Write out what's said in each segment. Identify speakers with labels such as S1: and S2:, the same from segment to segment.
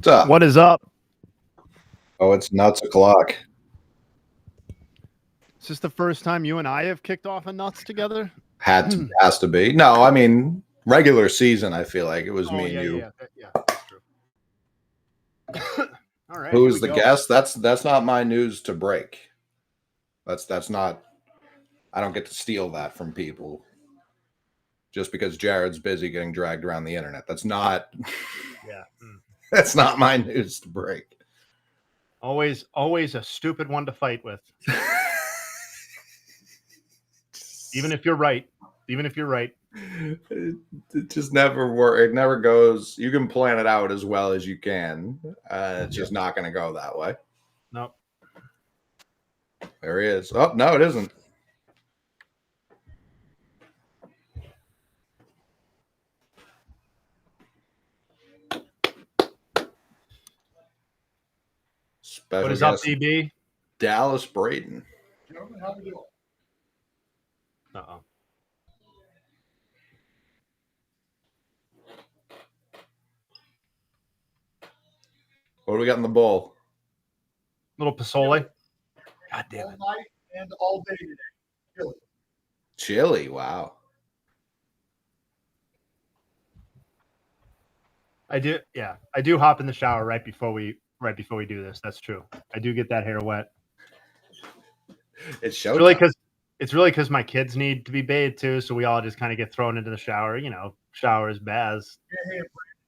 S1: What's up?
S2: What is up?
S1: Oh, it's nuts o'clock.
S2: Is this the first time you and I have kicked off a nuts together?
S1: Has to be. No, I mean regular season. I feel like it was me and you.
S2: Yeah, that's true. All right.
S1: Who is the guest? That's not my news to break. That's not. I don't get to steal that from people. Just because Jared's busy getting dragged around the internet. That's not.
S2: Yeah.
S1: That's not my news to break.
S2: Always a stupid one to fight with. Even if you're right.
S1: It just never works. It never goes. You can plan it out as well as you can. It's just not going to go that way.
S2: Nope.
S1: There he is. Oh, no, it isn't. Special
S2: What is up,
S1: guest,
S2: DB?
S1: Dallas Braden.
S3: Gentlemen, how we doing?
S2: Uh-oh.
S1: What do we got in the bowl?
S2: Little Pasole. God damn it.
S3: All night and all day today. Really.
S1: Chili. Wow.
S2: I do hop in the shower right before we do this. That's true. I do get that hair wet.
S1: It's showtime.
S2: It's really because my kids need to be bathed too, so we all just kind of get thrown into the shower. You know, showers, baths.
S3: Hey,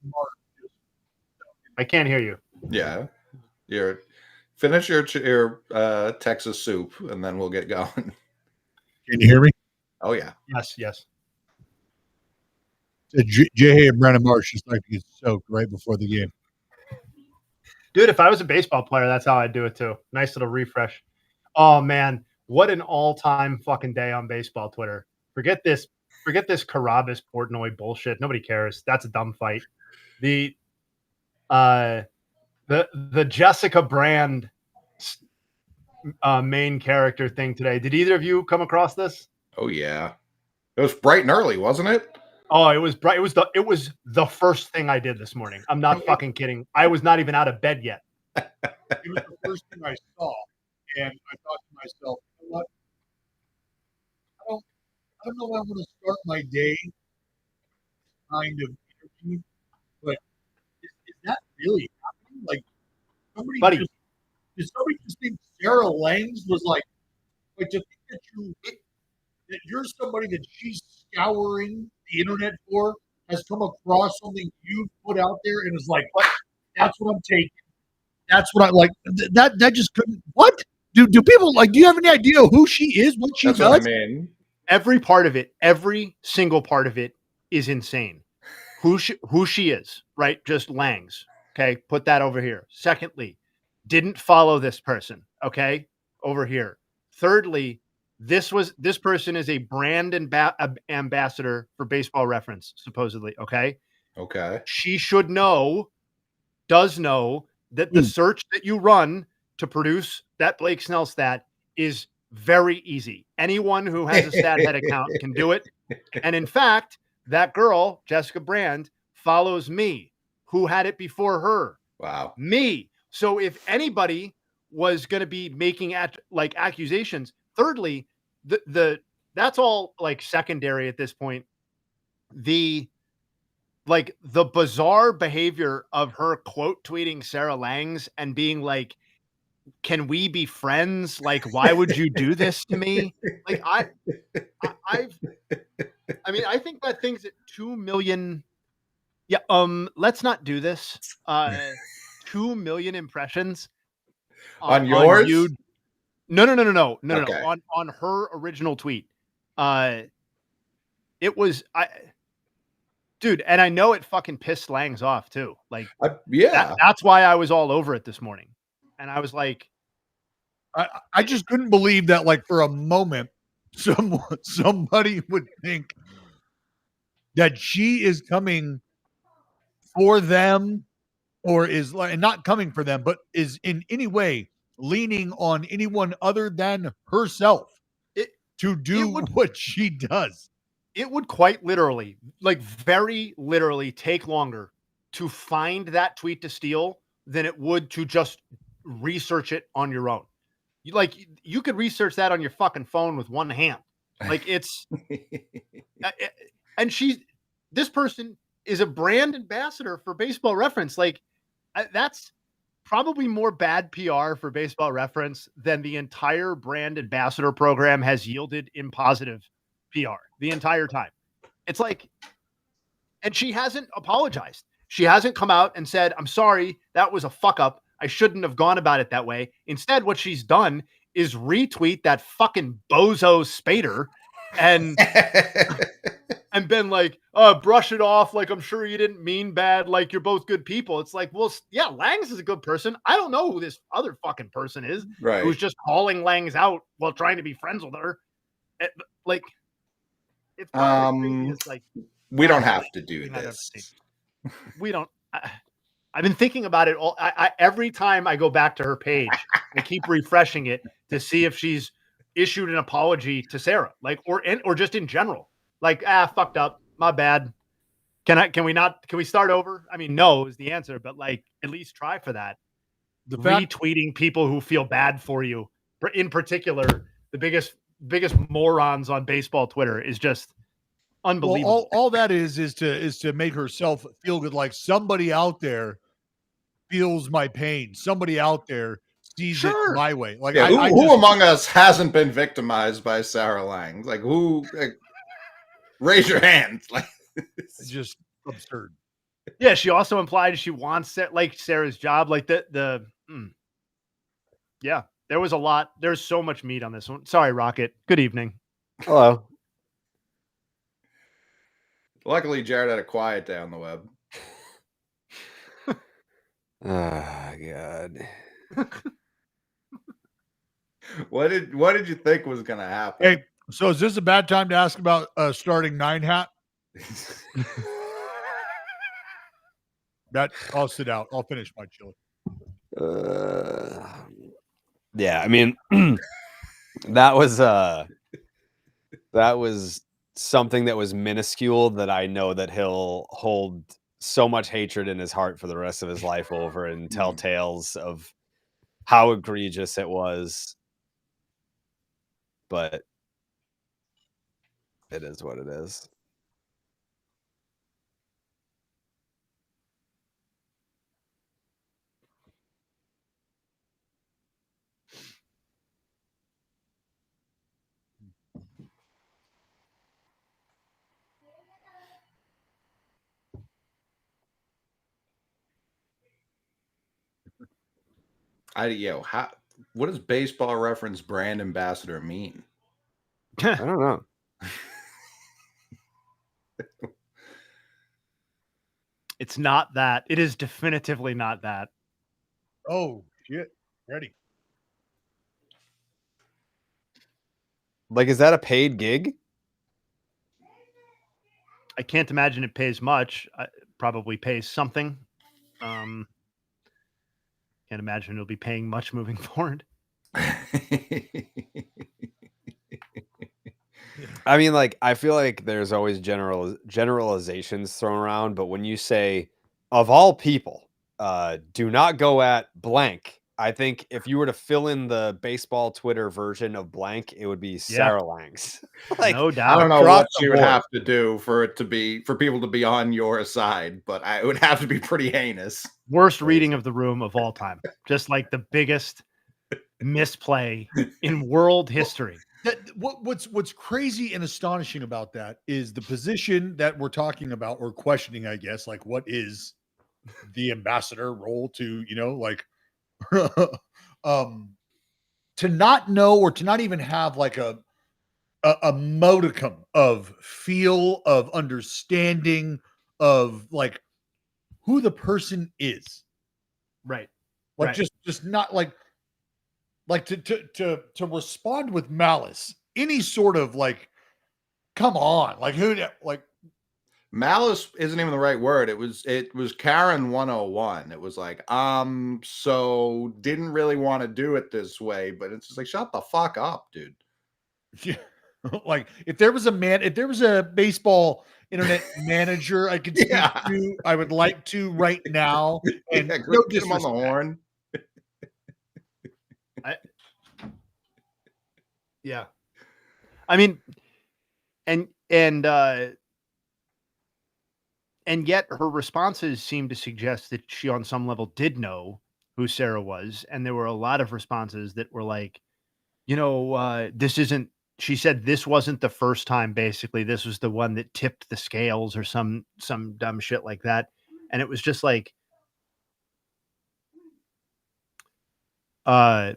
S3: Mark.
S2: I can't hear you.
S1: Yeah. Finish your Texas soup, and then we'll get going.
S3: Can you hear me?
S1: Oh, yeah.
S2: Yes.
S3: J. and Brandon Marsh just like to get soaked right before the game.
S2: Dude, if I was a baseball player, that's how I'd do it too. Nice little refresh. Oh man, what an all-time fucking day on baseball Twitter. Forget this Carabas Portnoy bullshit. Nobody cares. That's a dumb fight. The Jessica Brand main character thing today. Did either of you come across this?
S1: Oh, yeah. It was bright and early, wasn't it?
S2: Oh, it was bright. It was the first thing I did this morning. I'm not fucking kidding. I was not even out of bed yet.
S3: It was the first thing I saw, and I thought to myself, you know what? I don't know how I'm going to start my day. Kind of energy, but is that really happening? Like somebody just think Sarah Langs was like to think that you're somebody that she's scouring the internet for has come across something you put out there and is like, what? That's what I'm taking. That's what I like. That just couldn't. What do people like? Do you have any idea who she is? What she does?
S1: What I mean.
S2: Every part of it, every single part of it is insane. Who she is, right? Just Langs. Okay, put that over here. Secondly, didn't follow this person. Okay, over here. Thirdly, this person is a brand ambassador for Baseball Reference, supposedly. Okay. She does know that the search that you run to produce that Blake Snell stat is very easy. Anyone who has a StatHead account can do it. And in fact, that girl, Jessica Brand, follows me, who had it before her.
S1: Wow.
S2: Me. So if anybody was going to be making accusations, thirdly, the that's all like secondary at this point. The bizarre behavior of her quote tweeting Sarah Langs and being like, can we be friends? Like, why would you do this to me? Like, I think that thing's at 2 million. Yeah. Let's not do this. 2 million impressions
S1: on yours.
S2: No.
S1: Okay.
S2: On her original tweet. It was dude, and I know it fucking pissed Langs off too. Like, that's why I was all over it this morning. And I was like,
S3: I just couldn't believe that, like, for a moment, somebody would think that she is coming for them, or is like not coming for them, but is in any way leaning on anyone other than herself to do what she does.
S2: It would quite literally, like very literally, take longer to find that tweet to steal than it would to just research it on your own. You could research that on your fucking phone with one hand. Like it's, and this person is a brand ambassador for Baseball Reference. Like that's probably more bad PR for Baseball Reference than the entire brand ambassador program has yielded in positive PR the entire time. It's like, and she hasn't apologized. She hasn't come out and said, I'm sorry, that was a fuck up. I shouldn't have gone about it that way. Instead, what she's done is retweet that fucking bozo Spader and and been like, brush it off. Like, I'm sure you didn't mean bad. Like, you're both good people. It's like, well, yeah, Langs is a good person. I don't know who this other fucking person is,
S1: right?
S2: Who's just calling Langs out while trying to be friends with her. Like, it's like,
S1: we don't have to do this.
S2: We don't. I've been thinking about it all. Every time I go back to her page, I keep refreshing it to see if she's issued an apology to Sarah, like, or just in general. Like, fucked up. My bad. Can we start over? I mean, no is the answer, but like, at least try for that. Retweeting people who feel bad for you, in particular, the biggest morons on baseball Twitter is just unbelievable.
S3: Well, all that is to make herself feel good. Like somebody out there feels my pain. Somebody out there sees it my way. Like,
S1: yeah, who among us hasn't been victimized by Sarah Lang? Like, who? Like, raise your hands. Like,
S3: it's just absurd.
S2: Yeah, she also implied she wants like Sarah's job. Like yeah, there was a lot. There's so much meat on this one. Sorry, Rocket. Good evening.
S4: Hello.
S1: Luckily, Jared had a quiet day on the web.
S4: Oh, God.
S1: What did you think was going to happen?
S3: Hey, so is this a bad time to ask about starting 9 hat? I'll sit out. I'll finish my chili.
S4: Yeah, I mean, that was something that was minuscule that I know that he'll hold so much hatred in his heart for the rest of his life over and tell tales of how egregious it was. But it is what it is.
S1: What does Baseball Reference brand ambassador mean?
S4: I don't know.
S2: It's not that. It is definitively not that.
S3: Oh, shit. Ready.
S4: Like, is that a paid gig?
S2: I can't imagine it pays much. It probably pays something. Can't imagine it'll be paying much moving forward.
S4: I mean, like, I feel like there's always generalizations thrown around, but when you say, of all people, do not go at blank, I think if you were to fill in the baseball Twitter version of blank, it would be Sarah Langs.
S2: Like, no doubt.
S1: I don't know what you would have to do for people to be on your side, but it would have to be pretty heinous.
S2: Worst reading of the room of all time. Just like the biggest misplay in world history.
S3: What's crazy and astonishing about that is the position that we're talking about or questioning, I guess, like what is the ambassador role to, like to not know or to not even have like a modicum of feel of understanding of like who the person is.
S2: Right.
S3: Like just not like to respond with malice, any sort of like, come on, like who, like
S1: malice isn't even the right word. It was Karen 101. It was like, so didn't really want to do it this way, but it's just like, shut the fuck up, dude.
S3: Yeah. Like if there was a baseball internet manager I could speak to, I would like to right now. And
S1: Yeah,
S3: no
S1: get him on the
S3: disrespect.
S1: horn.
S2: Yeah. I mean, and yet her responses seem to suggest that she on some level did know who Sarah was. And there were a lot of responses that were like, this isn't, she said this wasn't the first time, basically. This was the one that tipped the scales or some dumb shit like that. And it was just like, on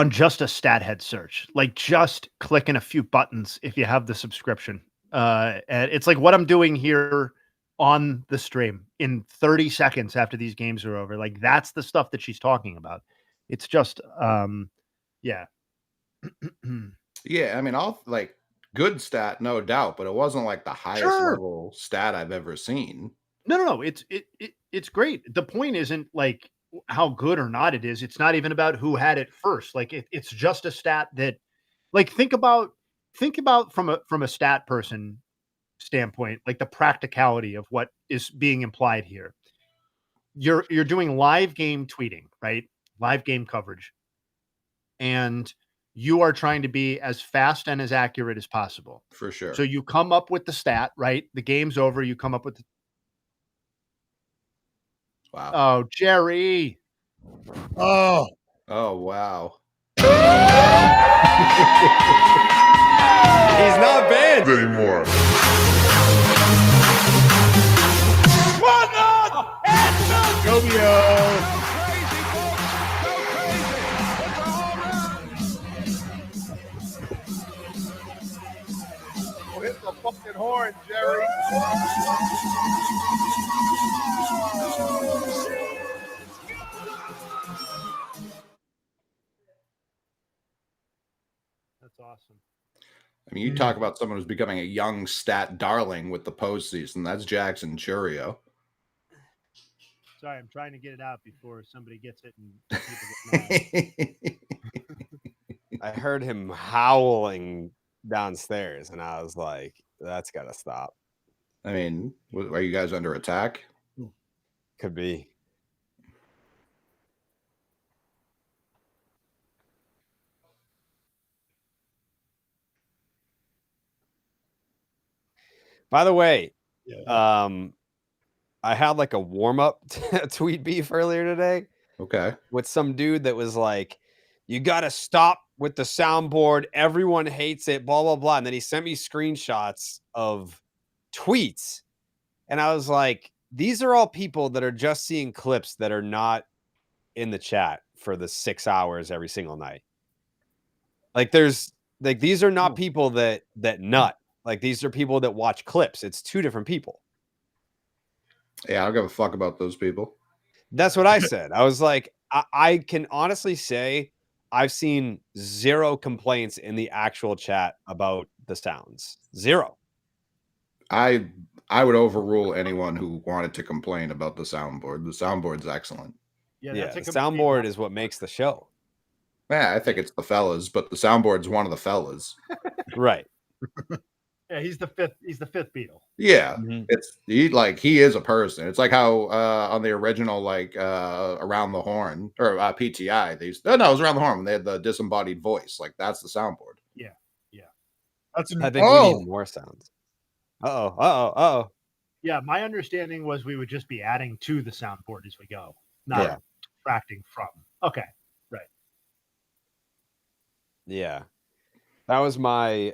S2: just a stat head search, like just clicking a few buttons if you have the subscription. And it's like what I'm doing here on the stream in 30 seconds after these games are over. Like that's the stuff that she's talking about. It's just, yeah.
S1: Yeah, I mean, all like good stat, no doubt, but it wasn't like the highest
S2: Sure.
S1: level stat I've ever seen.
S2: No. It's great. The point isn't like how good or not it is. It's not even about who had it first. Like it's just a stat that, like, think about from a stat person standpoint, like the practicality of what is being implied here. You're doing live game tweeting, right? Live game coverage. And you are trying to be as fast and as accurate as possible.
S1: For sure.
S2: So you come up with the stat, right? The game's over. You come up with
S1: Wow.
S2: Oh, Jerry.
S3: Oh,
S1: wow.
S4: He's not banned
S5: anymore.
S3: Jovio.
S5: Hit the fucking horn, Jerry.
S2: That's awesome.
S1: I mean, you talk about someone who's becoming a young stat darling with the postseason. That's Jackson Churio.
S2: Sorry, I'm trying to get it out before somebody gets it and people get mad.
S4: I heard him howling downstairs, and I was like, that's got to stop.
S1: I mean, are you guys under attack?
S4: Could be. By the way, I had like a warm-up tweet beef earlier today.
S1: Okay.
S4: With some dude that was like, you got to stop with the soundboard. Everyone hates it, blah, blah, blah. And then he sent me screenshots of tweets. And I was like, these are all people that are just seeing clips that are not in the chat for the 6 hours every single night. Like these are not people that nut. Like these are people that watch clips. It's two different people.
S1: Yeah, I don't give a fuck about those people.
S4: That's what I said. I was like, I can honestly say I've seen 0 complaints in the actual chat about the sounds. 0.
S1: I would overrule anyone who wanted to complain about the soundboard. The soundboard's excellent.
S4: Yeah, the soundboard is what makes the show.
S1: Yeah, I think it's the fellas, but the soundboard's one of the fellas.
S4: Right.
S2: Yeah, he's the fifth Beatle.
S1: Yeah. He is a person. It's like how on the original Around the Horn or PTI, it was Around the Horn when they had the disembodied voice. Like that's the soundboard.
S2: Yeah.
S4: I think we need more sounds. Uh-oh.
S2: Yeah, my understanding was we would just be adding to the soundboard as we go, not subtracting from. Okay, right.
S4: Yeah. That was my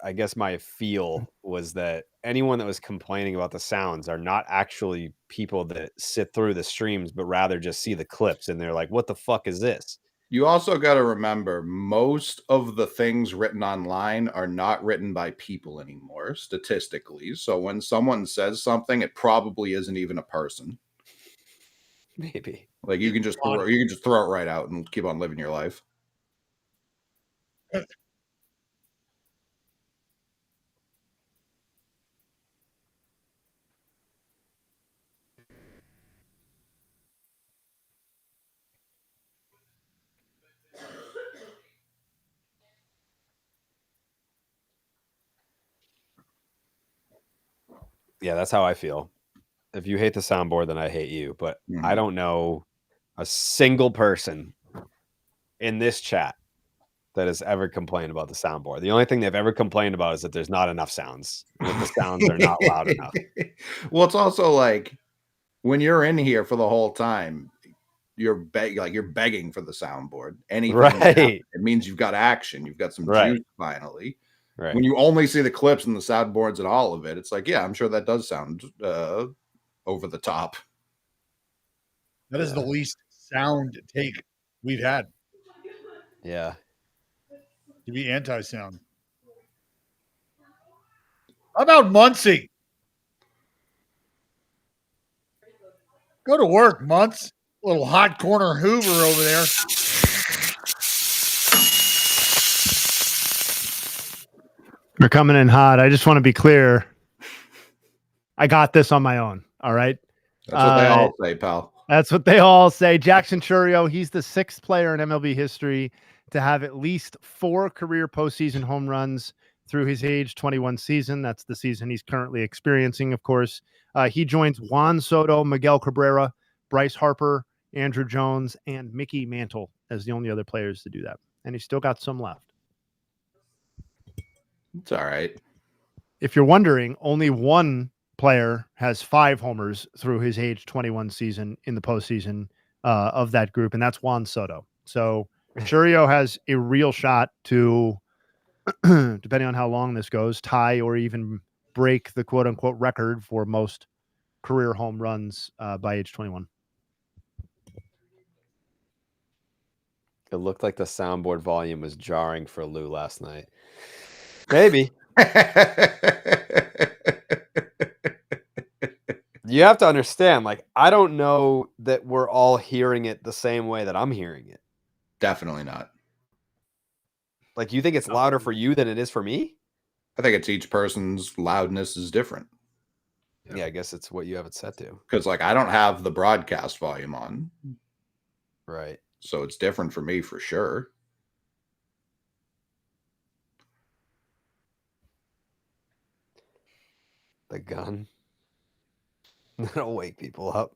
S4: I guess my feel was that anyone that was complaining about the sounds are not actually people that sit through the streams, but rather just see the clips and they're like, what the fuck is this?
S1: You also got to remember, most of the things written online are not written by people anymore, statistically. So when someone says something, it probably isn't even a person.
S4: Maybe.
S1: Like you can just throw it right out and keep on living your life.
S4: Yeah, that's how I feel. If you hate the soundboard, then I hate you. But I don't know a single person in this chat that has ever complained about the soundboard. The only thing they've ever complained about is that there's not enough sounds. That the sounds are not loud enough.
S1: Well, it's also like when you're in here for the whole time, you're begging for the soundboard. Anything
S4: Right.
S1: it means you've got action. You've got some juice finally.
S4: Right.
S1: When you only see the clips and the soundboards and all of it, it's like, yeah, I'm sure that does sound over the top.
S3: That is the least sound take we've had.
S4: Yeah.
S3: To be anti-sound. How about Muncie? Go to work, Muntz. Little hot corner Hoover over there.
S2: You're coming in hot. I just want to be clear. I got this on my own. All right.
S1: That's what they all say, pal.
S2: That's what they all say. Jackson Chourio, he's the 6th player in MLB history to have at least 4 career postseason home runs through his age 21 season. That's the season he's currently experiencing, of course. He joins Juan Soto, Miguel Cabrera, Bryce Harper, Andrew Jones, and Mickey Mantle as the only other players to do that. And he's still got some left.
S1: It's all right.
S2: If you're wondering, only one player has 5 homers through his age 21 season in the postseason of that group, and that's Juan Soto. So Chourio has a real shot to, depending on how long this goes, tie or even break the quote-unquote record for most career home runs by age 21.
S4: It looked like the soundboard volume was jarring for Lou last night. Maybe. You have to understand, like, I don't know that we're all hearing it the same way that I'm hearing it.
S1: Definitely not.
S4: Like, you think it's louder for you than it is for me?
S1: I think it's each person's loudness is different.
S4: Yeah, I guess it's what you have it set to.
S1: Because, like, I don't have the broadcast volume on.
S4: Right.
S1: So it's different for me for sure.
S4: The gun. That'll wake people up.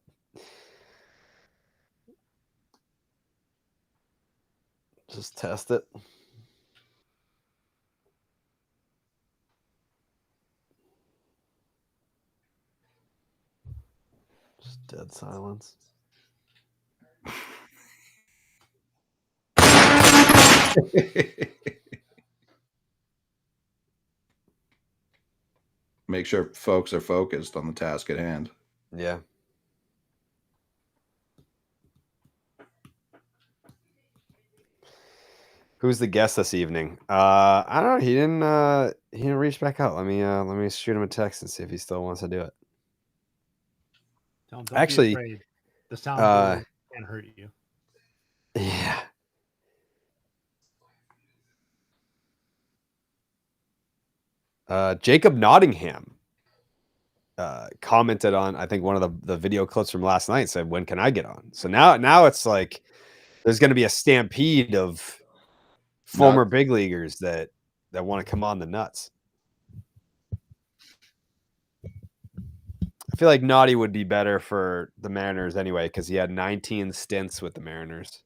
S4: Just test it. Just dead silence.
S1: Make sure folks are focused on the task at hand.
S4: Yeah. Who's the guest this evening? I don't know. He didn't reach back out. Let me shoot him a text and see if he still wants to do it.
S2: Don't
S4: Actually,
S2: be afraid. The sound can hurt you.
S4: Yeah. Jacob Nottingham commented on, I think, one of the video clips from last night, said, when can I get on? So now it's like there's going to be a stampede of former big leaguers that want to come on the nuts. I feel like Naughty would be better for the Mariners anyway, because he had 19 stints with the Mariners.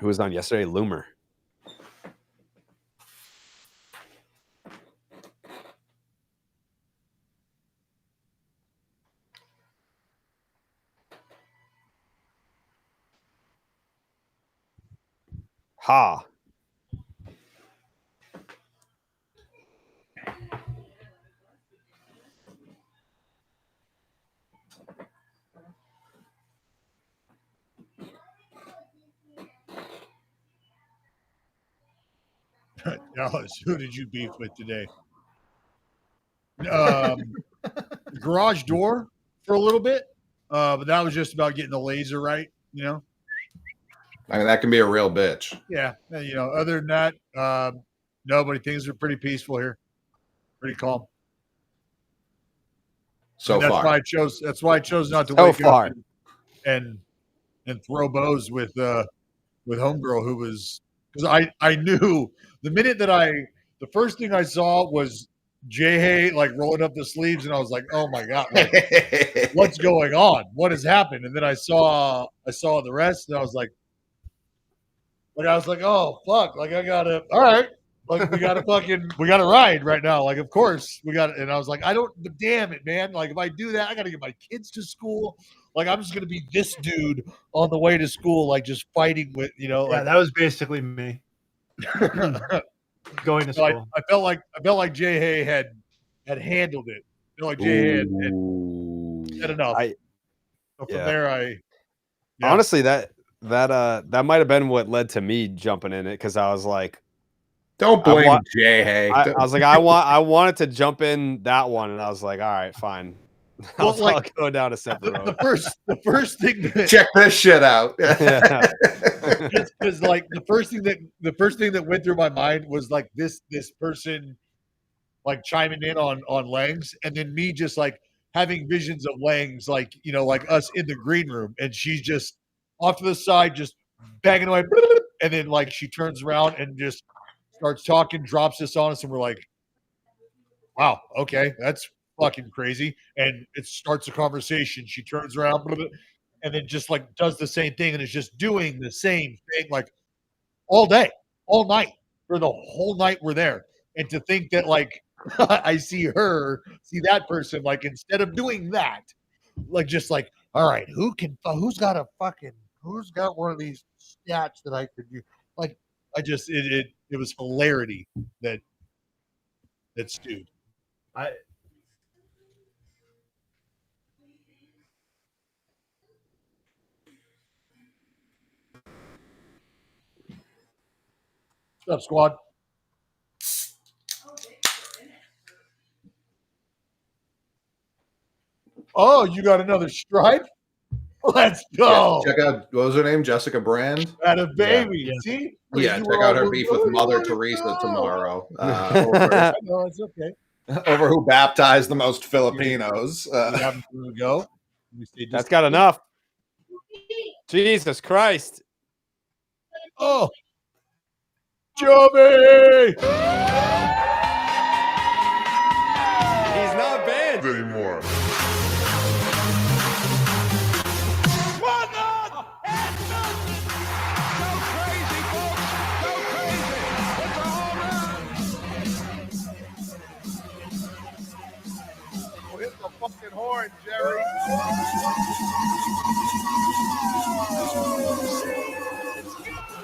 S4: Who was on yesterday? Loomer. Ha.
S3: Dallas, who did you beef with today? Garage door for a little bit, but that was just about getting the laser right, you know?
S1: I mean, that can be a real bitch.
S3: Yeah. And, you know, other than that, nobody, things are pretty peaceful here. Pretty calm.
S1: So
S3: that's
S1: far.
S3: That's why I chose not to
S4: So
S3: wake
S4: far.
S3: up and throw bows with homegirl who was, because I knew the minute that I the first thing I saw was Jay like rolling up the sleeves, and I was like, "Oh my god, like, what's going on? What has happened?" And then I saw the rest, and I was like, "Oh fuck, like I gotta, all right, like we gotta ride right now, like of course we got." And I was like, "I don't, but damn it, man, like if I do that, I gotta get my kids to school. Like I'm just gonna be this dude on the way to school, like just fighting with,
S2: Yeah,
S3: like."
S2: that was basically me going to
S3: So
S2: school.
S3: I felt like Jay Hay had handled it. You know, like Jay Hay had enough. So from there, yeah.
S4: Honestly, that might have been what led to me jumping in it, because I was like,
S1: Don't blame Jay Hay.
S4: I was like, I wanted to jump in that one, and I was like, all right, fine.
S3: Well,
S4: I'll go down a separate road.
S3: the first thing that,
S1: check this shit out.
S4: Yeah.
S3: because like the first thing that went through my mind was like this person like chiming in on Langs, and then me just like having visions of Langs, like, you know, like us in the green room, and she's just off to the side just banging away, and then like she turns around and just starts talking, drops this on us, and we're like, wow, okay, that's fucking crazy. And it starts a conversation. She turns around and then just like does the same thing, and is just doing the same thing like all day, all night, for the whole night we're there. And to think that like I see that person, like instead of doing that, like just like, all right, who's got one of these stats that I could use? Like I just it was hilarity that stewed. What's up, squad? Oh, you got another stripe? Let's go.
S1: Yeah, check out, what was her name? Jessica Brand.
S3: At a baby.
S2: Yeah.
S3: See?
S1: Yeah,
S3: You
S1: check
S3: were
S1: out her
S3: all-
S1: beef with Mother
S3: Oh,
S1: Teresa
S3: no.
S1: tomorrow.
S3: I know, it's okay.
S1: Over who baptized the most Filipinos.
S3: We have to go. We stay
S4: That's got enough. Jesus Christ.
S3: Oh, Joby!
S4: He's not banned
S5: anymore. Hit the fucking horn, Jerry.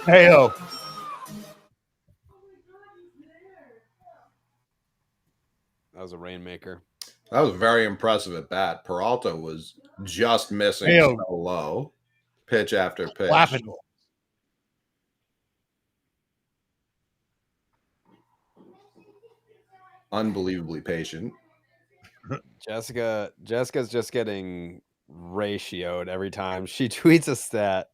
S3: Hey-o.
S4: That was a rainmaker.
S1: That was very impressive at bat. Peralta was just missing
S3: Hey-o.
S1: so low. Pitch after pitch.
S3: Clapping.
S1: Unbelievably patient.
S4: Jessica's just getting ratioed every time she tweets a stat.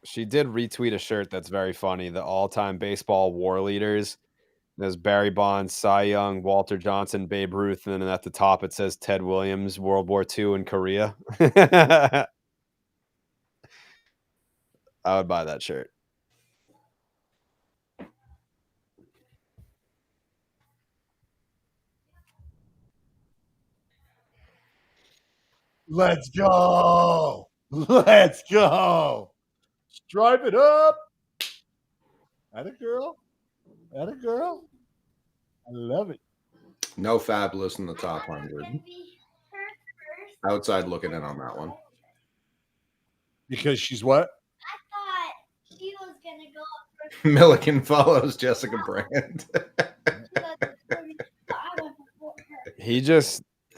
S4: She did retweet a shirt that's very funny. The all-time baseball war leaders. There's Barry Bonds, Cy Young, Walter Johnson, Babe Ruth, and then at the top it says Ted Williams, World War II in Korea. I would buy that shirt.
S3: Let's go. Let's go. Stripe it up. Atta girl. Atta girl. I love it.
S1: No Fabulous in the top 100. Outside looking in on that one.
S3: Because she's what?
S6: I thought she was gonna go up for
S1: Milliken follows Jessica Brand.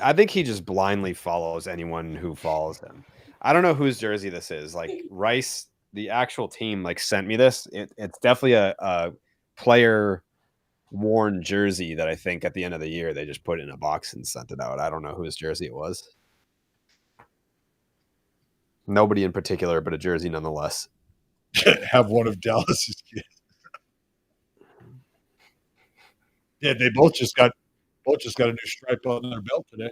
S4: I think he just blindly follows anyone who follows him. I don't know whose jersey this is. Like Rice, the actual team, like sent me this. It's definitely a player worn jersey that I think at the end of the year they just put in a box and sent it out. I don't know whose jersey it was. Nobody in particular, but a jersey nonetheless.
S3: Have one of Dallas's kids. Yeah, they both just got a new stripe on their belt today.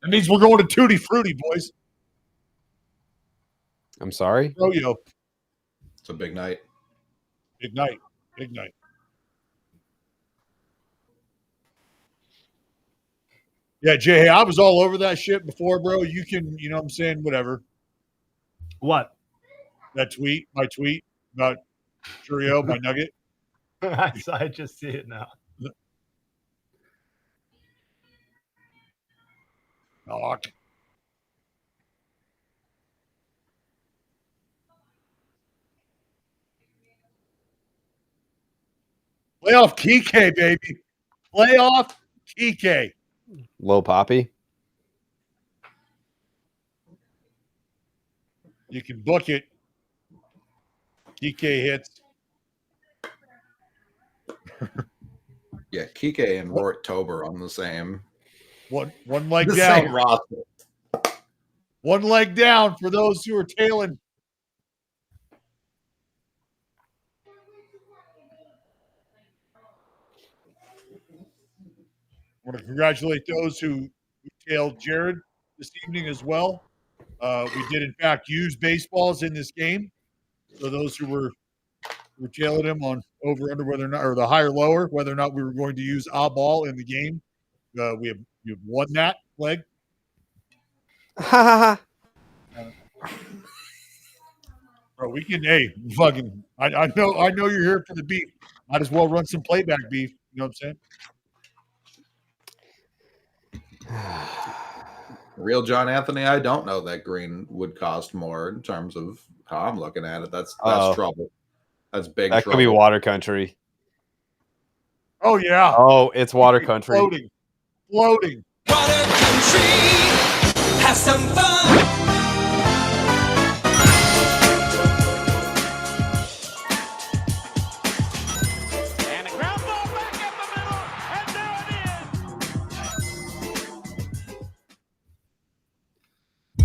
S3: That means we're going to Tutti Frutti, boys.
S4: I'm sorry.
S3: Froyo.
S1: It's a big night.
S3: Big night. Big night. Yeah, Jay, hey, I was all over that shit before, bro. You can, you know what I'm saying, whatever.
S2: What?
S3: That tweet, my tweet about Churio, my nugget.
S2: I just see it now.
S3: Knock. Playoff Kike, baby. Playoff Kike.
S4: Low Poppy.
S3: You can book it. Kike hits.
S1: Yeah, Kike and Roy Tober on the same
S3: One leg
S1: the
S3: down.
S1: same roster.
S3: One leg down for those who are tailing. I want to congratulate those who tailed Jared this evening as well. We did, in fact, use baseballs in this game. So those who were tailing him on over under whether or not, or the higher lower, whether or not we were going to use a ball in the game, we have won that leg.
S4: Ha ha
S3: Bro, we can. Hey, fucking. I know you're here for the beef. Might as well run some playback beef. You know what I'm saying?
S1: Real John Anthony, I don't know that green would cost more in terms of how I'm looking at it. That's trouble. That's big
S4: That
S1: trouble.
S4: could be water country.
S3: Oh yeah.
S4: Oh, it's water country.
S3: Floating. Water country. Have some fun.
S5: And a ground ball back up the middle, and there it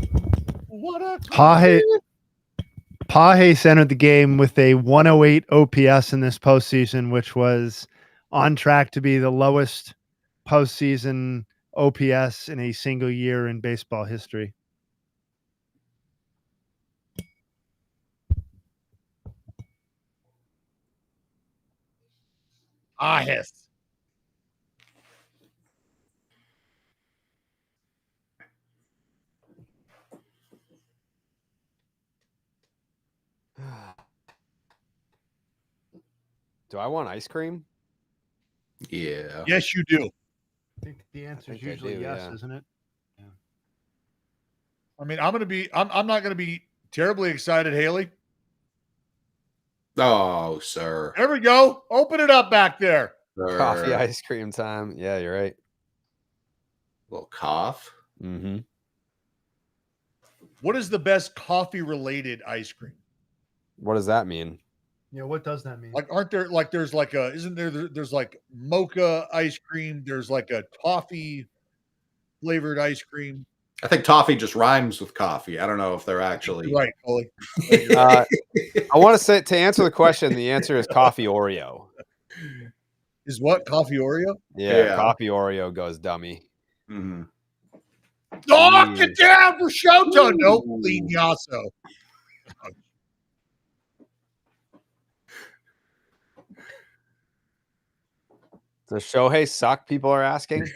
S5: is.
S3: What a
S2: Pages entered the game with a 108 OPS in this postseason, which was on track to be the lowest postseason OPS in a single year in baseball history.
S3: yes.
S4: Do I want ice cream?
S1: Yeah.
S3: Yes, you do.
S2: I think the answer is
S4: think I
S2: usually
S4: do,
S2: yes,
S4: yeah.
S2: isn't it?
S3: I mean, I'm not gonna be terribly excited, Haley.
S1: Oh, sir.
S3: There we go. Open it up back there.
S1: Sir.
S4: Coffee ice cream time. Yeah, you're right.
S1: Little cough.
S4: Mm-hmm.
S3: What is the best coffee related ice cream?
S4: What does that mean?
S2: Yeah, what does that mean?
S3: Like, aren't there like there's like a isn't there's like mocha ice cream? There's like a toffee flavored ice cream.
S1: I think toffee just rhymes with coffee. I don't know if they're actually
S3: You're right, Coley.
S4: I want to say, to answer the question, the answer is coffee Oreo.
S3: Is what coffee Oreo?
S4: Yeah. Coffee Oreo goes dummy.
S1: Mm-hmm.
S3: Oh, get down for Shoto. Nope, Lignaso.
S4: Does Shohei suck? People are asking.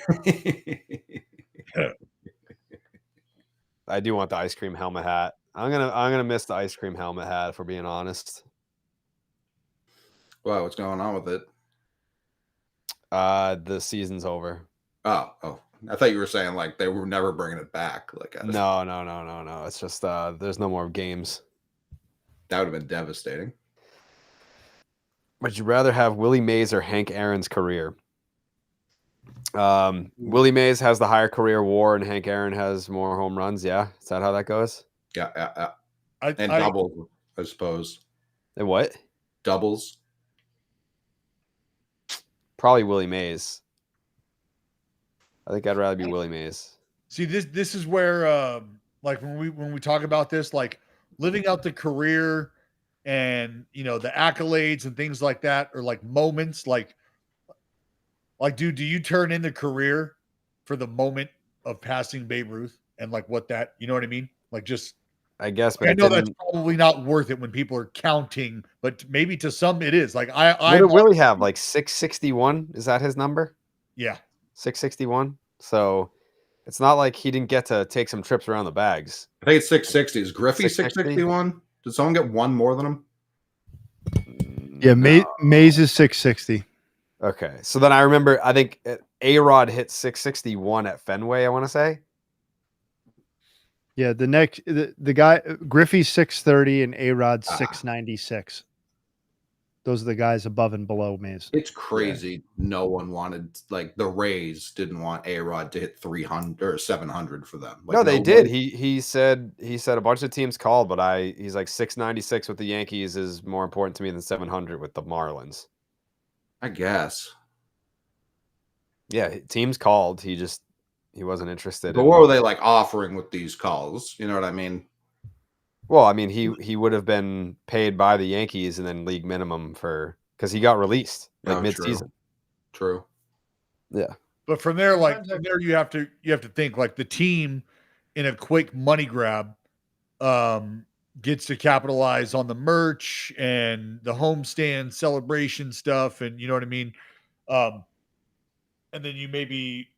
S4: I do want the ice cream helmet hat. I'm gonna miss the ice cream helmet hat, if we're being honest.
S1: Wow, what's going on with it?
S4: The season's over.
S1: Oh. I thought you were saying like they were never bringing it back. Like
S4: No. It's just there's no more games.
S1: that would have been devastating.
S4: Would you rather have Willie Mays or Hank Aaron's career? Willie Mays has the higher career WAR, and Hank Aaron has more home runs. Yeah, is that how that goes?
S1: Yeah. And doubles, I suppose.
S4: And what?
S1: Doubles.
S4: Probably Willie Mays. I think I'd rather be Willie Mays.
S3: See, this is where like when we talk about this, like living out the career and the accolades and things like that, or like moments, like Like, dude, do you turn in the career for the moment of passing Babe Ruth and like what that, you know what I mean? Like, just
S4: I guess, but
S3: I
S4: it
S3: know that's
S4: didn't.
S3: probably not worth it when people are counting, but maybe to some it is. Like,
S4: What
S3: I
S4: did Willie have? Like 661? Is that his number?
S3: yeah.
S4: 661. So it's not like he didn't get to take some trips around the bags.
S1: I think it's 660. Is Griffey
S4: 660?
S1: 661? Did someone get one more than him?
S2: Yeah,
S1: No.
S2: Mays is 660.
S4: Okay. So then I remember, I think A-Rod hit 661 at Fenway, I want to say.
S2: Yeah, the guy Griffey's 630 and A-Rod
S1: Ah.
S2: 696. Those are the guys above and below Mays.
S1: It's crazy. No one wanted, like, the Rays didn't want A-Rod to hit 300 or 700 for them. Like,
S4: No, they
S1: nobody-
S4: did. He said a bunch of teams called, but he's like 696 with the Yankees is more important to me than 700 with the Marlins.
S1: I guess.
S4: Yeah, teams called. He wasn't interested.
S1: But what were they like offering with these calls? You know what I mean?
S4: Well, I mean, he would have been paid by the Yankees and then league minimum because he got released like
S1: Oh,
S4: mid-season.
S1: True.
S4: Yeah.
S3: But from there, like from there, you have to think like the team in a quick money grab gets to capitalize on the merch and the homestand celebration stuff, and you know what I mean. And then you maybe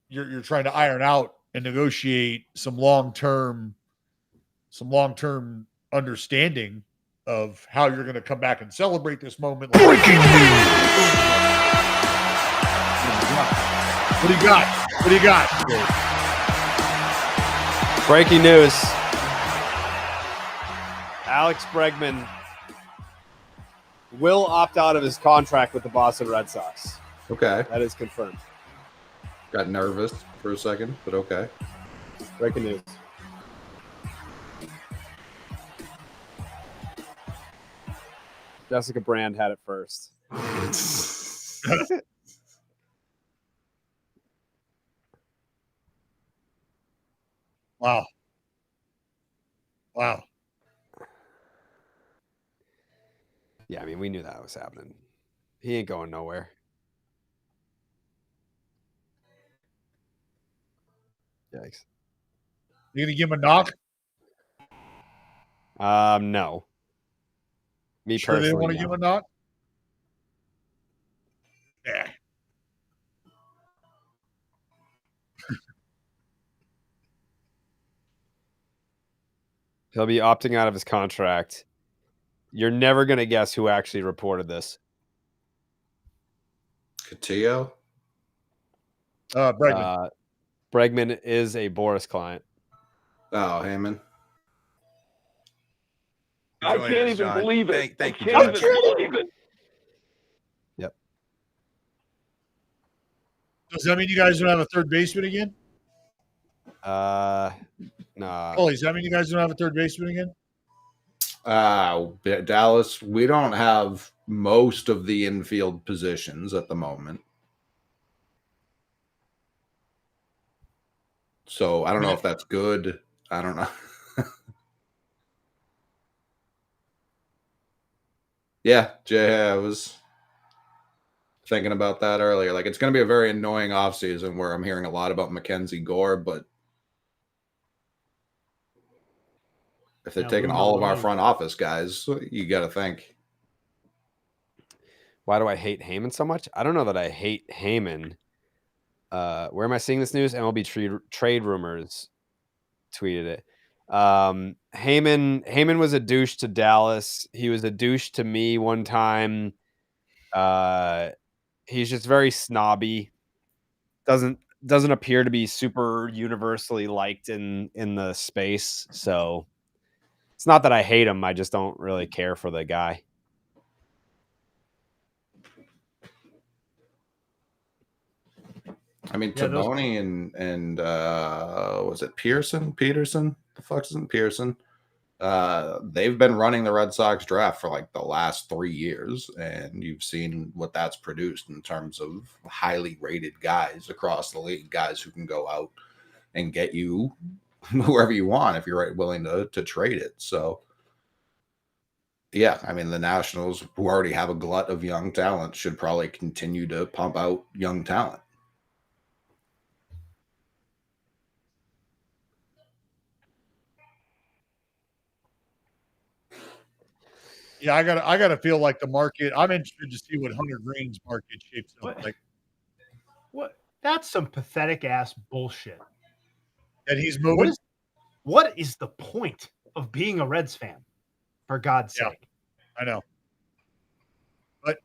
S3: you're trying to iron out and negotiate some long term understanding of how you're going to come back and celebrate this moment. Like, breaking news. What do you got? What do you got?
S4: Breaking news. Alex Bregman will opt out of his contract with the Boston Red Sox.
S1: Okay.
S4: That is confirmed.
S1: Got nervous for a second, but okay.
S4: Breaking news. Jessica Brand had it first.
S3: Wow.
S4: Yeah, I mean, we knew that was happening. He ain't going nowhere. Yikes.
S3: You gonna give him a knock?
S4: No. Me
S3: Sure, they
S4: personally,
S3: didn't want to
S4: no.
S3: give him a knock. Yeah.
S4: He'll be opting out of his contract. You're never going to guess who actually reported this.
S1: Cotillo?
S3: Bregman.
S4: Bregman is a Boris client.
S1: Oh, Heyman.
S5: I can't even believe it.
S7: Thank you,
S5: I can't
S7: Judge.
S5: even believe it.
S4: Yep.
S3: Does that mean you guys don't have a third baseman again?
S4: Nah.
S3: Oh, does that mean you guys don't have a third baseman again?
S1: Dallas, we don't have most of the infield positions at the moment. So I don't know if that's good. I don't know. Yeah, Jay, I was thinking about that earlier. Like, it's going to be a very annoying offseason where I'm hearing a lot about Mackenzie Gore, but if they're
S2: Yeah,
S1: taking
S2: Luna
S1: all of our
S2: Luna.
S1: front office guys, you got to think.
S4: Why do I hate Heyman so much? I don't know that I hate Heyman. Where am I seeing this news? MLB trade rumors tweeted it. Heyman was a douche to Dallas. He was a douche to me one time. He's just very snobby. Doesn't appear to be super universally liked in the space. So it's not that I hate him. I just don't really care for the guy.
S1: I mean,
S2: Yeah, those-
S1: Taboni and was it Peterson? The fuck isn't Pearson? They've been running the Red Sox draft for like the last 3 years, and you've seen what that's produced in terms of highly rated guys across the league, guys who can go out and get you whoever you want if you're willing to trade it. So Yeah, I mean, the Nationals, who already have a glut of young talent, should probably continue to pump out young talent.
S3: Yeah, I gotta feel like the market. I'm interested to see what Hunter Green's market shapes up
S2: What?
S3: like.
S2: What? That's some pathetic ass bullshit.
S3: That he's moving.
S2: What is the point of being a Reds fan? For God's
S3: Yeah.
S2: sake.
S3: I know. But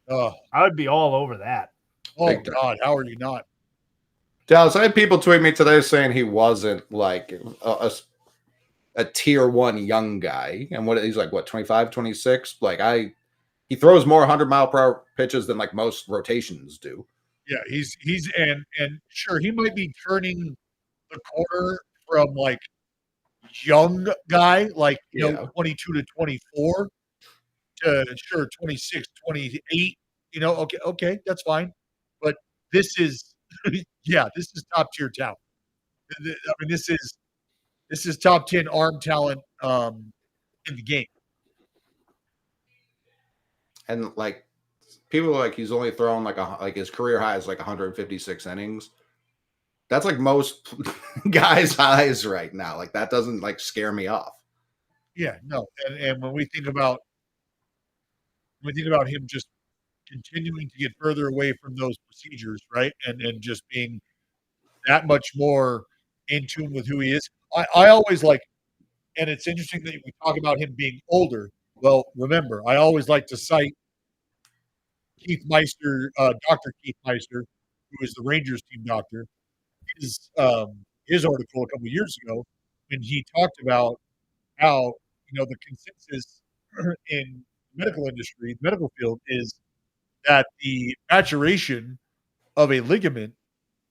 S2: I would be all over that.
S3: oh
S1: Big time.
S3: God, how are you not?
S1: Dallas, I had people tweet me today saying he wasn't like a tier 1 young guy. And what he's like, what, 25, 26? Like, he throws more 100-mile-per-hour pitches than like most rotations do.
S3: Yeah, he's and sure, he might be turning the corner from like young guy, like you know, 22 to 24 to sure 26, 28. You know, okay, that's fine. But this is yeah, this is top tier talent. I mean, this is top 10 arm talent in the game.
S1: And like people are like, he's only thrown like his career high is like 156 innings. That's like most guys' highs right now. Like that doesn't like scare me off.
S3: Yeah, no. And when we think about him just continuing to get further away from those procedures, right? And just being that much more in tune with who he is. I always like, and it's interesting that we talk about him being older. Well, remember, I always like to cite Keith Meister, Dr. Keith Meister, who is the Rangers team doctor, his article a couple of years ago when he talked about how, you know, the consensus in the medical industry, the medical field, is that the maturation of a ligament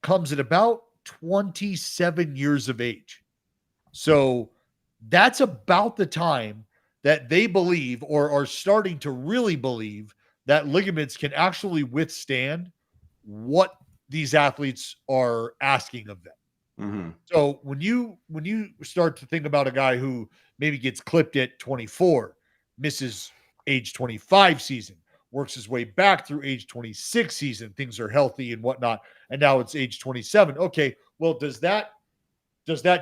S3: comes at about 27 years of age. So that's about the time that they believe or are starting to really believe that ligaments can actually withstand what these athletes are asking of them.
S1: Mm-hmm.
S3: So when you start to think about a guy who maybe gets clipped at 24, misses age 25 season, works his way back through age 26 season, things are healthy and whatnot, and now it's age 27. Okay, well, does that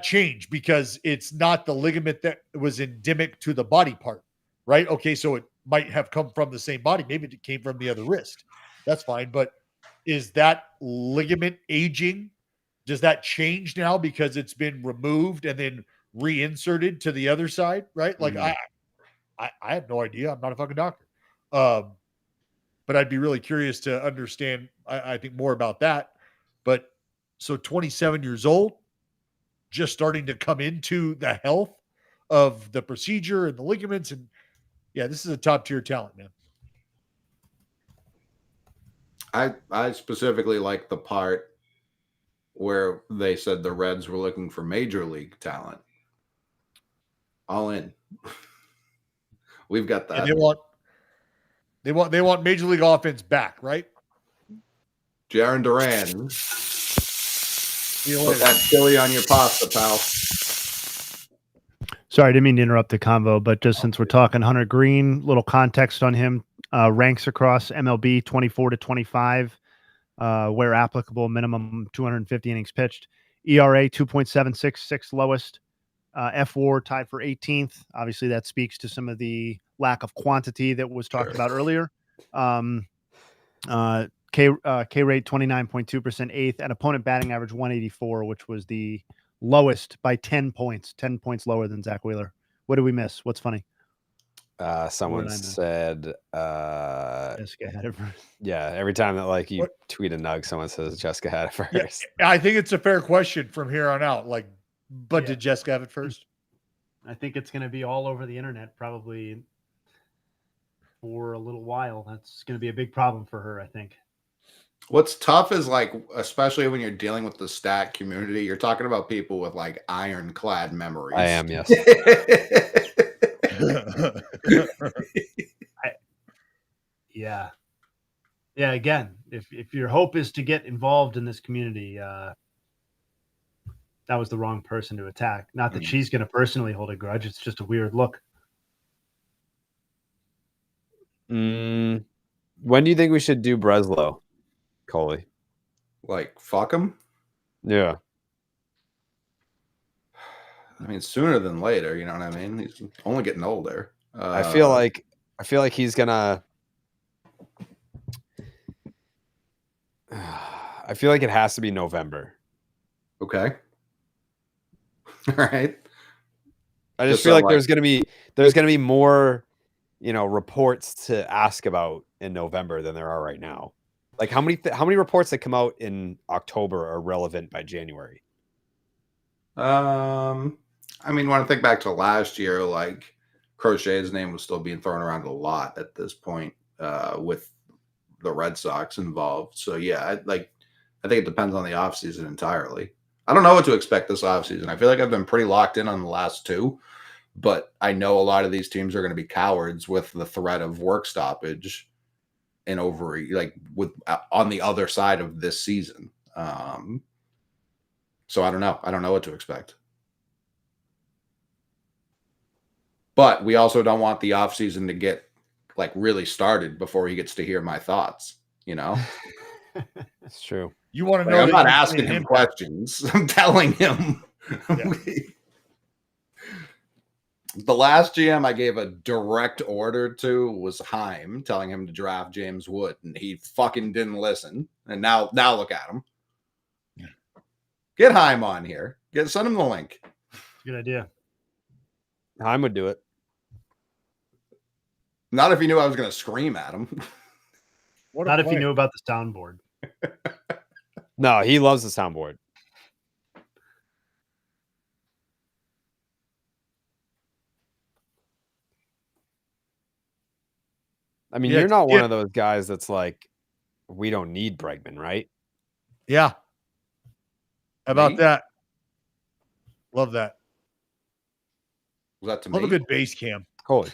S3: change because it's not the ligament that was endemic to the body part, right? Okay, so it might have come from the same body. Maybe it came from the other wrist. That's fine, but is that ligament aging? Does that change now because it's been removed and then reinserted to the other side, right? Like I have no idea. I'm not a fucking doctor. But I'd be really curious to understand, I think, more about that. But so 27 years old, just starting to come into the health of the procedure and the ligaments. And yeah, this is a top tier talent, man.
S1: I specifically like the part where they said the Reds were looking for major league talent. All in. We've got that.
S3: And they want major league offense back, right?
S1: Jarren Duran. Put that chili on your pasta, pal.
S2: Sorry, I didn't mean to interrupt the convo, but just since we're talking Hunter Green, little context on him. Ranks across MLB 24 to 25, where applicable, minimum 250 innings pitched. ERA 2.76, sixth lowest. F4 tied for 18th. Obviously, that speaks to some of the lack of quantity that was talked about earlier. K rate 29.2%, eighth, and opponent batting average 184, which was the lowest by 10 points, 10 points lower than Zach Wheeler. What did we miss? What's funny?
S4: Someone said
S2: Jessica had it first.
S4: Yeah, every time that like you tweet a nug, someone says Jessica had it first.
S3: Yeah, I think it's a fair question from here on out. Like, but did Jessica have it first?
S2: I think it's going to be all over the internet probably for a little while. That's going to be a big problem for her, I think.
S1: What's tough is like, especially when you're dealing with the stat community, you're talking about people with like ironclad memories.
S4: I am, yes.
S2: Yeah. Again, if your hope is to get involved in this community, that was the wrong person to attack. Not that she's going to personally hold a grudge. It's just a weird look.
S4: When do you think we should do Breslow, Coley?
S1: Like, fuck him.
S4: Yeah.
S1: I mean, sooner than later. You know what I mean? He's only getting older.
S4: I feel like he's gonna. I feel like it has to be November.
S1: Okay. All right.
S4: I just
S1: Just
S4: feel
S1: so,
S4: like
S1: like-
S4: there's gonna be more, reports to ask about in November than there are right now. Like how many reports that come out in October are relevant by January?
S1: I mean, when I think back to last year, like Crochet's name was still being thrown around a lot at this point, with the Red Sox involved. So yeah, I think it depends on the offseason entirely. I don't know what to expect this offseason. I feel like I've been pretty locked in on the last two, but I know a lot of these teams are going to be cowards with the threat of work stoppage and on the other side of this season. So I don't know. I don't know what to expect. But we also don't want the offseason to get like really started before he gets to hear my thoughts,
S4: It's true.
S3: You want to
S1: Like,
S3: know?
S1: I'm
S3: that
S1: not
S3: you
S1: asking
S3: played
S1: him questions. I'm telling him.
S3: Yeah.
S1: The last GM I gave a direct order to was Heim, telling him to draft James Wood, and he fucking didn't listen. And now look at him. Get Heim on here. Send him the link.
S2: Good idea.
S4: Heim would do it.
S1: Not if he knew I was going to scream at him.
S3: What a
S2: Not if you
S3: player.
S2: knew about the soundboard.
S4: No, he loves the soundboard. I mean,
S3: Yeah,
S4: you're not one
S3: yeah.
S4: of those guys that's like, we don't need Bregman, right?
S3: Yeah. How about
S1: Me?
S3: that? Love that.
S1: Was that to
S3: Love
S1: me?
S3: a good base cam.
S4: Holy.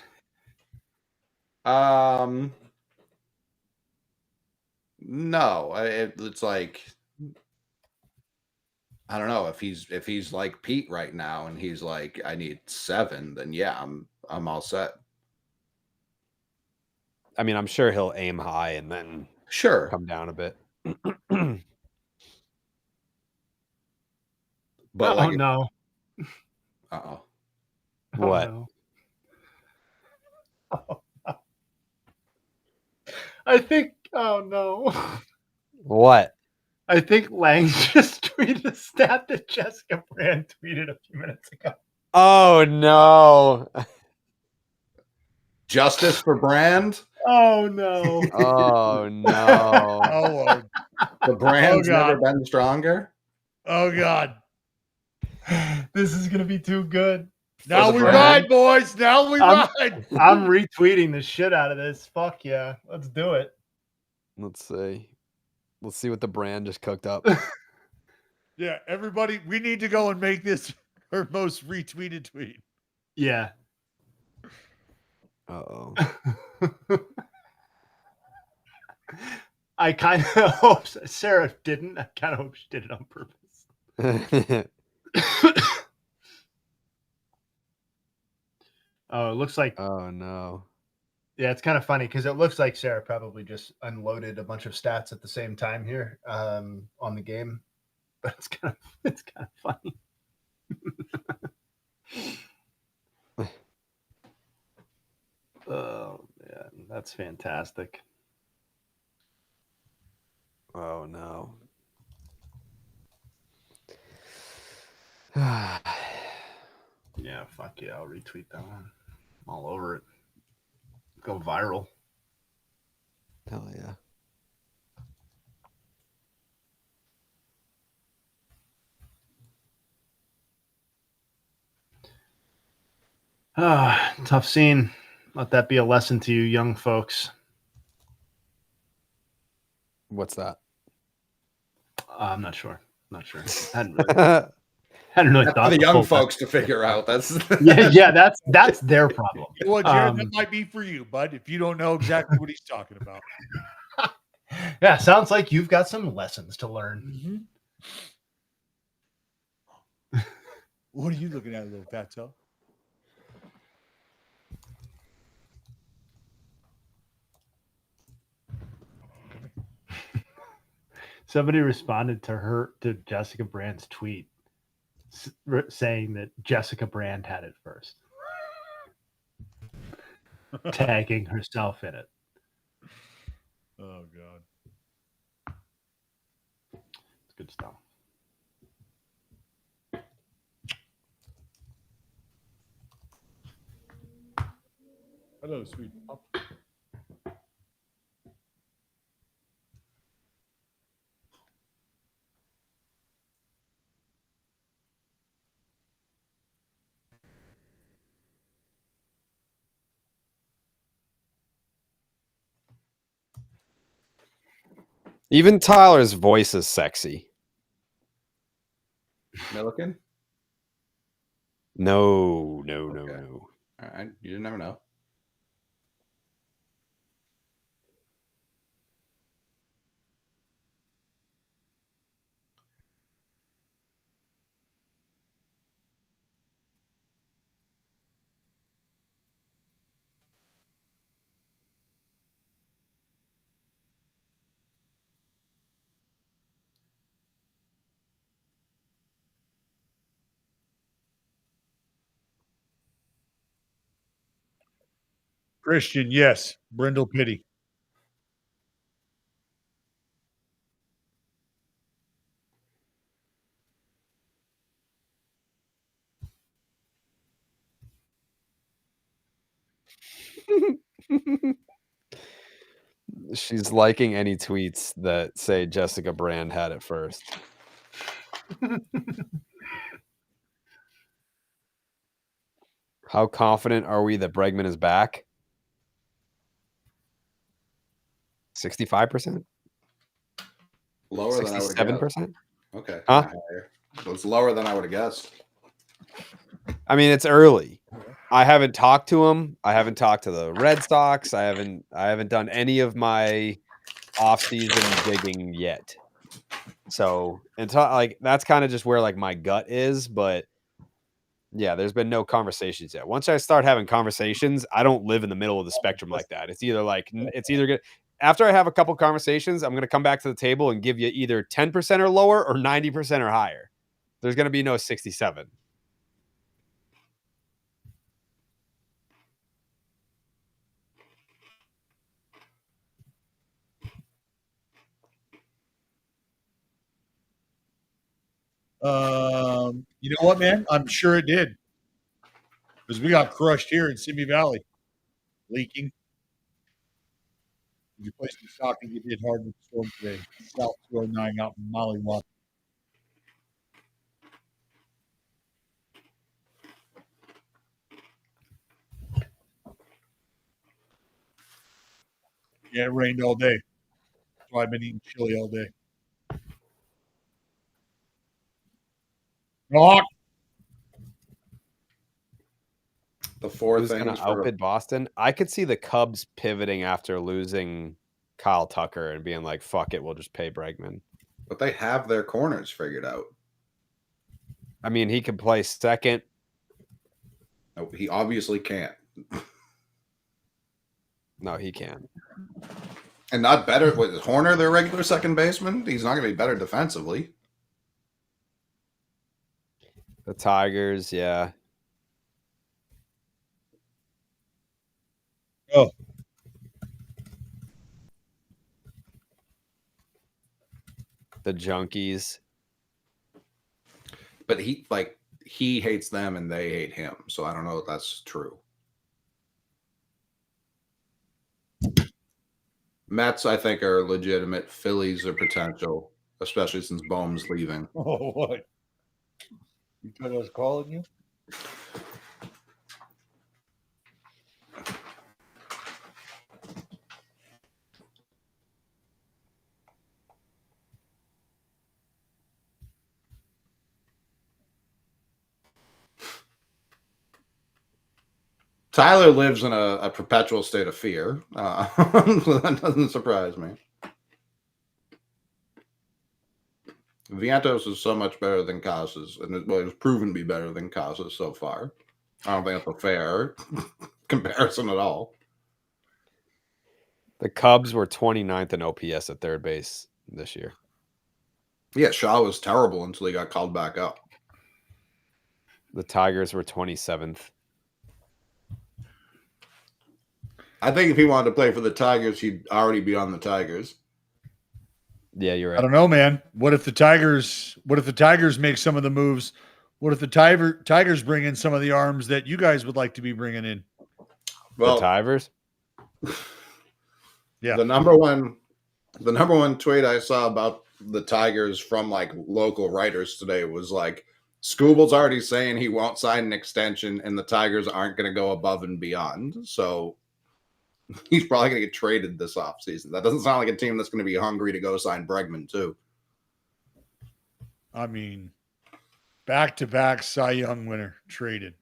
S1: No, it's like, I don't know if he's like Pete right now and he's like, I need 7, then yeah, I'm all set.
S4: I mean, I'm sure he'll aim high and then
S1: Sure.
S4: come down a bit.
S1: But
S2: Oh no.
S1: uh-oh.
S4: What?
S2: Oh, no. I think. Oh no.
S4: What?
S2: I think Lang just tweeted a stat that Jessica Brand tweeted a few minutes ago.
S4: Oh no.
S1: Justice for Brand.
S2: Oh no.
S4: Oh no.
S3: Oh Lord.
S1: The brand's
S3: Oh, God.
S1: never been stronger.
S3: Oh God.
S2: This is gonna be too good.
S3: Now
S1: the
S3: we
S1: brand.
S3: ride, boys. Now we
S2: I'm-
S3: ride.
S2: I'm retweeting the shit out of this. Fuck yeah. Let's do it.
S4: Let's see. Let's see what the brand just cooked up.
S3: Yeah, everybody, we need to go and make this her most retweeted tweet.
S2: Yeah.
S4: Uh-oh.
S2: I kind of hope Sarah didn't. I kind of hope she did it on purpose. Oh, it looks like,
S4: Oh no.
S2: yeah, it's kind of funny because it looks like Sarah probably just unloaded a bunch of stats at the same time here on the game, but it's kind of funny. Oh yeah, that's fantastic.
S4: Oh no.
S2: Yeah, fuck yeah, I'll retweet that one. I'm all over it. Go viral.
S4: Hell yeah.
S2: Ah, tough scene. Let that be a lesson to you young folks.
S4: What's that?
S2: I'm not sure. Hadn't really
S1: That's
S2: thought
S1: for the young
S2: full-
S1: folks to figure out. That's
S2: Yeah, that's their problem.
S3: Well, Jared, that
S2: Um,
S3: might be for you, bud, if you don't know exactly what he's talking about.
S2: Yeah, sounds like you've got some lessons to learn.
S3: What are you looking at, little fatso?
S2: Somebody responded to Jessica Brand's tweet saying that Jessica Brand had it first, tagging herself in it.
S3: Oh God.
S2: It's good stuff.
S3: Hello, sweet pup.
S4: Even Tyler's voice is sexy.
S1: Milliken?
S4: No.
S1: Okay. All right. You never know.
S3: Christian, yes. Brindle Pity.
S4: She's liking any tweets that say Jessica Brand had it first. How confident are we that Bregman is back? 65%?
S1: Lower than I would have guessed.
S4: 67%?
S1: Okay.
S4: Huh?
S1: Higher. So it's lower than I would have guessed.
S4: I mean, it's early. I haven't talked to him. I haven't talked to the Red Sox. I haven't done any of my off-season digging yet. So, that's kind of just where like my gut is, but yeah, there's been no conversations yet. Once I start having conversations, I don't live in the middle of the spectrum like that. It's either good. After I have a couple conversations, I'm going to come back to the table and give you either 10% or lower or 90% or higher. There's going to be no 67.
S3: You know what, man? I'm sure it did. Because we got crushed here in Simi Valley. Leaking. You play some shocking. You did hard with the storm today. South 209 out in Mollywalk. Yeah, it rained all day. That's why I've been eating chili all day. Knock.
S1: The four
S4: Who's going
S1: things
S4: to
S1: for
S4: outbid Boston? I could see the Cubs pivoting after losing Kyle Tucker and being like, fuck it, we'll just pay Bregman.
S1: but they have their corners figured out.
S4: I mean, he could play second.
S1: No, he obviously can't.
S4: No, he can.
S1: And not better with Horner, their regular second baseman. He's not going to be better defensively.
S4: The Tigers, yeah.
S3: Oh.
S4: The Junkies.
S1: But he hates them and they hate him. So I don't know if that's true. Mets, I think, are legitimate. Phillies are potential, especially since Bohm's leaving.
S3: Oh, what? You thought I was calling you?
S1: Tyler lives in a perpetual state of fear. So that doesn't surprise me. Vientos is so much better than Casas, and it's proven to be better than Casas so far. I don't think that's a fair comparison at all.
S4: The Cubs were 29th in OPS at third base this year.
S1: Yeah, Shaw was terrible until he got called back up.
S4: The Tigers were 27th.
S1: I think if he wanted to play for the Tigers, he'd already be on the Tigers.
S4: Yeah, you're
S3: I
S4: right.
S3: don't know, man. What if the Tigers make some of the moves? What if the Tigers bring in some of the arms that you guys would like to be bringing in?
S1: Well,
S4: the Tigers?
S3: Yeah.
S1: the number one tweet I saw about the Tigers from like local writers today was like, Scooble's already saying he won't sign an extension, and the Tigers aren't going to go above and beyond. So he's probably going to get traded this offseason. That doesn't sound like a team that's going to be hungry to go sign Bregman too.
S3: I mean, back-to-back Cy Young winner traded.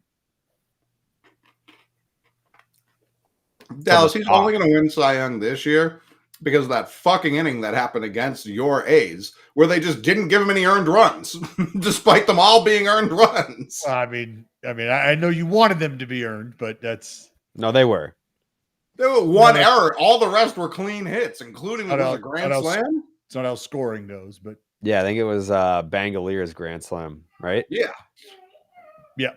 S1: Dallas, he's only going to win Cy Young this year because of that fucking inning that happened against your A's, where they just didn't give him any earned runs, despite them all being earned runs.
S3: I mean, I know you wanted them to be earned, but that's
S4: No, they were.
S1: There was one error. All the rest were clean hits, including a grand slam.
S3: It's not how scoring goes, but
S4: Yeah, I think it was Bangalier's grand slam, right?
S1: Yeah,
S3: yeah.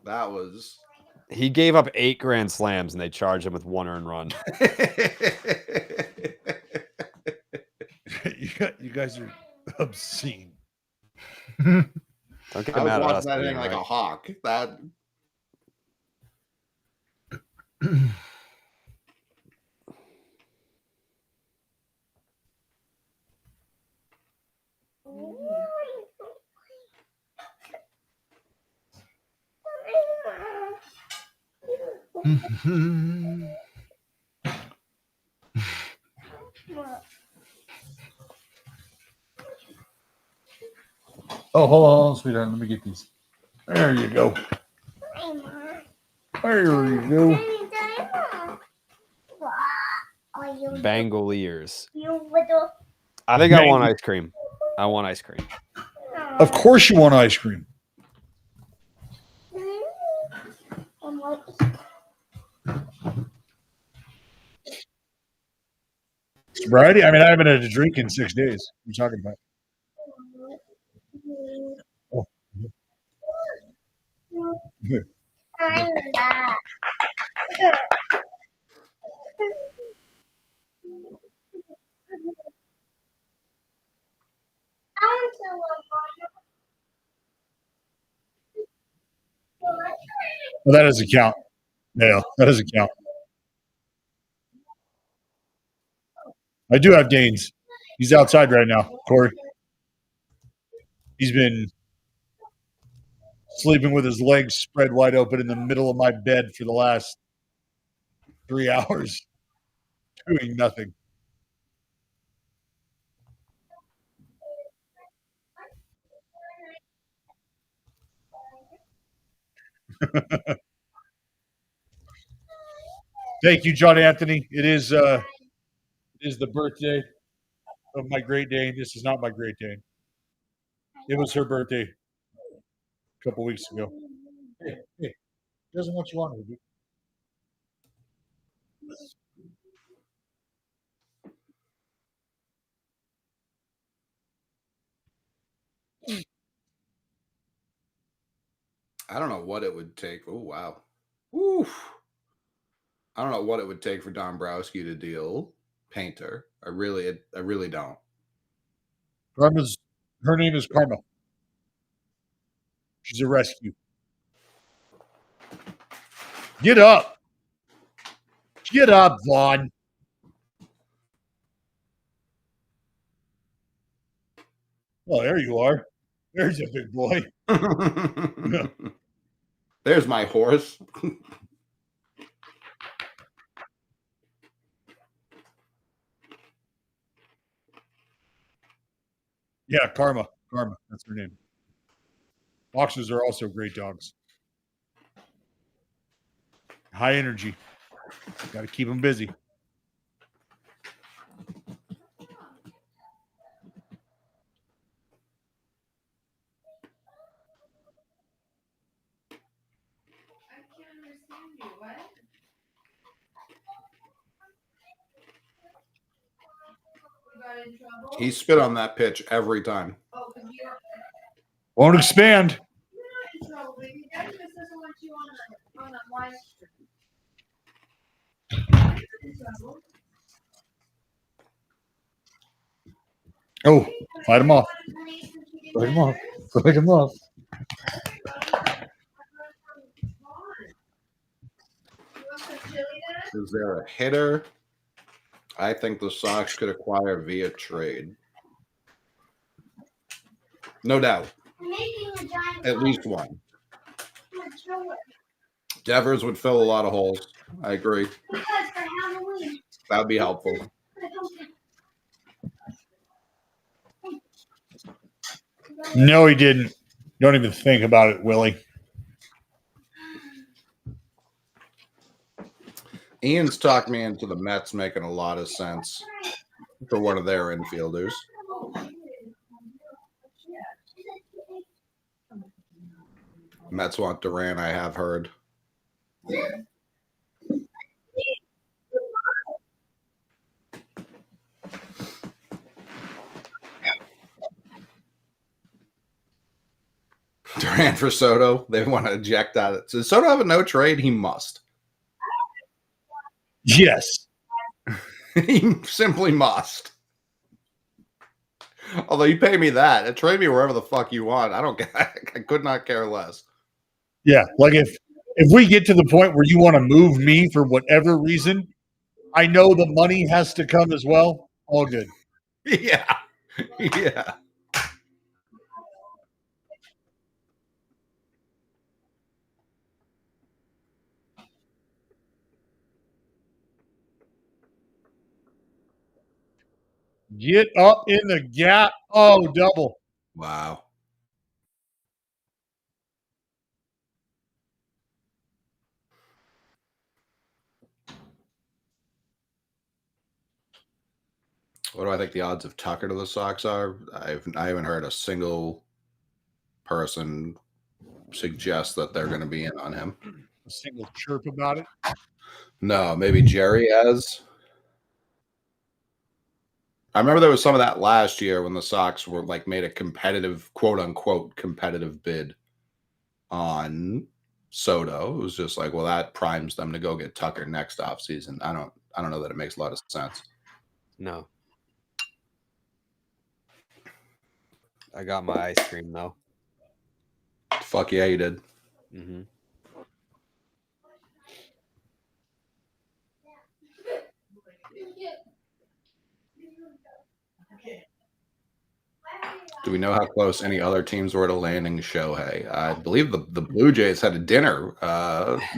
S1: that was.
S4: He gave up 8 grand slams, and they charged him with 1 earned run.
S3: You guys are obscene.
S4: Don't get
S1: I was
S4: mad at
S1: watching
S4: us.
S1: that
S4: being
S1: thing like
S4: right.
S1: a hawk. That.
S3: Oh, hold on, sweetheart. Let me get these. There you go. There you go.
S4: Bangaliers.
S6: You little.
S4: I think I want ice cream. I want ice cream.
S3: Of course you want ice cream. Sobriety? I mean, I haven't had a drink in 6 days. What are you talking about? Oh. Well, that doesn't count. No, that doesn't count. I do have Danes. He's outside right now, Corey. He's been sleeping with his legs spread wide open in the middle of my bed for the last 3 hours, doing nothing. Thank you, John Anthony. It is the birthday of my Great Dane. This is not my Great Dane. It was her birthday a couple weeks ago. Hey, he doesn't want you on here, dude.
S1: I don't know what it would take. Oh wow. Oof. I don't know what it would take for Dombrowski to deal Painter. I really don't.
S3: Her name is Karma. She's a rescue. Get up. Get up, Vaughn. Oh, there you are. There's a big boy.
S1: There's my horse.
S3: Yeah, Karma. Karma. That's her name. Boxers are also great dogs. High energy. Got to keep them busy.
S1: He spit on that pitch every time.
S3: Won't expand. Oh, light him off. Light him off. Light him off.
S1: Is there a hitter I think the Sox could acquire via trade? No doubt. At least one. Devers would fill a lot of holes. I agree. That would be helpful.
S3: No, he didn't. Don't even think about it, Willie.
S1: Ian's talked me into the Mets making a lot of sense for one of their infielders. Mets want Duran, I have heard. Duran for Soto. They want to eject that. Does Soto have a no trade? He must.
S3: Yes.
S1: He simply must. Although you pay me that, trade me wherever the fuck you want. I could not care less.
S3: Yeah, like if we get to the point where you want to move me for whatever reason, I know the money has to come as well. All good.
S1: Yeah. Yeah.
S3: Get up in the gap. Oh, double.
S1: Wow. What do I think the odds of Tucker to the Sox are? I haven't heard a single person suggest that they're going to be in on him.
S3: A single chirp about it.
S1: No, maybe Jerry has. I remember there was some of that last year when the Sox were like made a competitive, quote unquote, competitive bid on Soto. It was just like, well, that primes them to go get Tucker next offseason. I don't know that it makes a lot of sense.
S4: No. I got my ice cream though.
S1: Fuck yeah, you did.
S4: Mm-hmm.
S1: Do we know how close any other teams were to landing Shohei? I believe the Blue Jays had a dinner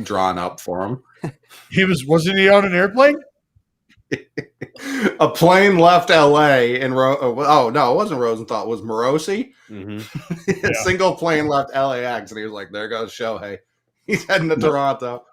S1: drawn up for him.
S3: Wasn't he on an airplane?
S1: A plane left LA and oh no, it wasn't Rosenthal, it was Morosi.
S4: Mm-hmm.
S1: A single plane left LAX, and he was like, "There goes Shohei. He's heading to Toronto."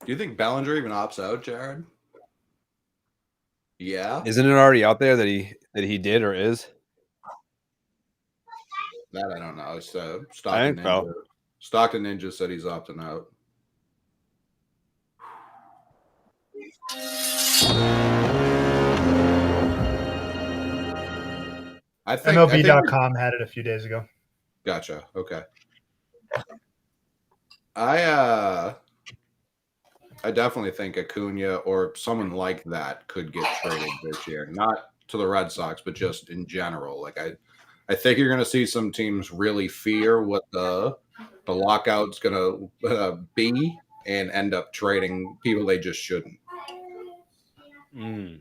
S1: Do you think Bellinger even opts out, Jared? Yeah.
S4: Isn't it already out there that he did or is?
S1: That I don't know. So
S4: I
S1: Stockton
S4: think so.
S1: Stockton Ninja said he's opting out. I think
S2: MLB.com had it a few days ago.
S1: Gotcha. Okay. I definitely think Acuna or someone like that could get traded this year. Not to the Red Sox, but just in general. Like I think you're going to see some teams really fear what the lockout's going to be and end up trading people they just shouldn't.
S4: Mm.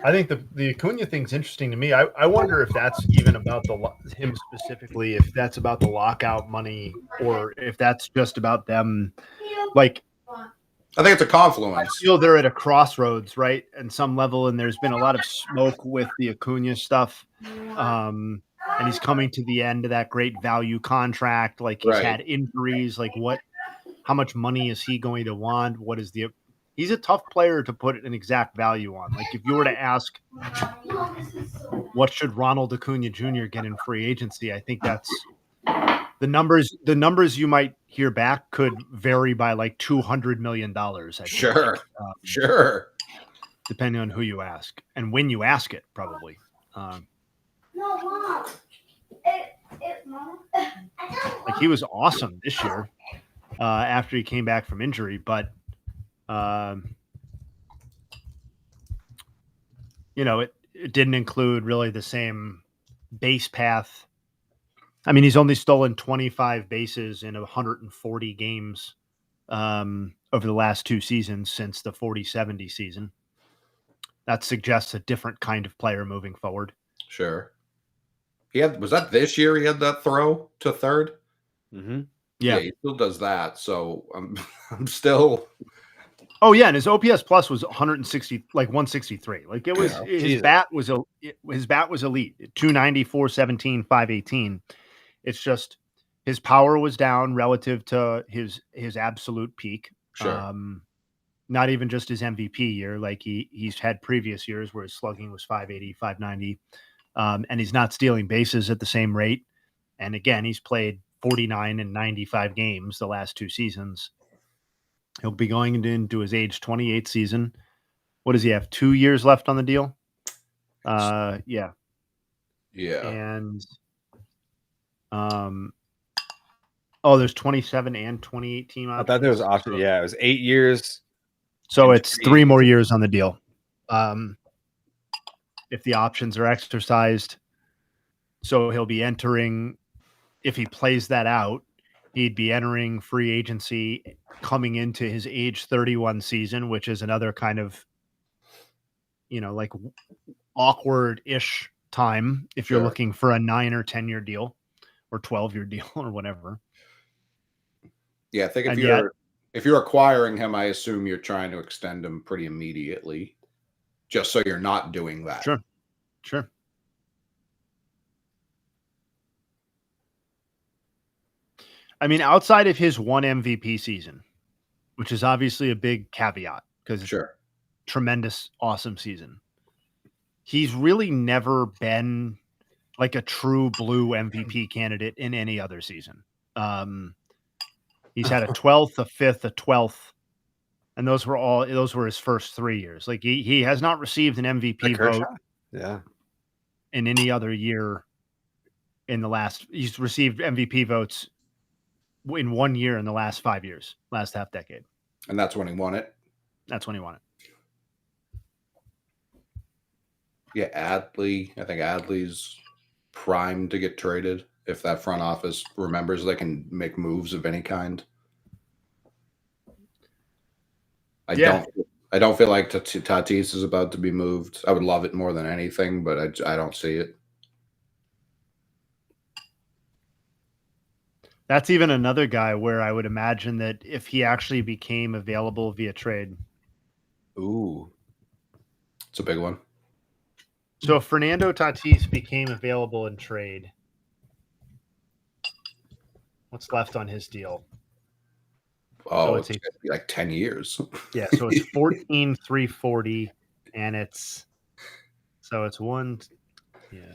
S2: I think the Acuna thing's interesting to me. I wonder if that's even about him specifically, if that's about the lockout money, or if that's just about them. Like,
S1: I think it's a confluence.
S2: feel they're at a crossroads, right? And some level, and there's been a lot of smoke with the Acuna stuff. And he's coming to the end of that great value contract. Like he's
S1: Right.
S2: had injuries. Like how much money is he going to want? He's a tough player to put an exact value on. Like if you were to ask, what should Ronald Acuna Jr. get in free agency? I think that's the numbers you might hear back could vary by like $200 million.
S1: Sure. Sure.
S2: Depending on who you ask and when you ask it, probably.
S6: No, Mom. Mom.
S2: Like he was awesome this year after he came back from injury, but it didn't include really the same base path. I mean, he's only stolen 25 bases in 140 games over the last 2 seasons since the 40-70 season. That suggests a different kind of player moving forward.
S1: Sure. Was that this year he had that throw to third?
S4: Mm-hmm.
S2: Yeah,
S1: he still does that. So I'm still.
S2: Oh yeah, and his OPS plus was 160, like 163. Like it was his bat was elite. 290, 417, 518. It's just his power was down relative to his absolute peak.
S1: Sure.
S2: Not even just his MVP year. Like he's had previous years where his slugging was 580, 590. And he's not stealing bases at the same rate. And again, he's played 49 and 95 games the last 2 seasons. He'll be going into his age 28 season. What does he have? 2 years left on the deal? Yeah.
S1: Yeah.
S2: And there's 27 and 28 team options.
S4: I thought there was option. Yeah, it was 8 years.
S2: So it's 3 more years on the deal. If the options are exercised. So he'll be entering, if he plays that out, he'd be entering free agency coming into his age 31 season, which is another kind of, like awkward-ish time if you're looking for a 9 or 10-year deal or 12-year deal or whatever.
S1: Yeah, I think if you're acquiring him, I assume you're trying to extend him pretty immediately, just so you're not doing that.
S2: Sure. I mean, outside of his 1 MVP season, which is obviously a big caveat because it's a tremendous, awesome season, he's really never been like a true blue MVP candidate in any other season. He's had a 12th, a 5th, a 12th, and those were his first 3 years. Like he has not received an MVP vote in any other year he's received MVP votes in 1 year in the last 5 years, last half decade.
S1: And that's when he won it?
S2: That's when he won it.
S1: Yeah, Adley. I think Adley's primed to get traded if that front office remembers they can make moves of any kind. I don't feel like Tatis is about to be moved. I would love it more than anything, but I don't see it.
S2: That's even another guy where I would imagine that if he actually became available via trade.
S1: Ooh. It's a big one.
S2: So if Fernando Tatis became available in trade, what's left on his deal?
S1: Oh, it's going to be like 10 years.
S2: Yeah, so it's 14,340, and it's one. Yeah,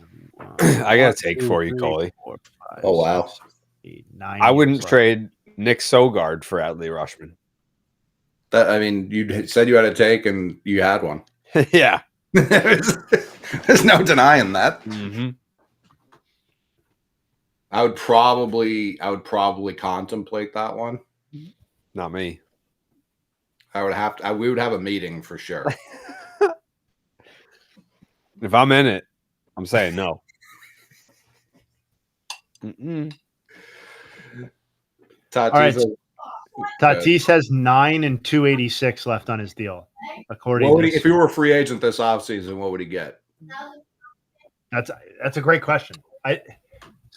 S4: I got to take for you, Coley.
S2: 4, 5,
S1: Oh, wow.
S2: 6, 8, 9
S4: I wouldn't
S2: years
S4: trade Nick Sogard for Adley Rushman.
S1: You said you had a take, and you had one.
S4: Yeah.
S1: There's no denying that.
S4: Mm-hmm.
S1: I would probably contemplate that one.
S4: Not me.
S1: We would have a meeting for sure.
S4: If I'm in it, I'm saying no. Mm-mm.
S2: Tatis has 9 and 286 left on his deal. According to
S1: if he were a free agent this offseason, what would he get?
S2: That's a great question.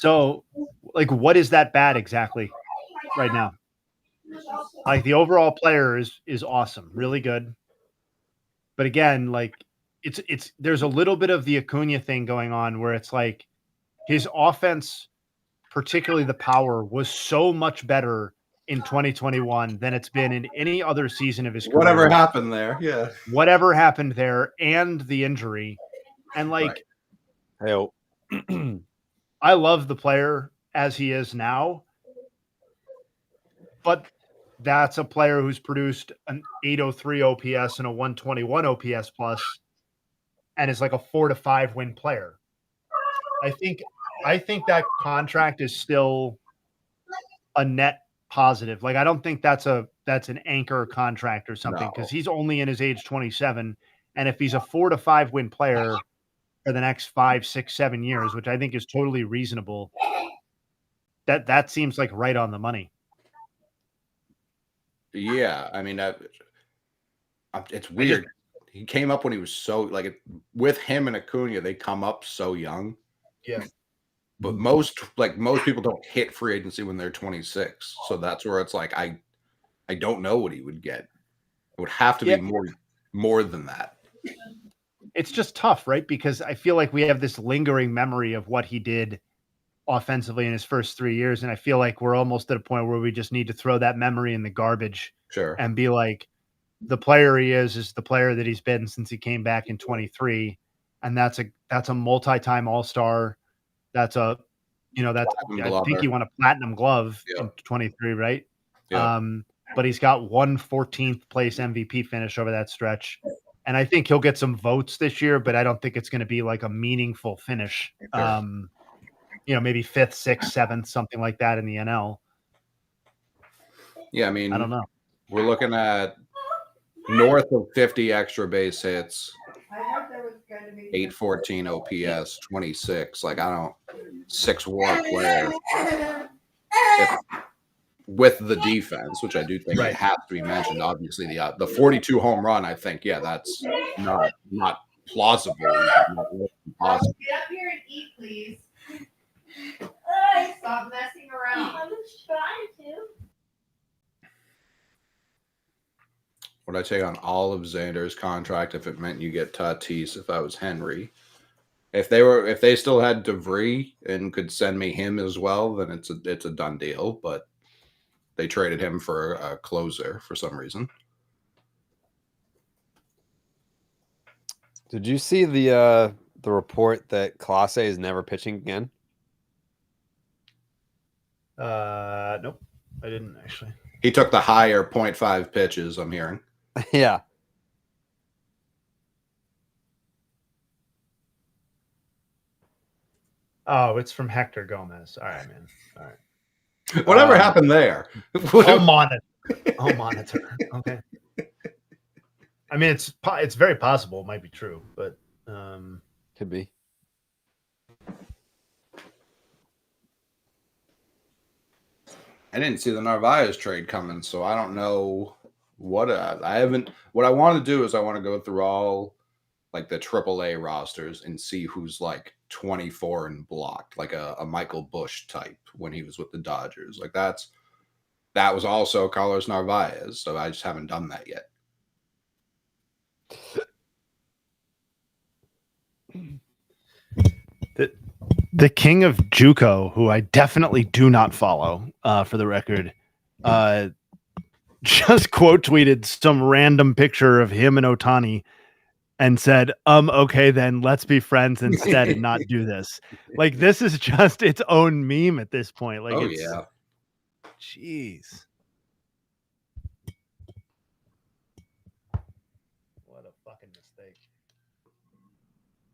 S2: What is that bad exactly right now? Like the overall player is awesome, really good. But again, like it's there's a little bit of the Acuna thing going on where it's like his offense, particularly the power, was so much better in 2021 than it's been in any other season of his career.
S1: Whatever happened there, yeah.
S2: Whatever happened there, and the injury, and like
S4: Hey,
S2: I love the player as he is now, but that's a player who's produced an 803 OPS and a 121 OPS plus, and is like a 4 to 5 win player. I think that contract is still a net positive. Like I don't think that's an anchor contract or something because he's only in his age 27, and if he's a 4 to 5 win player for the next 5, 6, 7 years, which I think is totally reasonable, that seems like right on the money.
S1: Yeah, I mean, it's weird. He came up when he was so like with him and Acuna, they come up so young.
S2: Yeah.
S1: But most people don't hit free agency when they're 26. So that's where it's like I don't know what he would get. It would have to be more than that.
S2: It's just tough, right? Because I feel like we have this lingering memory of what he did offensively in his first 3 years, and I feel like we're almost at a point where we just need to throw that memory in the garbage.
S1: Sure.
S2: And be like, the player he is the player that he's been since he came back in 23, and that's a multi-time All-Star. That's I think he won a platinum glove in 23, right?
S1: Yeah.
S2: But he's got one 14th place MVP finish over that stretch. And I think he'll get some votes this year, but I don't think it's going to be like a meaningful finish.
S1: Sure.
S2: Maybe 5th, 6th, 7th, something like that in the NL.
S1: Yeah, I mean,
S2: I don't know.
S1: We're looking at north of 50 extra base hits, 814 OPS, 26. Like, I don't, 6 WAR player. With the defense, which I do think it has to be mentioned. Obviously, the 42 home run, I think, that's not plausible. Not possible.
S6: Get up here and eat, please. Stop messing around. I was trying to.
S1: Would I take on all of Xander's contract if it meant you get Tatis if I was Henry? If they still had DeVry and could send me him as well, then it's a done deal. But they traded him for a closer for some reason.
S4: Did you see the report that Clase is never pitching again?
S2: Nope, I didn't actually.
S1: He took the higher 0.5 pitches, I'm hearing.
S4: Yeah.
S2: Oh, it's from Hector Gomez. All right, man. All right.
S1: Whatever happened there?
S2: I'll monitor. Okay. I mean, it's very possible. It might be true, but
S4: could be.
S1: I didn't see the Narvaez trade coming, so I don't know what What I want to do is I want to go through all like the AAA rosters and see who's like 24 and blocked, like a Michael Busch type when he was with the Dodgers. Like that was also Carlos Narvaez, so I just haven't done that yet.
S2: The king of JUCO, who I definitely do not follow, for the record, just quote tweeted some random picture of him and Ohtani and said, okay, then let's be friends instead and not do this. Like, this is just its own meme at this point. Like, jeez. What a fucking mistake.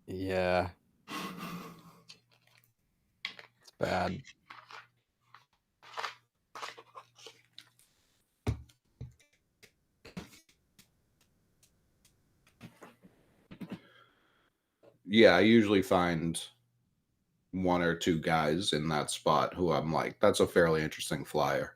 S4: Yeah. It's bad.
S1: Yeah, I usually find one or two guys in that spot who I'm like, that's a fairly interesting flyer.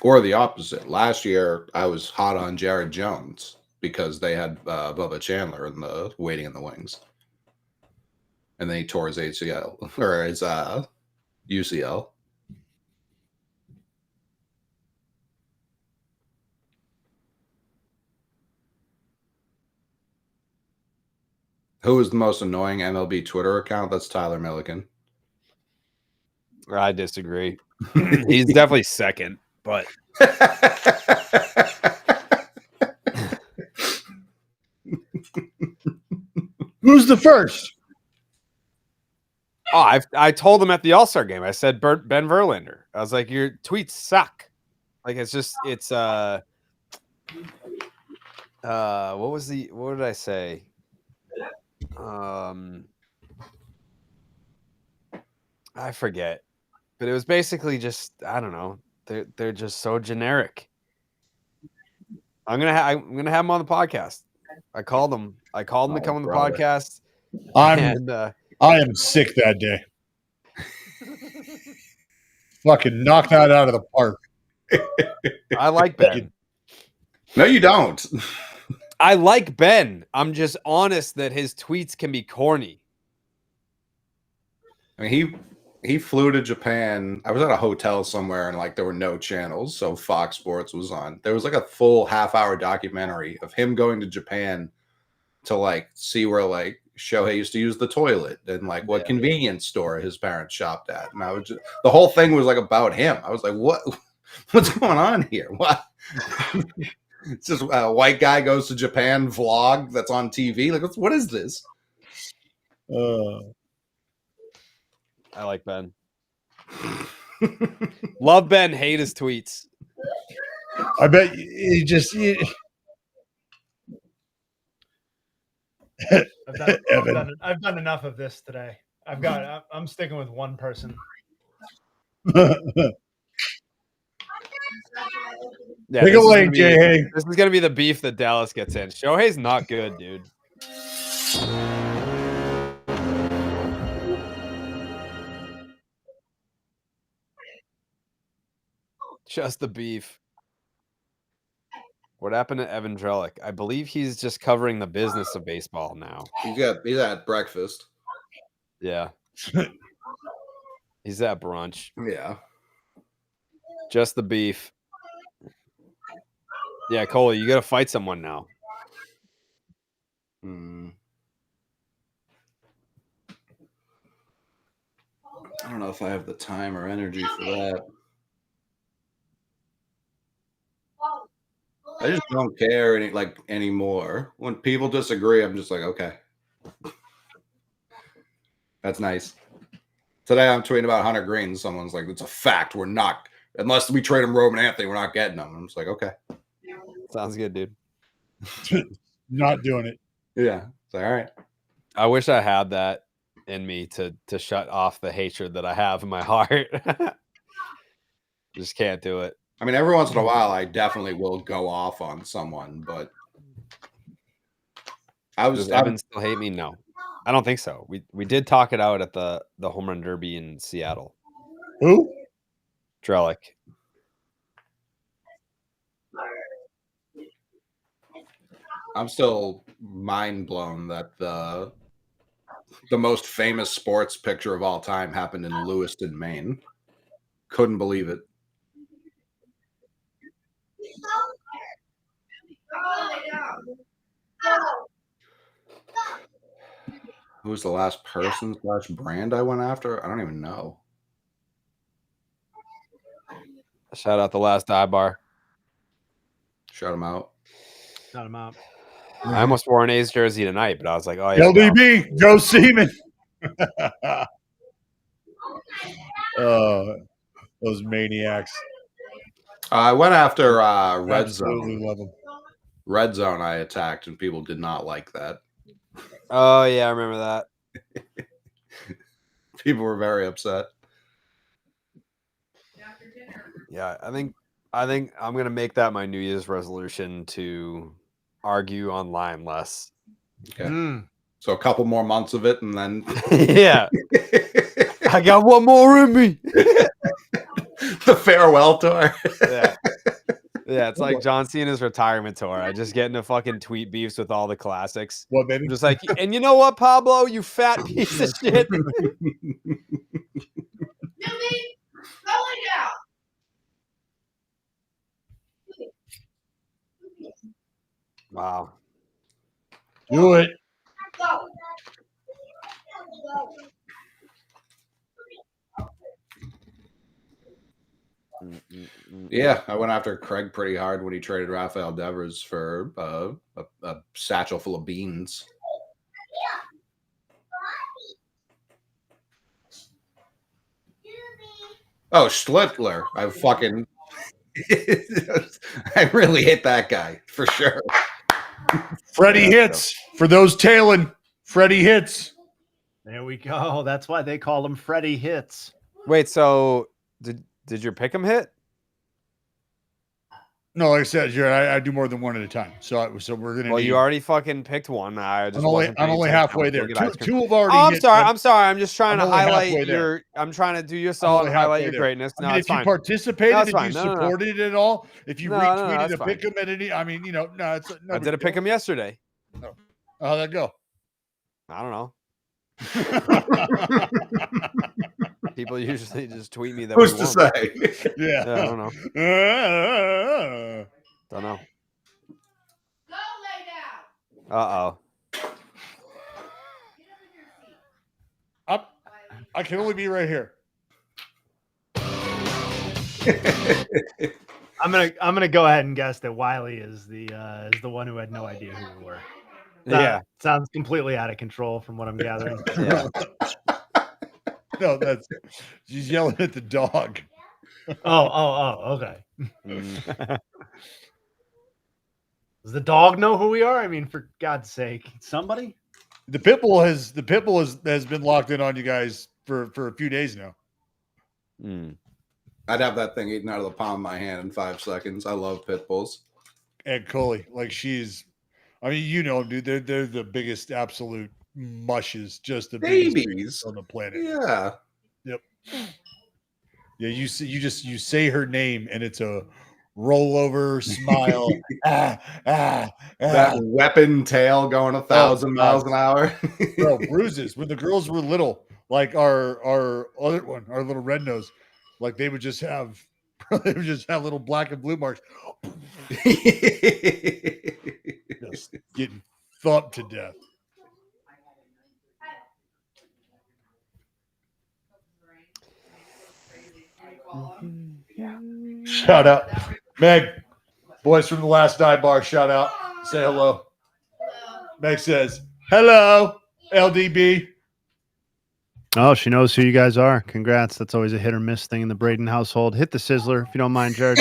S1: Or the opposite. Last year, I was hot on Jared Jones because they had Bubba Chandler in the waiting in the wings. and then he tore his ACL or his UCL. Who is the most annoying MLB Twitter account? That's Tyler Milliken.
S4: I disagree. He's definitely second, but
S3: Who's the first?
S4: oh, I told him at the All-Star game. I said Ben Verlander. I was like, your tweets suck. Like what did I say? I forget. But it was basically just, I don't know. They're just so generic. I'm gonna have him on the podcast. I called him to come on the podcast.
S3: I am sick that day. Fucking knock that out of the park.
S4: I like Ben.
S1: No, you don't.
S4: I like Ben. I'm just honest that his tweets can be corny.
S1: I mean, he flew to Japan. I was at a hotel somewhere and like there were no channels, so Fox Sports was on. There was like a full half-hour documentary of him going to Japan to like see where like Shohei used to use the toilet and like what convenience store his parents shopped at. And I was just, the whole thing was like about him. I was like, what's going on here? What? It's just a white guy goes to Japan vlog that's on TV. Like, what is this?
S4: I like Ben. Love Ben, hate his tweets.
S3: I bet he just.
S2: I've done enough of this today. I'm sticking with one person.
S4: Yeah,
S3: Take away, Jay.
S4: This is gonna be the beef that Dallas gets in. Shohei's not good, dude. Just the beef. What happened to Evan Drellick? I believe he's just covering the business of baseball now.
S1: He's at breakfast.
S4: Yeah. He's at brunch.
S1: Yeah.
S4: Just the beef. Yeah, Coley, you got to fight someone now.
S1: I don't know if I have the time or energy for that. I just don't care anymore. When people disagree, I'm just like, okay. That's nice. Today I'm tweeting about Hunter Green. Someone's like, it's a fact. We're not, unless we trade him Roman Anthony, we're not getting him. I'm just like, okay.
S4: Sounds good, dude.
S3: Not doing it.
S1: Yeah. It's like, all right.
S4: I wish I had that in me to shut off the hatred that I have in my heart. Just can't do it.
S1: I mean, every once in a while, I definitely will go off on someone, but
S4: Does Evan still hate me? No, I don't think so. We did talk it out at the home run derby in Seattle.
S3: Who?
S4: Drellick.
S1: I'm still mind blown that the most famous sports picture of all time happened in Lewiston, Maine. Couldn't believe it. Who's the last person / brand I went after? I don't even know.
S4: Shout out the last dive bar.
S1: Shout him out.
S2: Shout him out.
S4: I almost wore an A's jersey tonight, but I was like, oh, yeah.
S3: LDB, Joe Seaman. Those maniacs.
S1: I went after Red
S3: Absolutely
S1: Zone.
S3: love them.
S1: Red Zone I attacked, and people did not like that.
S4: Oh, yeah, I remember that.
S1: People were very upset.
S4: Yeah, I think I'm gonna make that my New Year's resolution to argue online less.
S1: Okay. So a couple more months of it, and then
S4: Yeah. I got one more in me.
S1: the farewell tour.
S4: Yeah. Yeah, it's like John Cena's retirement tour. I just get into fucking tweet beefs with all the classics.
S3: What, baby?
S4: I'm just like, and you know what, Pablo, you fat piece of shit. Wow.
S3: Do it.
S1: Yeah, I went after Craig pretty hard when he traded Rafael Devers for a satchel full of beans. Oh, Schlittler. I fucking I really hit that guy for sure.
S3: Freddie hits for those tailing. Freddie hits.
S2: There we go. That's why they call him Freddie Hits.
S4: Wait, so did your pick'em hit?
S3: No, like I said, Jared, I do more than one at a time. So we're gonna.
S4: Well, you already fucking picked one.
S3: I'm only halfway there. Two have already.
S4: Oh, I'm
S3: hit.
S4: sorry. I'm sorry. I'm just trying to
S3: only halfway
S4: highlight
S3: there.
S4: your. I'm trying to do you a solid and highlight your
S3: there.
S4: greatness.
S3: I
S4: No,
S3: mean,
S4: it's
S3: if you
S4: fine.
S3: participated,
S4: That's
S3: if
S4: fine.
S3: you
S4: No, no, no.
S3: supported it at all, if you
S4: No, no, no,
S3: retweeted
S4: that's
S3: a
S4: fine.
S3: pick 'em at any, I mean, no, it's no
S4: I did a
S3: big
S4: pick 'em yesterday.
S3: deal. How'd that go?
S4: I don't know. People usually just tweet me that.
S1: Who's
S4: we
S1: to
S4: won.
S1: say?
S3: Yeah.
S4: I don't know. Don't know.
S6: Go lay down.
S4: Uh-oh.
S3: Up. I can only be right here.
S2: I'm gonna go ahead and guess that Wiley is the one who had no idea who we were. That
S4: Yeah.
S2: sounds completely out of control from what I'm gathering.
S4: Yeah.
S3: No, she's yelling at the dog.
S2: Oh, okay.
S4: Mm.
S2: Does the dog know who we are? I mean, for God's sake, somebody.
S3: The pitbull has been locked in on you guys for a few days now.
S4: Mm.
S1: I'd have that thing eaten out of the palm of my hand in 5 seconds. I love pit bulls.
S3: And Coley, like I mean, you know, dude, they're the biggest absolute mushes, just the biggest
S1: Babies
S3: on the planet.
S1: Yeah.
S3: Yeah, you say her name and it's a rollover smile.
S1: That weapon tail going 1,000 miles an hour.
S3: Bro, bruises. When the girls were little, like our other one, our little red nose, like they would just have little black and blue marks. Just getting thumped to death. Shout out. Meg, boys from the last dive bar, shout out. Say hello. Meg says, hello, LDB.
S2: Oh, she knows who you guys are. Congrats. That's always a hit or miss thing in the Braden household. Hit the sizzler if you don't mind, Jared.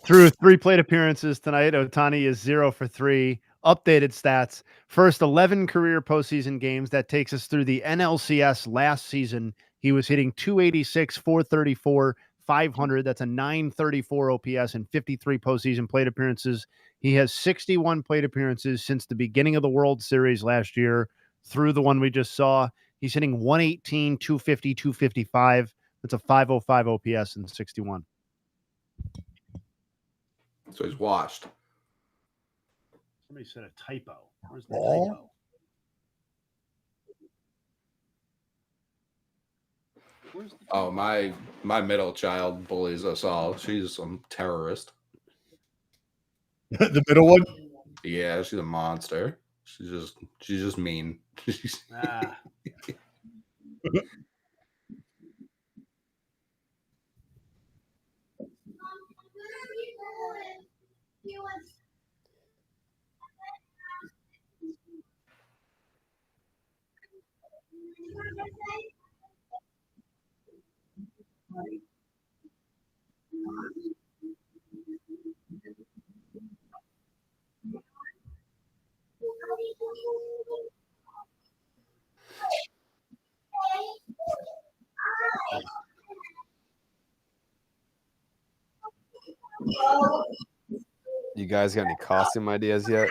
S2: Through 3 plate appearances tonight, Ohtani is 0 for 3. Updated stats. First 11 career postseason games. That takes us through the NLCS last season. He was hitting 286, 434, 500. That's a 934 OPS and 53 postseason plate appearances. He has 61 plate appearances since the beginning of the World Series last year through the one we just saw. He's hitting 118, 250, 255. That's a 505 OPS and 61.
S1: So he's washed.
S2: Somebody said a typo. Where's the
S3: Oh.
S2: typo? Where's the
S1: Oh, my middle child bullies us all. She's some terrorist.
S3: The middle one.
S1: Yeah, she's a monster. She's just mean.
S2: Ah.
S4: You guys got any costume ideas yet?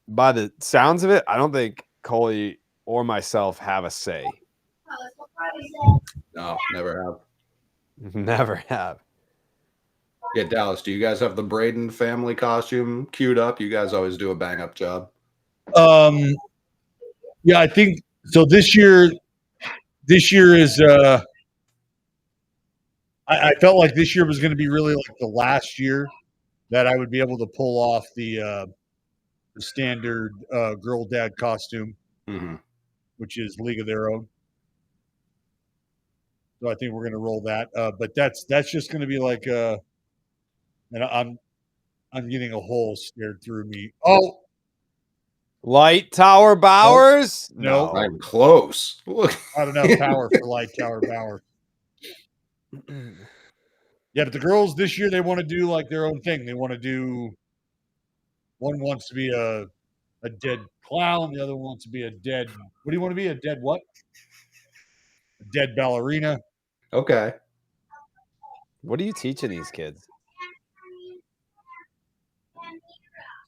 S4: By the sounds of it, I don't think Coley or myself have a say
S1: No, never have.
S4: Never have.
S1: Yeah, Dallas, do you guys have the Braden family costume queued up? You guys always do a bang up job.
S3: Yeah, I think so. This year is. I felt like this year was going to be really like the last year that I would be able to pull off the standard girl dad costume,
S1: Mm-hmm.
S3: which is League of Their Own. So I think we're going to roll that. But that's just going to be like, and I'm getting a hole stared through me. Oh
S4: Light Tower Bowers?
S3: No.
S1: I'm close. Look.
S3: I don't have power for Light Tower Bauer. Yeah, but the girls this year they want to do like their own thing. They want to do. One wants to be a dead clown. The other wants to be a dead. What do you want to be? A dead what? A dead ballerina.
S1: Okay.
S4: What are you teaching these kids?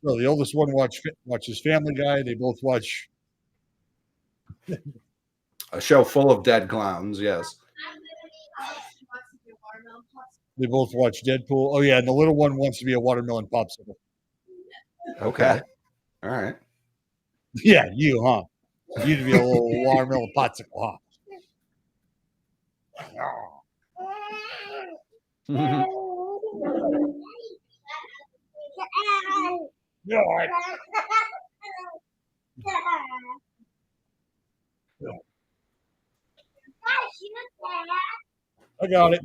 S3: So the oldest one watches Family Guy. They both watch.
S1: A show full of dead clowns, yes.
S3: They both watch Deadpool. Oh yeah, and the little one wants to be a watermelon popsicle.
S1: Okay. All right.
S3: Yeah, you, huh? You'd be a little watermelon popsicle, huh? Yeah, I got it.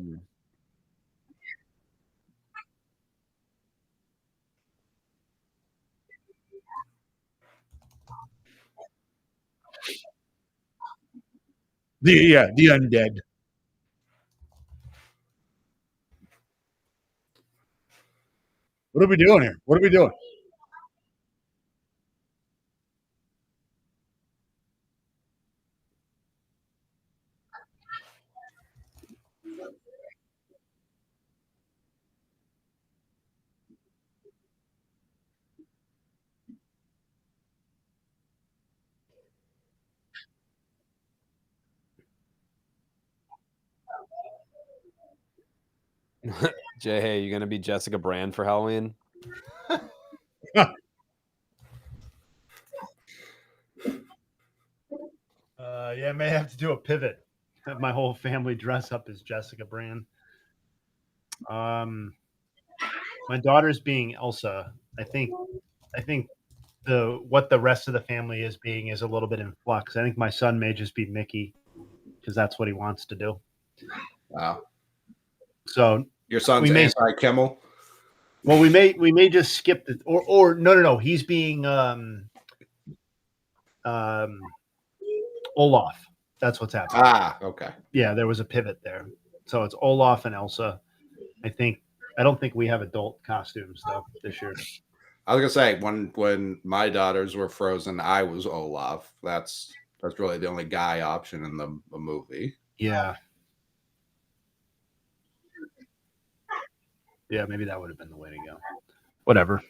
S3: The undead. What are we doing here? What are we doing?
S4: Jay, hey, you gonna be Jessica Brand for Halloween?
S2: Yeah, I may have to do a pivot. Have my whole family dress up as Jessica Brand. My daughter's being Elsa. I think what the rest of the family is being is a little bit in flux. I think my son may just be Mickey because that's what he wants to do.
S1: Wow.
S2: So
S1: Your son's anti-Kimmel?
S2: Well, we may just skip the or no. He's being Olaf. That's what's happening.
S1: Ah, okay.
S2: Yeah, there was a pivot there. So it's Olaf and Elsa. I don't think we have adult costumes though this year.
S1: I was gonna say when my daughters were Frozen, I was Olaf. That's really the only guy option in the movie.
S2: Yeah. Yeah, maybe that would have been the way to go. Whatever.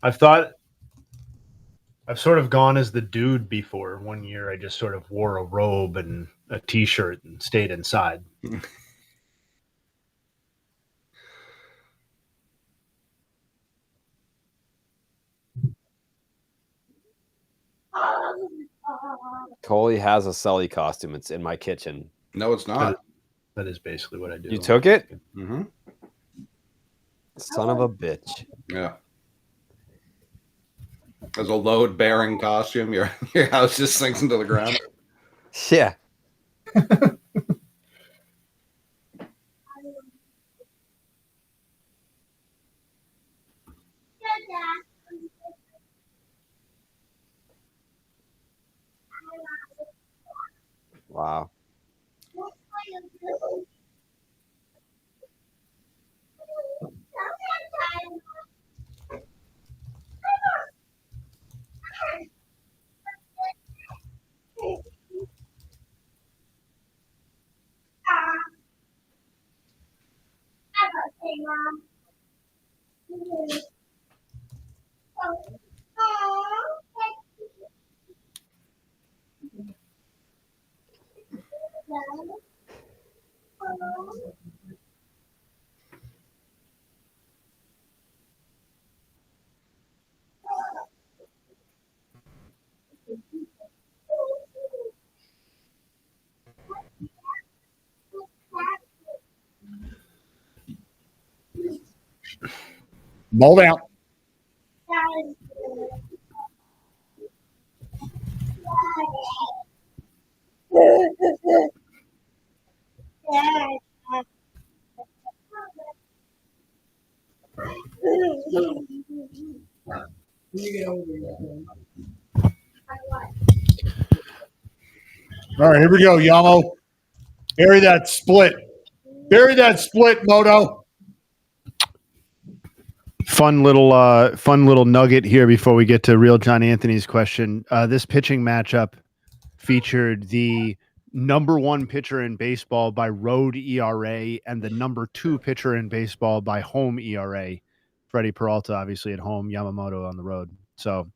S2: I've sort of gone as the dude before. One year I just sort of wore a robe and a t-shirt and stayed inside.
S4: Coley has a Sully costume. It's in my kitchen.
S1: No, it's not.
S2: That is basically what I do.
S4: You took it?
S1: Mm-hmm.
S4: Son of a bitch.
S1: Yeah. As a load-bearing costume, your house just sinks into the ground.
S4: Yeah. Wow.
S3: Ball down. All right, here we go, Yamo. Bury that split. Bury that split, Moto.
S2: Fun little nugget here before we get to real John Anthony's question. This pitching matchup featured the number 1 pitcher in baseball by road ERA and the number 2 pitcher in baseball by home ERA. Freddie Peralta, obviously at home, Yamamoto on the road. So,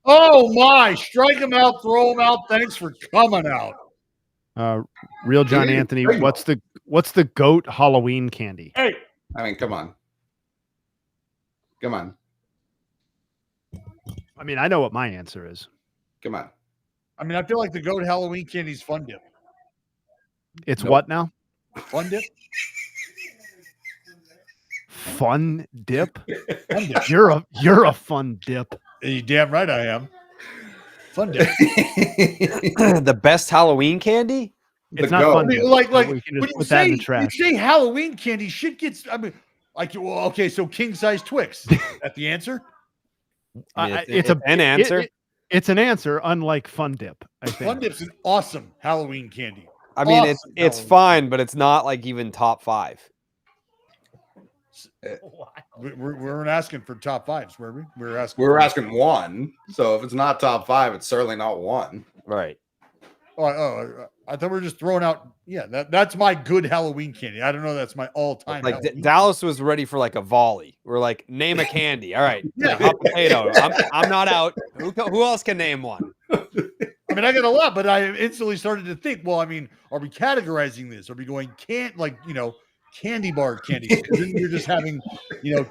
S3: Oh my! Strike him out, throw him out. Thanks for coming out.
S2: real John Anthony, what's the GOAT Halloween candy?
S3: Hey,
S1: I mean, come on. Come on.
S2: I mean, I know what my answer is.
S1: Come on.
S3: I mean, I feel like the GOAT Halloween candy's Fun Dip.
S2: It's what now?
S3: Fun Dip?
S2: Fun dip?
S3: Fun Dip.
S2: You're a fun dip.
S3: You damn right I am. Fun Dip.
S4: The best Halloween candy?
S2: It's
S1: The
S2: not
S1: goat.
S2: fun
S3: I mean,
S2: dip.
S3: like
S2: We can
S3: when
S2: just
S3: you
S2: put that in
S3: say,
S2: the trash.
S3: you say Halloween candy, shit gets. I mean, like, well, okay, so king size Twix. That the answer?
S4: I mean,
S2: It's
S4: an answer.
S2: It's an answer, unlike Fun Dip. I think.
S3: Fun Dip's an awesome Halloween candy.
S4: I mean,
S3: Awesome
S4: it's
S3: Halloween.
S4: fine, but it's not like even top 5.
S3: We weren't asking for top 5s, were we? We were asking.
S1: We were asking 1. So if it's not top 5, it's certainly not 1.
S4: Right.
S3: Oh, I thought we were just throwing out. Yeah, that's my good Halloween candy. I don't know. That's my all-time.
S4: Like
S3: Halloween
S4: Dallas was ready for like a volley. We're like, name a candy. All right.
S3: Yeah.
S4: Hot potato. I'm not out. Who else can name one?
S3: I mean, I got a lot, but I instantly started to think. Well, I mean, are we categorizing this? Are we going candy bar candy? Then you're just having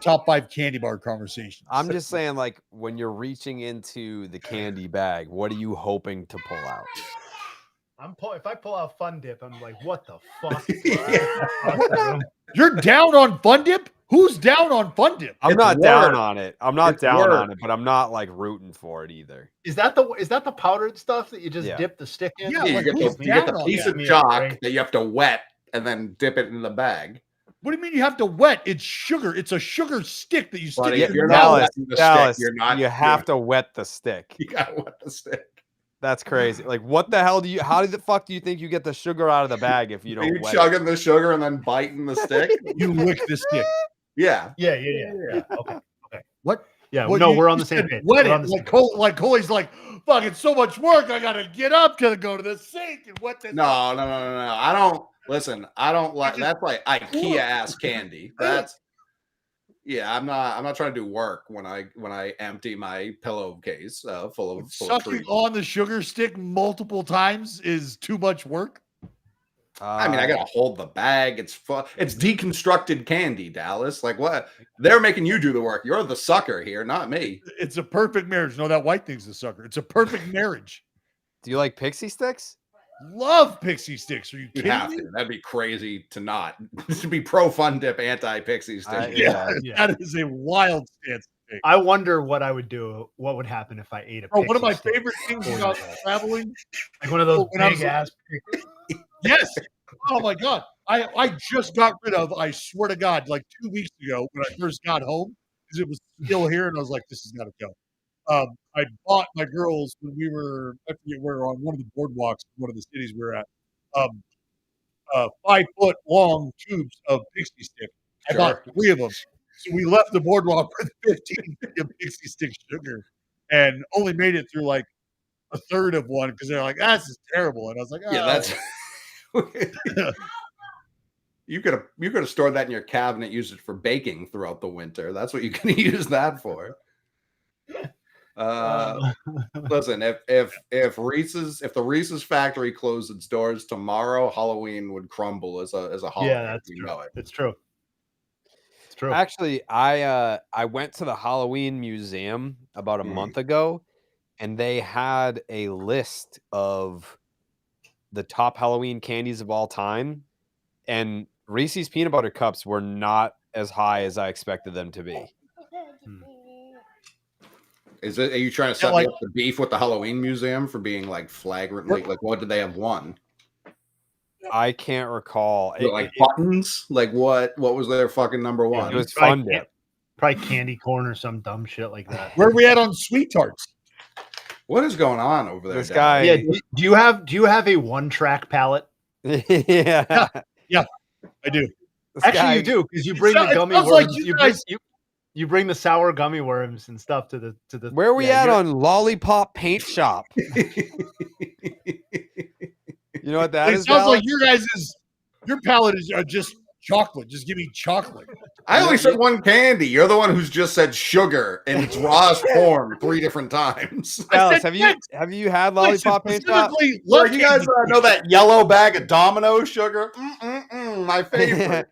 S3: top 5 candy bar conversations.
S4: I'm just saying, like, when you're reaching into the candy bag, what are you hoping to pull out?
S2: If I pull out Fun Dip, I'm like, what the fuck?
S3: You're down on Fun Dip? Who's down on Fun Dip?
S4: I'm
S1: It's
S4: not
S1: work.
S4: down on it. I'm not
S1: It's
S4: down
S1: work.
S4: on it, but I'm not like rooting for it either.
S2: Is that the powdered stuff that you just
S4: Yeah.
S2: dip the stick in?
S3: Yeah,
S1: Yeah,
S3: like,
S1: you
S3: who's
S1: get
S3: down
S1: the
S3: on
S1: piece
S3: that?
S1: of chalk that you have to wet and then dip it in the bag.
S3: What do you mean you have to wet? It's sugar. It's a sugar stick that you stick
S1: Buddy,
S3: in
S1: you're
S3: your
S1: not
S3: mouth.
S1: wetting the
S4: Dallas,
S1: stick. You're not.
S4: you have to wet the stick.
S1: You gotta wet the stick.
S4: That's crazy. Like, what the hell how the fuck do you think you get the sugar out of the bag if you
S1: Are
S4: don't
S1: you
S4: wet it?
S1: chugging the sugar and then biting the stick?
S3: You lick the stick.
S1: Yeah.
S2: Yeah. Okay.
S3: What?
S2: Yeah.
S3: Well,
S2: no,
S3: you-
S2: we're on
S3: you
S2: the same
S3: said
S2: page.
S3: Wet
S2: We're on
S3: it.
S2: the
S3: Like
S2: same
S3: Coley's like, fuck, it's so much work. I gotta get up to go to the sink and wet this.
S1: No. I don't listen. I don't like that's like IKEA ass candy. That's I'm not trying to do work when I empty my pillowcase full of
S3: Sucking
S1: treats.
S3: on the sugar stick multiple times is too much work.
S1: I mean, I gotta hold the bag. It's it's deconstructed candy, Dallas. Like what? They're making you do the work. You're the sucker here, not me.
S3: It's a perfect marriage. No, that white thing's a sucker. It's a perfect marriage.
S4: Do you like pixie sticks?
S3: Love pixie sticks. Are you
S1: You
S3: kidding
S1: have
S3: me?
S1: to. That'd be crazy to not. To be pro Fun Dip, anti Pixie Stick.
S3: Yeah,
S2: Yeah.
S3: that is a wild stance. to take.
S2: I wonder what I would do. What would happen if I ate a?
S3: Bro, one of
S2: pixie
S3: my
S2: stick?
S3: favorite things about traveling.
S2: Like one of those
S3: when I was-
S2: big ass.
S3: Yes. Oh my God. I just got rid of, I swear to God, like 2 weeks ago when I first got home, because it was still here, and I was like, this has got to go. I bought my girls when we were, I forget where, on one of the boardwalks in one of the cities we were at, 5 foot long tubes of Pixie Stick. I bought 3 of them. So we left the boardwalk with 15 of Pixie Stick sugar and only made it through like a third of one because they're like, this is terrible. And I was like,
S1: Yeah, that's. You could have stored that in your cabinet, used it for baking throughout the winter. That's what you can use that for. Listen, if the Reese's factory closed its doors tomorrow, Halloween would crumble as a holiday.
S2: Yeah, that's true. It's true. It's true.
S4: Actually, I went to the Halloween museum about a month ago, and they had a list of the top Halloween candies of all time, and Reese's peanut butter cups were not as high as I expected them to be.
S1: Are you trying to set me up the beef with the Halloween museum for being like flagrantly like what did they have won?
S4: I can't recall.
S1: Buttons? Like what was their fucking number one?
S4: It was Fun Dip.
S2: Probably candy corn or some dumb shit like that.
S3: Where are we at on sweet tarts?
S1: What is going on over there?
S4: This guy.
S2: Yeah. Do you have a 1-track palette?
S4: Yeah.
S3: Yeah, I do.
S2: Actually, you do because you bring the gummy worms.
S3: Like
S2: you bring the sour gummy worms and stuff to the.
S4: Where are we at on Lollipop Paint Shop? You know what that is?
S3: It sounds like your palate is just chocolate. Just give me chocolate.
S1: I only said one candy. You're the one who's just said sugar in its rawest form 3 different times.
S4: Alice, have you had Lollipop Paint Shop?
S1: Look, you guys know that yellow bag of Domino sugar? My favorite.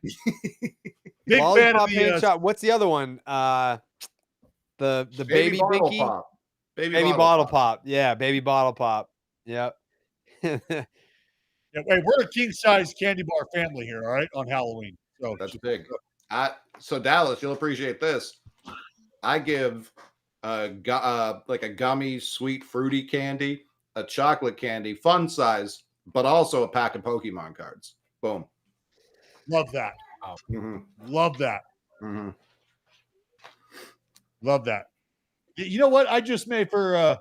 S3: Big fan of
S4: Paint Shop. What's the other one? The baby
S1: bottle
S4: Binky?
S1: pop.
S4: Baby bottle pop. Yeah, baby bottle pop. Yep.
S3: Yeah, wait, we're a king size candy bar family here, all right, on Halloween. So
S1: that's big. So Dallas, you'll appreciate this. I give like a gummy, sweet, fruity candy, a chocolate candy, fun size, but also a pack of Pokemon cards. Boom.
S3: Love that. Love that. Love that. You know what? I just may for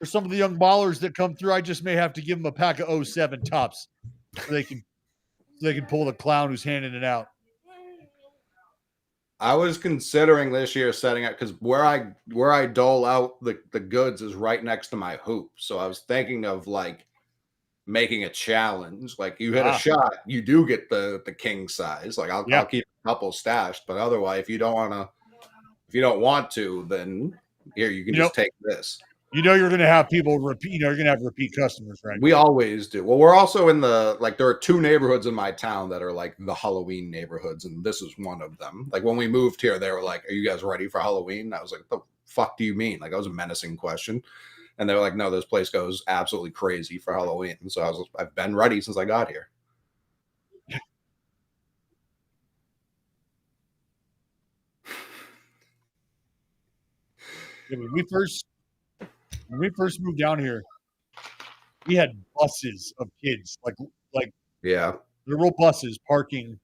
S3: some of the young ballers that come through, I just may have to give them a pack of 07 tops so they can pull the clown who's handing it out.
S1: I was considering this year setting up because where I dole out the goods is right next to my hoop. So I was thinking of like making a challenge. Like you hit a shot, you do get the king size. Like I'll keep a couple stashed, but otherwise, if you don't want to, then here you can just take this.
S3: You know you're going to have people repeat. You know you're going to have repeat customers, right?
S1: We always do. Well, we're also in there are 2 neighborhoods in my town that are like the Halloween neighborhoods, and this is one of them. Like when we moved here, they were like, "Are you guys ready for Halloween?" And I was like, "The fuck do you mean?" Like that was a menacing question, and they were like, "No, this place goes absolutely crazy for Halloween." And so I've been ready since I got here.
S3: Yeah, when we first moved down here, we had buses of kids, like literal buses parking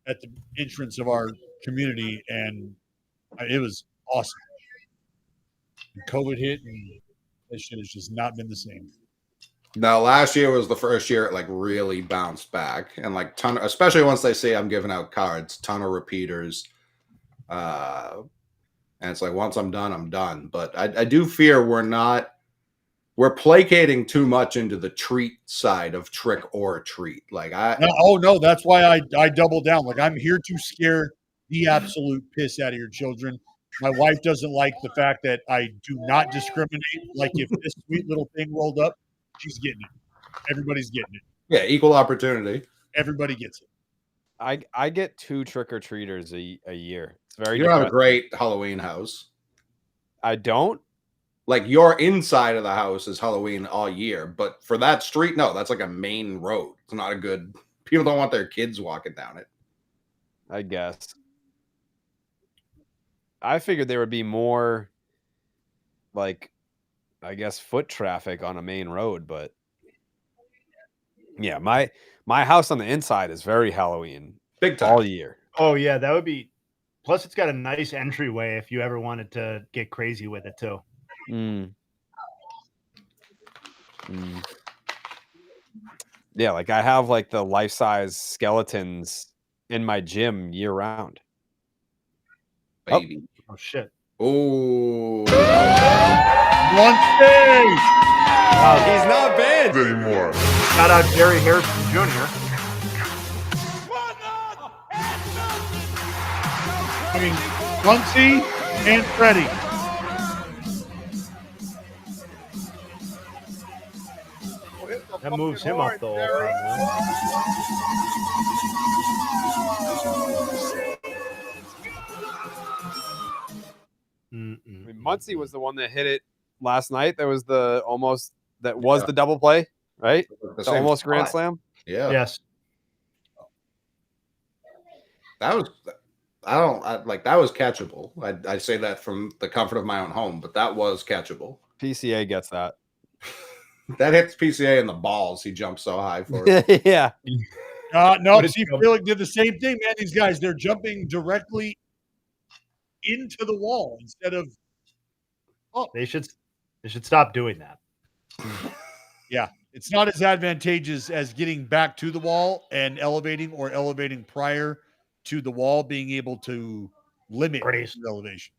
S3: at the entrance of our community, and it was awesome. And COVID hit, and that shit has just not been the same.
S1: Now, last year was the first year it like really bounced back, and like especially once they say I'm giving out cards, ton of repeaters. And it's like, once I'm done, I'm done. But I do fear we're placating too much into the treat side of trick or treat. Like
S3: no, that's why I double down. Like I'm here to scare the absolute piss out of your children. My wife doesn't like the fact that I do not discriminate. Like if this sweet little thing rolled up, she's getting it. Everybody's getting it.
S1: Yeah, equal opportunity.
S3: Everybody gets it.
S4: I get 2 trick-or-treaters a year. It's very.
S1: You don't have a great Halloween house.
S4: I don't.
S1: Like your inside of the house is Halloween all year, but for that street, no, that's like a main road. It's not a good. People don't want their kids walking down it.
S4: I guess. I figured there would be more, like, I guess foot traffic on a main road, but yeah, my house on the inside is very Halloween,
S1: big time
S4: all year.
S2: Oh yeah, that would be. Plus, it's got a nice entryway if you ever wanted to get crazy with it too.
S4: Yeah, like I have like the life-size skeletons in my gym year round.
S1: Baby.
S2: Oh shit.
S1: Oh.
S3: One thing.
S4: Wow, he's not banned anymore.
S2: Shout out Jerry Harrison Jr.
S3: I mean, Muncy and Freddie.
S2: That moves him up the all-time list.
S4: I mean, Muncy was the one that hit it last night. That was the double play, right? The almost grand slam.
S1: Yeah.
S2: Yes.
S1: That was that was catchable. I say that from the comfort of my own home, but that was catchable.
S4: PCA gets that.
S1: That hits PCA in the balls. He jumped so high for it.
S4: Yeah.
S3: No, see, Felix did the same thing, man. These guys, they're jumping directly into the wall instead of.
S2: Oh, they should stop doing that.
S3: Yeah, it's not as advantageous as getting back to the wall and elevating prior to the wall, being able to limit your elevation.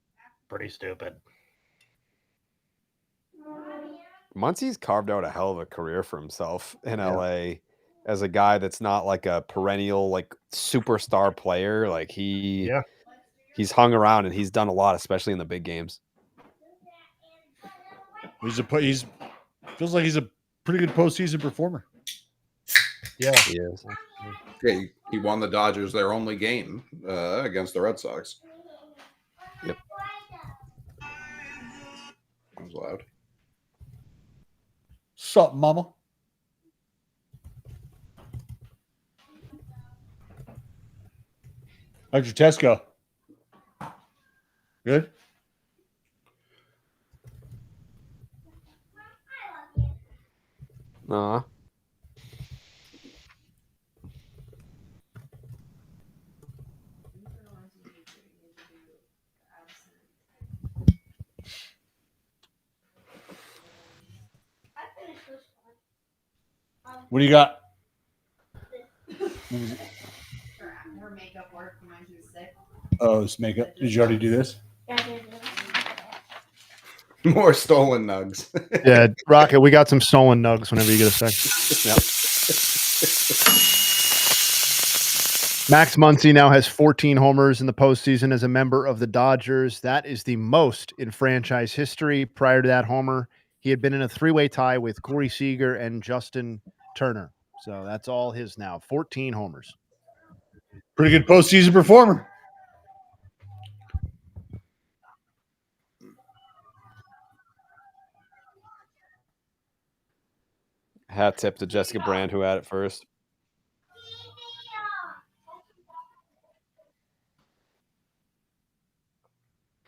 S2: Pretty stupid.
S4: Muncy's carved out a hell of a career for himself in LA as a guy that's not like a perennial like superstar player. Like he's hung around and he's done a lot, especially in the big games.
S3: He's feels like he's a pretty good postseason performer.
S2: Yeah,
S4: he is.
S1: Yeah, he won the Dodgers their only game against the Red Sox.
S4: Yep.
S1: That was loud.
S3: Sup, mama? How'd your test go? Good?
S4: Aw.
S3: What do you got?
S7: Her makeup work when she was sick.
S3: Oh, this makeup. Did you already do this?
S1: More stolen nugs.
S2: Yeah, Rocket, we got some stolen nugs whenever you get a sec.
S4: Yep.
S2: Max Muncy now has 14 homers in the postseason as a member of the Dodgers. That is the most in franchise history. Prior to that homer, he had been in a three-way tie with Corey Seager and Justin Turner. So that's all his now. 14 homers.
S3: Pretty good postseason performer.
S4: Hat tip to Jessica Brand, who had it first.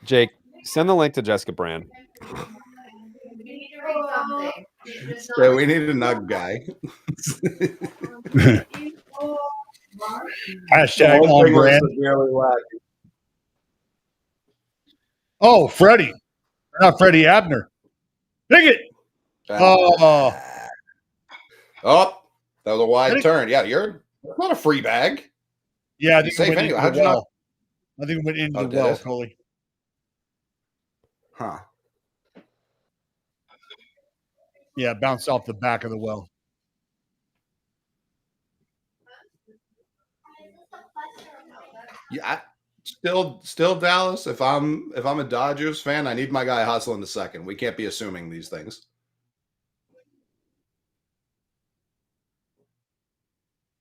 S4: Jake, send the link to Jessica Brand.
S1: Yeah, we need a nug guy.
S3: Hashtag on brand. Oh, Freddie. Not Freddie Abner. Pickett. Oh,
S1: That was a wide turn. Yeah, that's not a free bag.
S3: Yeah, I think
S1: Safe
S3: it went
S1: anyway.
S3: into the well. I think it went into the well, Coley.
S1: Huh.
S3: Yeah, bounced off the back of the well.
S1: Yeah, still Dallas. If I'm a Dodgers fan, I need my guy hustling the second. We can't be assuming these things.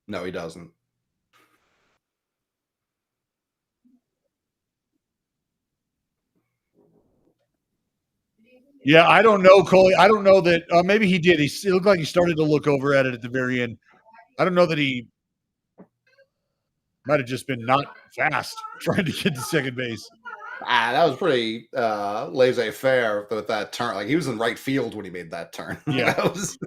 S1: No, he doesn't.
S3: Yeah, I don't know, Coley. I don't know that maybe he did. It looked like he started to look over at it at the very end. I don't know that he might have just been not fast trying to get to second base.
S1: That was pretty laissez-faire with that turn. Like he was in right field when he made that turn.
S3: Yeah.
S1: That was...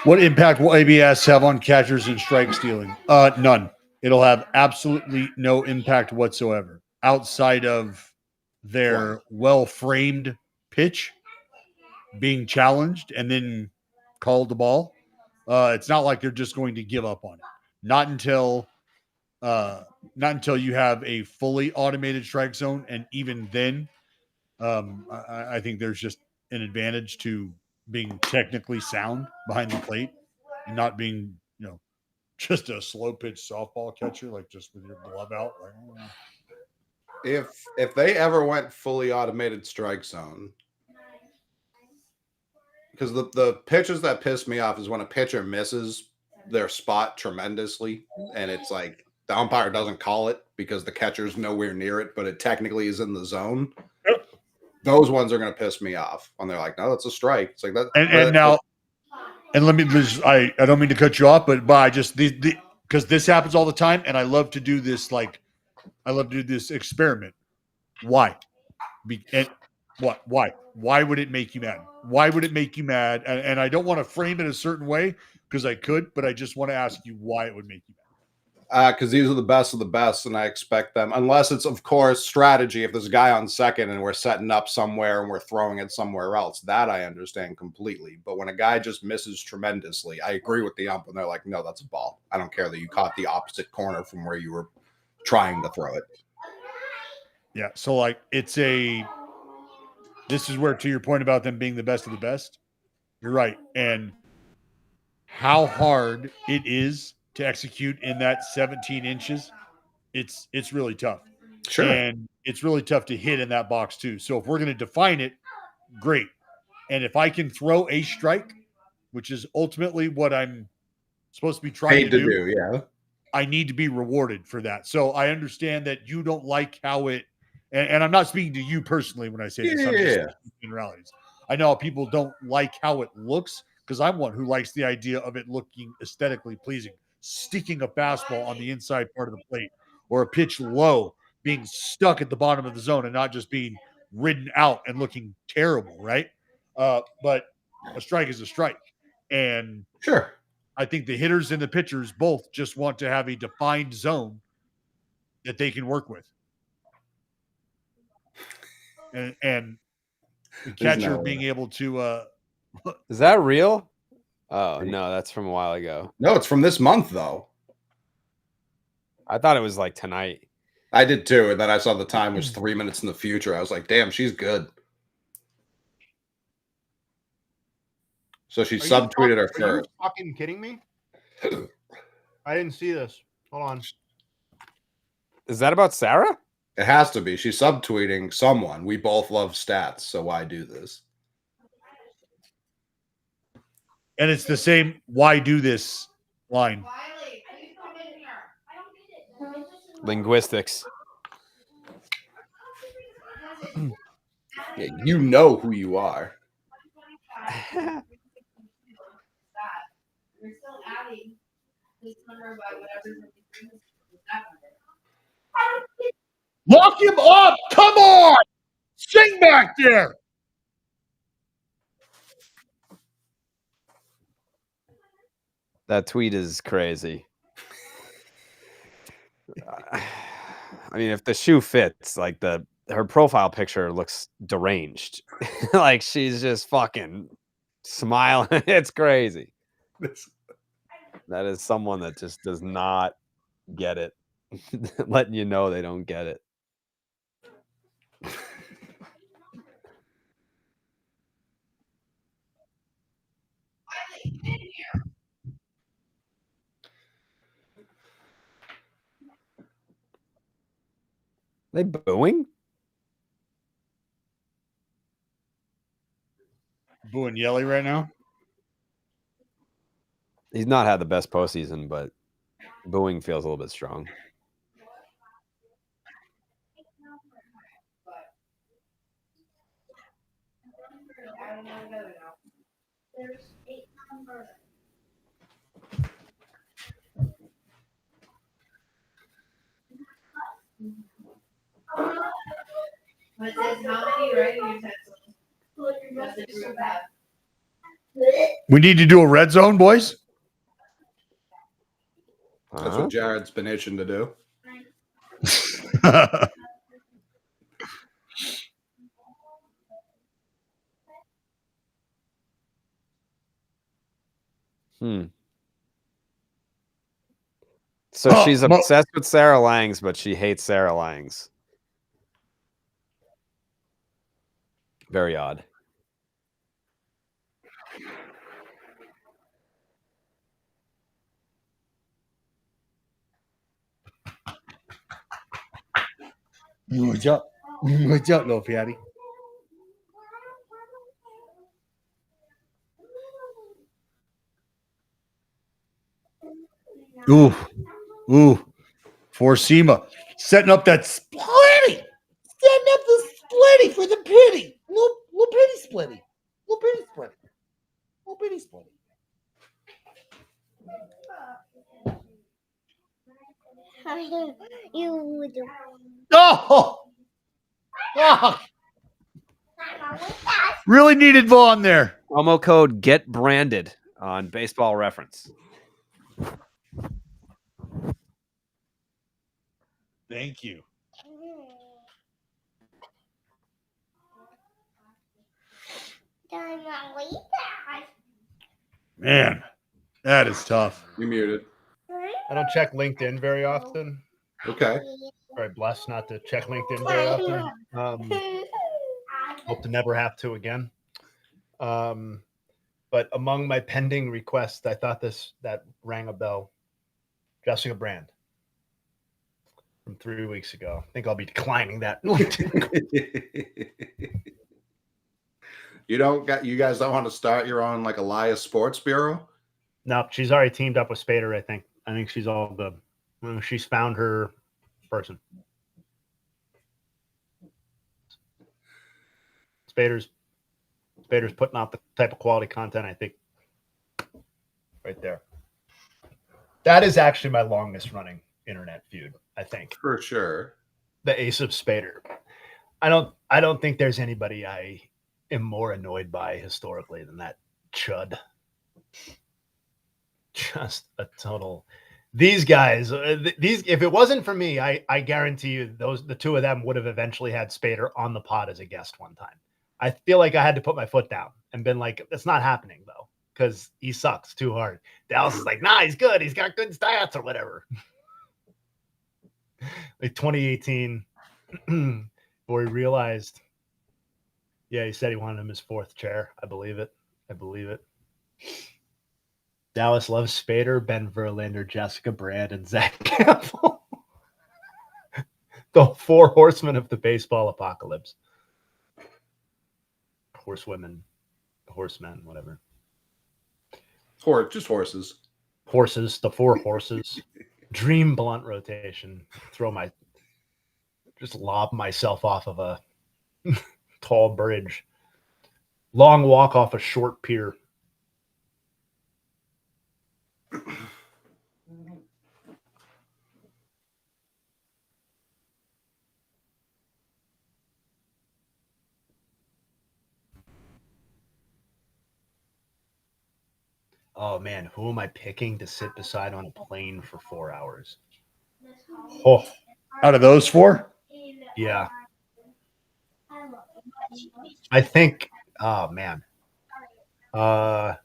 S3: What impact will ABS have on catchers and strike stealing? None. It'll have absolutely no impact whatsoever outside of their well-framed pitch being challenged and then called the ball. It's not like they're just going to give up on it. Not until you have a fully automated strike zone, and even then, I think there's just an advantage to being technically sound behind the plate and not being, just a slow pitch softball catcher, like just with your glove out. Like,
S1: If they ever went fully automated strike zone, because the pitches that piss me off is when a pitcher misses their spot tremendously, and it's like the umpire doesn't call it because the catcher's nowhere near it, but it technically is in the zone.
S3: Yep.
S1: Those ones are going to piss me off when they're like, "No, that's a strike." It's like that.
S3: And now, and let me just, I don't mean to cut you off, but I just because this happens all the time, and I love to do this. Like, I love to do this experiment. Why? What? Why? Why would it make you mad? Why would it make you mad? And I don't want to frame it a certain way because I could, but I just want to ask you why it would make you mad.
S1: Because these are the best of the best, and I expect them, unless it's, of course, strategy. If there's a guy on second and we're setting up somewhere and we're throwing it somewhere else, that I understand completely. But when a guy just misses tremendously, I agree with the ump, and they're like, no, that's a ball. I don't care that you caught the opposite corner from where you were trying to throw it.
S3: Yeah, so like this is where, to your point about them being the best of the best, you're right. And how hard it is to execute in that 17 inches, it's really tough.
S1: Sure.
S3: And it's really tough to hit in that box too. So if we're going to define it, great. And if I can throw a strike, which is ultimately what I'm supposed to be trying to do,
S1: yeah,
S3: I need to be rewarded for that. So I understand that you don't like how it, and I'm not speaking to you personally when I say this. I'm just speaking generalities. I know people don't like how it looks because I'm one who likes the idea of it looking aesthetically pleasing. Sticking a fastball on the inside part of the plate or a pitch low being stuck at the bottom of the zone and not just being ridden out and looking terrible, right? But a strike is a strike. And
S1: sure.
S3: I think the hitters and the pitchers both just want to have a defined zone that they can work with. And the catcher being able to
S4: is that real? Oh no, that's from a while ago.
S1: No, it's from this month though.
S4: I thought it was like tonight.
S1: I did too, and then I saw the time was 3 minutes in the future. I was like, damn, she's good. So she subtweeted her first.
S2: Are you fucking kidding me? I didn't see this. Hold on.
S4: Is that about Sarah?
S1: It has to be. She's subtweeting someone. We both love stats, so why do this?
S3: and it's the same "why do this" line.
S7: Wiley, can you come in here? I don't get it.
S4: Linguistics.
S1: Yeah, you know who you are.
S7: You're still adding this number by whatever's in the
S3: Lock him up! Come on! Sing back there!
S4: That tweet is crazy. I mean, if the shoe fits, like her profile picture looks deranged. Like she's just fucking smiling. It's crazy. That is someone that just does not get it. Letting you know they don't get it. They booing?
S3: Booing Yelly right now.
S4: He's not had the best postseason, but booing feels a little bit strong.
S6: There's 8 numbers.
S7: But it says how many writing utensils does the group have?
S3: We need to do a red zone, boys.
S1: That's
S4: Huh?
S1: what Jared's been itching to do.
S4: So
S3: Oh,
S4: she's obsessed with Sarah Langs, but she hates Sarah Langs. Very odd.
S3: What's up? What's up, little fatty? Ooh, for Sema. Setting up that splitty. Setting up the splitty for the pity. Little pity splitty. Little pity splitty. Little pity splitty.
S6: You do.
S3: Oh! Really needed Vaughn there.
S4: Promo code Get Branded on Baseball Reference.
S3: Thank you. Man, that is tough.
S1: You muted.
S2: I don't check LinkedIn very often.
S1: Okay.
S2: Very blessed not to check LinkedIn very often. Hope to never have to again. But among my pending requests, I thought that rang a bell. Jessica Brand from 3 weeks ago. I think I'll be declining that.
S1: You guys don't want to start your own like Elias Sports Bureau?
S2: No, she's already teamed up with Spader, I think. I think she's all good. She's found her person. Spader's putting out the type of quality content, I think. Right there. That is actually my longest running internet feud, I think.
S1: For sure.
S2: The Ace of Spader. I don't think there's anybody I am more annoyed by historically than that chud. Just a total. These guys, if it wasn't for me, I guarantee you the two of them would have eventually had Spader on the pod as a guest one time. I feel like I had to put my foot down and been like, it's not happening though, because he sucks too hard. Dallas is like, nah, he's good. He's got good stats or whatever. Like 2018, where he realized, yeah, he said he wanted him his fourth chair. I believe it. Dallas loves Spader, Ben Verlander, Jessica Brand, and Zach Campbell. The four horsemen of the baseball apocalypse. Horsewomen, horsemen, whatever.
S1: Just horses.
S2: Horses, the four horses. Dream blunt rotation. Just lob myself off of a tall bridge. Long walk off a short pier. Oh man, who am I picking to sit beside on a plane for 4 hours? Oh,
S3: Out of those four?
S2: yeah. I think. Oh man. I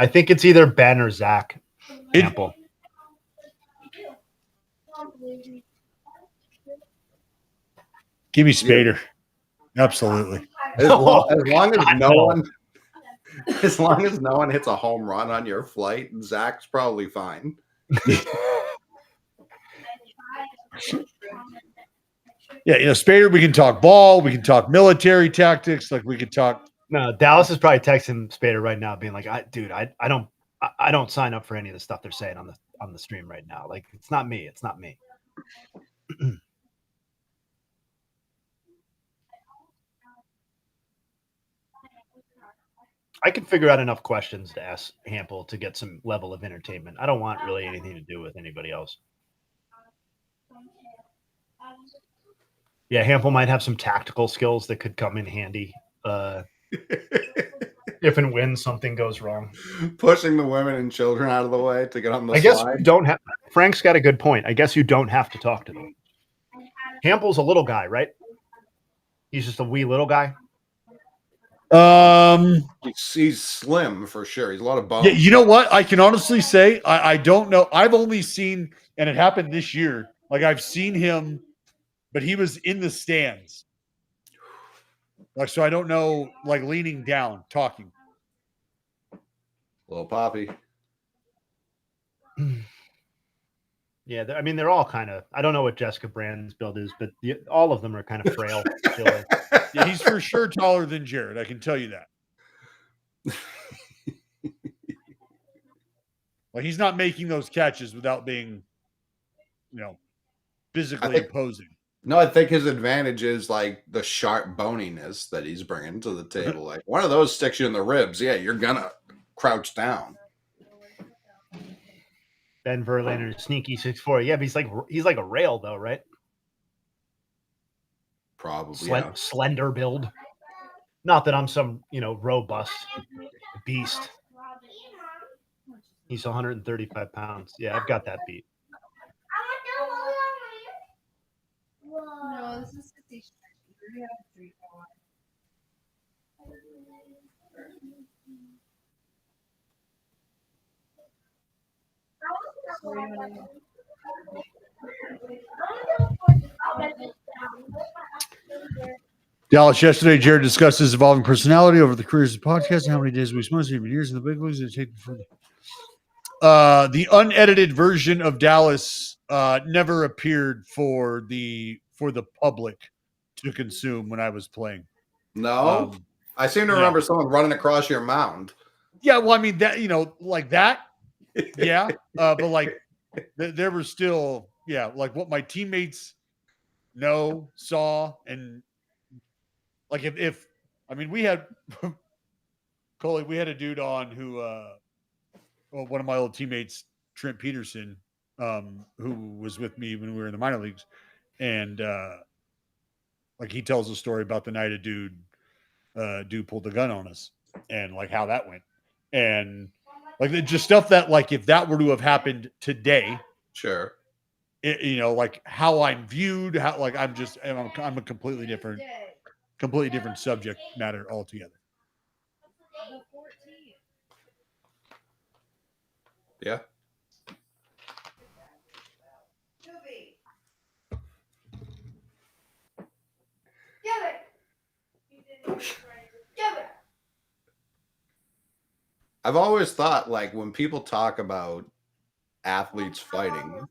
S2: think it's either Ben or Zach Campbell.
S3: Give me Spader. Absolutely.
S1: As long as
S2: God,
S1: no
S2: no.
S1: one as long as no one hits a home run on your flight, Zach's probably fine.
S3: Yeah, Spader, we can talk ball, we can talk military tactics, like we could talk.
S2: No, Dallas is probably texting Spader right now, being like, I don't sign up for any of the stuff they're saying on the stream right now. Like, it's not me. It's not me. I can figure out enough questions to ask Hample to get some level of entertainment. I don't want really anything to do with anybody else. Yeah, Hample might have some tactical skills that could come in handy if and when something goes wrong.
S1: Pushing the women and children out of the way to get on the
S2: I guess
S1: slide.
S2: you don't have. Frank's got a good point. I guess you don't have to talk to them. Hample's a little guy, right? He's just a wee little guy.
S1: He's slim for sure. He's a lot of bones.
S3: Yeah, you know what? I can honestly say I don't know. I've only seen, and it happened this year. Like I've seen him, but he was in the stands. Like so, I don't know. Like leaning down, talking.
S1: Little Poppy.
S2: Yeah, I mean they're all kind of. I don't know what Jessica Brand's build is, but all of them are kind of frail.
S3: Yeah, he's for sure taller than Jared. I can tell you that. Like he's not making those catches without being, physically imposing.
S1: No, I think his advantage is like the sharp boniness that he's bringing to the table. Like one of those sticks you in the ribs. Yeah, you're gonna crouch down.
S2: Ben Verlander, sneaky 6'4". Yeah, but he's like a rail though, right?
S1: Probably
S2: Slender build. Not that I'm some robust beast. He's 135 pounds. Yeah, I've got that beat.
S7: No, this is 60. We have 3
S3: Dallas, yesterday, Jared discussed his evolving personality over the careers of podcast and how many days we smoked, even years in the big leagues. The unedited version of Dallas never appeared for the public to consume when I was playing.
S1: No, I seem to remember someone running across your mound.
S3: Yeah, well, I mean that like that. Yeah, but like there were still like what my teammates saw, and like if I mean we had Coley, we had a dude on who one of my old teammates, Trent Peterson, who was with me when we were in the minor leagues, and like he tells a story about the night a dude pulled the gun on us and like how that went, and like just stuff that like if that were to have happened today,
S1: sure,
S3: like how I'm viewed, how like I'm a completely different subject matter altogether.
S1: Yeah. I've always thought like when people talk about athletes fighting,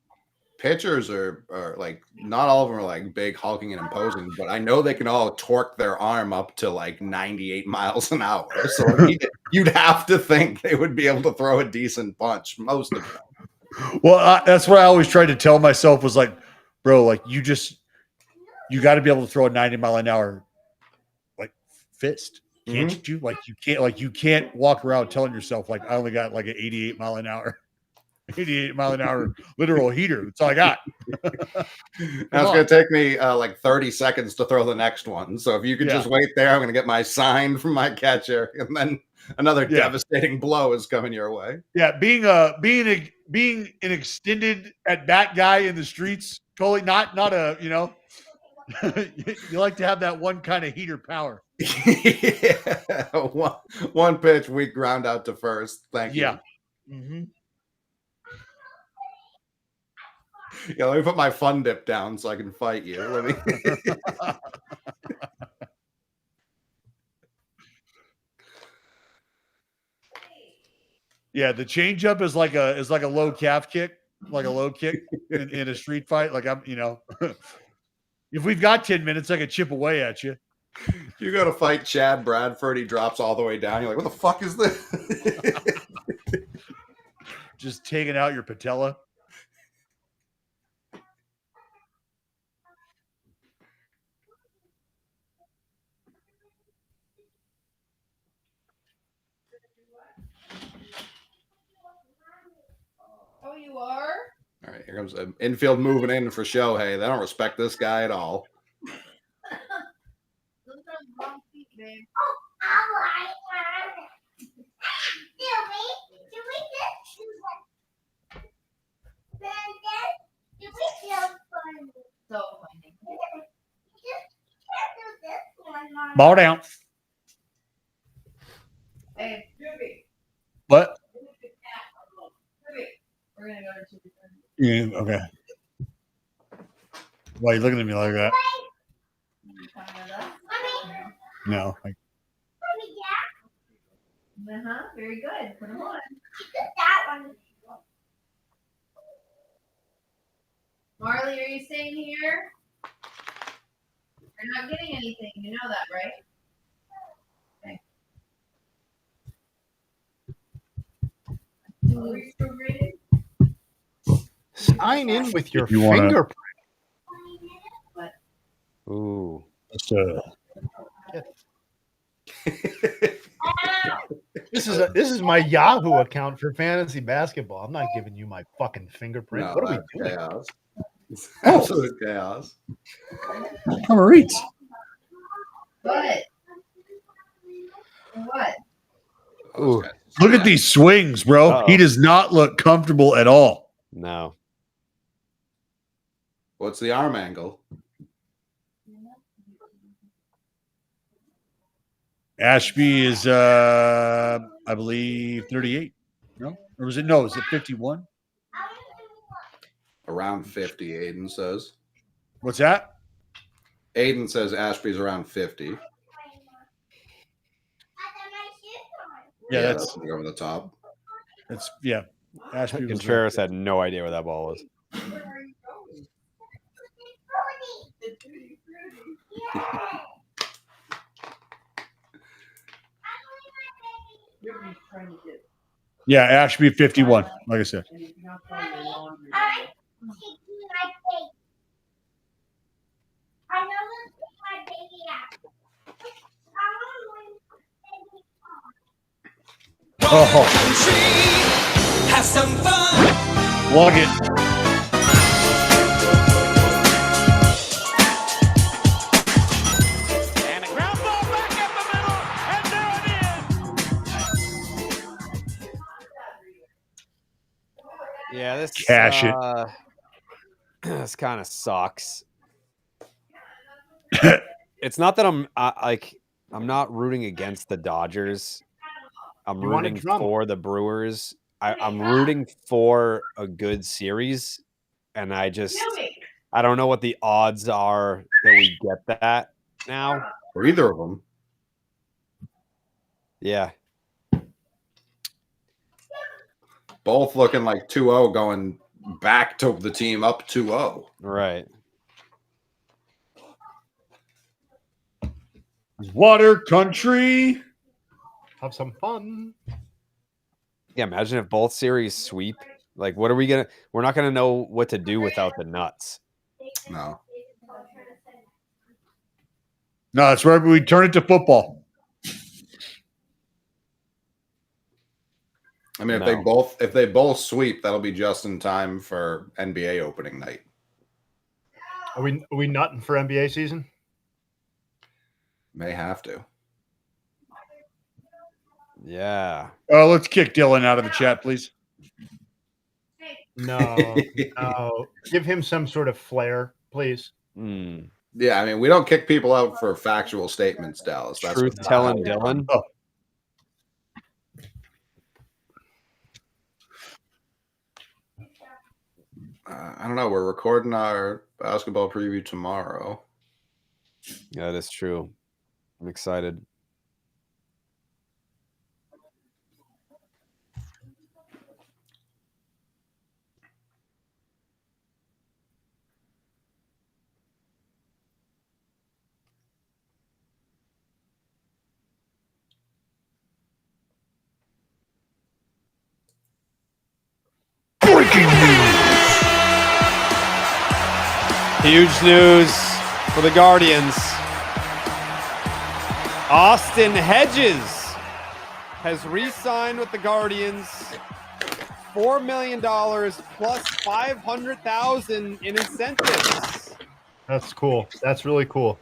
S1: pitchers are like not all of them are like big, hulking, and imposing, but I know they can all torque their arm up to like 98 miles an hour. So you'd have to think they would be able to throw a decent punch, most of them.
S3: Well, that's what I always tried to tell myself was like, bro, like you got to be able to throw a 90-mile-an-hour like fist. Can't you? Like you can't walk around telling yourself like I only got like an 88 mile an hour literal heater. That's all I got.
S1: Now it's going to take me like 30 seconds to throw the next one. So if you could just wait there, I'm going to get my sign from my catcher, and then another devastating blow is coming your way.
S3: Yeah, being an extended at bat guy in the streets, totally not a you like to have that one kind of heater power.
S1: Yeah. One pitch, weak ground out to first. Thank you.
S3: Yeah. Mm-hmm.
S1: Yeah, let me put my fun dip down so I can fight you. Let me.
S3: Yeah, the changeup is like a low calf kick, like a low kick in a street fight. Like I'm. If we've got 10 minutes, I could chip away at you.
S1: You go to fight Chad Bradford, he drops all the way down. You're like, what the fuck is this?
S3: Just taking out your patella.
S7: Oh, you are?
S1: All right, here comes an infield moving in for Shohei. They don't respect this guy at all.
S7: Those are the wrong feet, babe. So funny.
S3: Ball down.
S7: Hey, Ruby.
S3: What?
S7: Ruby. We're gonna go to two different.
S3: Yeah, okay. Why are you looking at me like that? No.
S7: Very good. Put them on. Marley, are you staying here? You're not getting anything. You know that, right? Okay.
S2: Sign in with your
S3: If you wanna-
S2: fingerprint.
S4: Ooh.
S3: Just,
S2: This is my Yahoo account for fantasy basketball. I'm not giving you my fucking fingerprint.
S1: No,
S2: What are we
S1: that's
S2: doing?
S1: chaos. It's absolute chaos.
S3: come on, Reeds.
S7: What? What?
S4: Ooh.
S3: Look at these swings, bro.
S4: Uh-oh.
S3: He does not look comfortable at all.
S4: No.
S1: What's the arm angle?
S3: Ashby is, I believe, 38. No? Or was it? No, is it 51?
S1: Around 50, Aiden says.
S3: What's that?
S1: Aiden says Ashby's around 50.
S3: Yeah,
S1: that's over the top.
S3: yeah. Ashby was
S4: Contreras had no idea where that ball was.
S3: Yeah, Ashby 51, like I said. Oh,
S5: Have some fun.
S3: log it.
S5: And a ground ball back at the middle. And there it is.
S4: Yeah, this
S3: Cash it.
S4: This kind of sucks. It's not that I'm not rooting against the Dodgers. I'm
S2: You want a
S4: rooting
S2: drum.
S4: for the Brewers. I'm rooting for a good series, and I don't know what the odds are that we get that now.
S1: For either of them.
S4: Yeah,
S1: Both looking like 2-0 going back to the team up 2-0.
S4: right.
S3: Water country.
S2: Have some fun.
S4: Yeah, imagine if both series sweep. Like, what are we gonna? We're not gonna know what to do without the nuts.
S1: No.
S3: No, that's right. We turn it to football.
S1: I mean,
S4: No.
S1: if they both sweep, that'll be just in time for NBA opening night.
S2: Are we nutting for NBA season?
S1: May have to.
S4: Yeah.
S3: Let's kick Dylan out of the chat, please.
S2: No, no. Give him some sort of flair, please.
S4: Mm.
S1: Yeah, I mean, we don't kick people out for factual statements, Dallas. That's
S4: Truth telling Dylan.
S3: Oh.
S1: I don't know. We're recording our basketball preview tomorrow.
S4: Yeah, that's true. I'm excited. Huge news for the Guardians. Austin Hedges has re-signed with the Guardians. $4 million plus $500,000 in incentives.
S2: That's cool. That's really cool.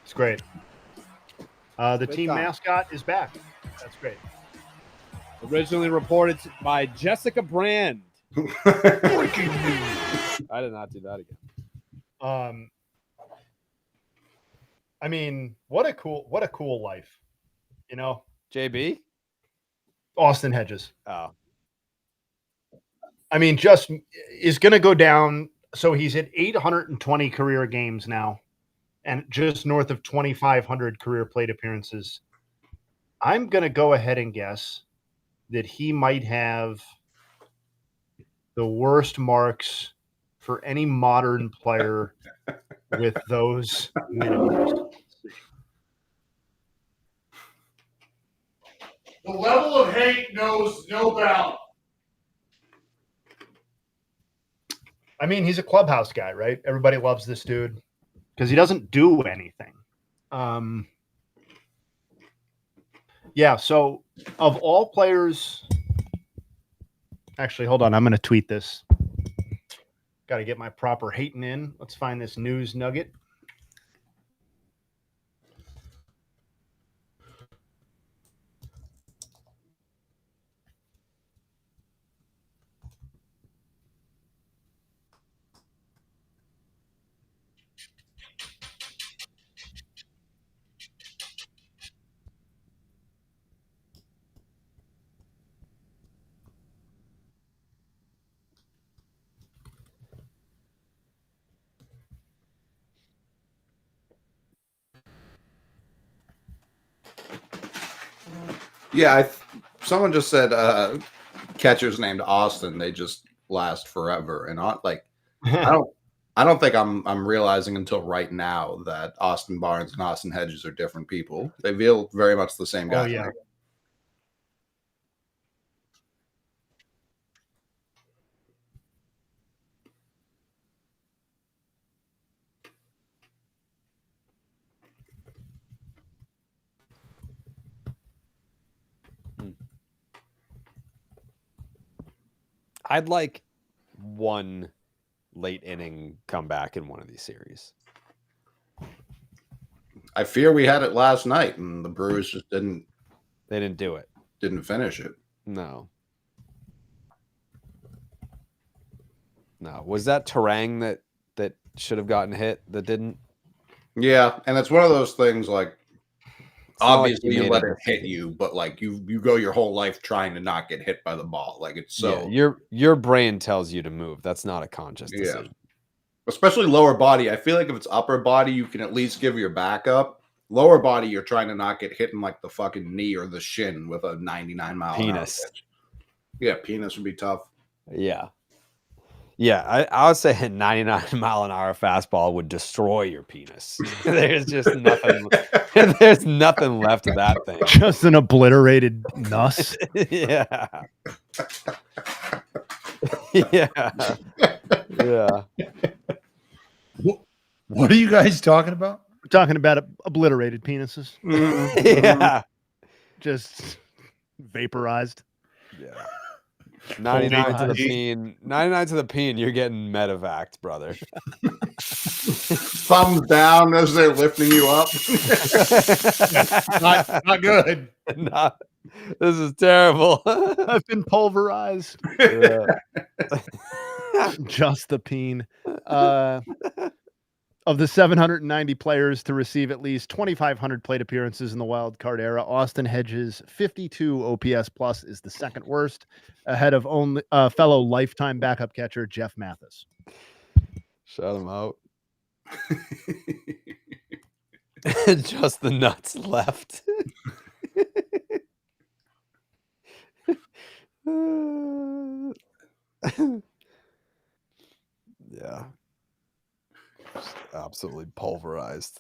S2: It's great. The
S4: Good
S2: team
S4: time.
S2: mascot is back. That's great.
S4: Originally reported by Jessica Brand.
S3: Breaking news.
S4: I did not do that again.
S2: I mean, what a cool life, you know.
S4: JB?
S2: Austin Hedges.
S4: Oh.
S2: I mean, just is going to go down. So he's at 820 career games now, and just north of 2,500 career plate appearances. I'm going to go ahead and guess that he might have the worst marks for any modern player with those many years.
S3: The level of hate knows no bounds.
S2: I mean, he's a clubhouse guy, right? Everybody loves this dude because he doesn't do anything. Yeah, so of all players, actually, hold on. I'm going to tweet this. Got to get my proper hating in. Let's find this news nugget.
S1: Yeah, someone just said catchers named Austin, they just last forever. And I don't think I'm realizing until right now that Austin Barnes and Austin Hedges are different people. They feel very much the same guy.
S2: Oh,
S1: to
S2: yeah.
S1: me.
S4: I'd like one late inning comeback in one of these series.
S1: I fear we had it last night, and the Brewers just didn't
S4: They didn't do it.
S1: finish it.
S4: No. Was that Terang that should have gotten hit that didn't?
S1: Yeah, and it's one of those things like
S4: It's not like
S1: obviously
S4: he
S1: you
S4: made
S1: let
S4: a
S1: it hit you, but like you go your whole life trying to not get hit by the ball. Like it's so
S4: Yeah, your brain tells you to move. That's not a conscious
S1: Yeah.
S4: decision.
S1: Especially lower body. I feel like if it's upper body, you can at least give your back up. Lower body, you're trying to not get hit in like the fucking knee or the shin with a 99 mile
S4: Penis.
S1: an hour pitch. Yeah, penis would be tough.
S4: Yeah. Yeah, I would say a 99 mile an hour fastball would destroy your penis. There's just nothing. There's nothing left of that thing.
S2: Just an obliterated nuss.
S4: Yeah. Yeah. Yeah.
S3: What are you guys talking about?
S2: We're talking about obliterated penises.
S4: Yeah.
S2: Just vaporized.
S4: Yeah. 99 to the
S2: Holy
S4: peen. 99 to the peen. You're getting medevac, brother.
S1: Thumbs down as they're lifting you up.
S3: Not good.
S4: Not- this is terrible.
S2: I've been pulverized.
S4: Yeah.
S2: Just the peen. Of the 790 players to receive at least 2,500 plate appearances in the wild card era, Austin Hedges' 52 OPS plus is the second worst, ahead of only fellow lifetime backup catcher Jeff Mathis.
S4: Shout him out. Just the nuts left. Yeah. Just absolutely pulverized.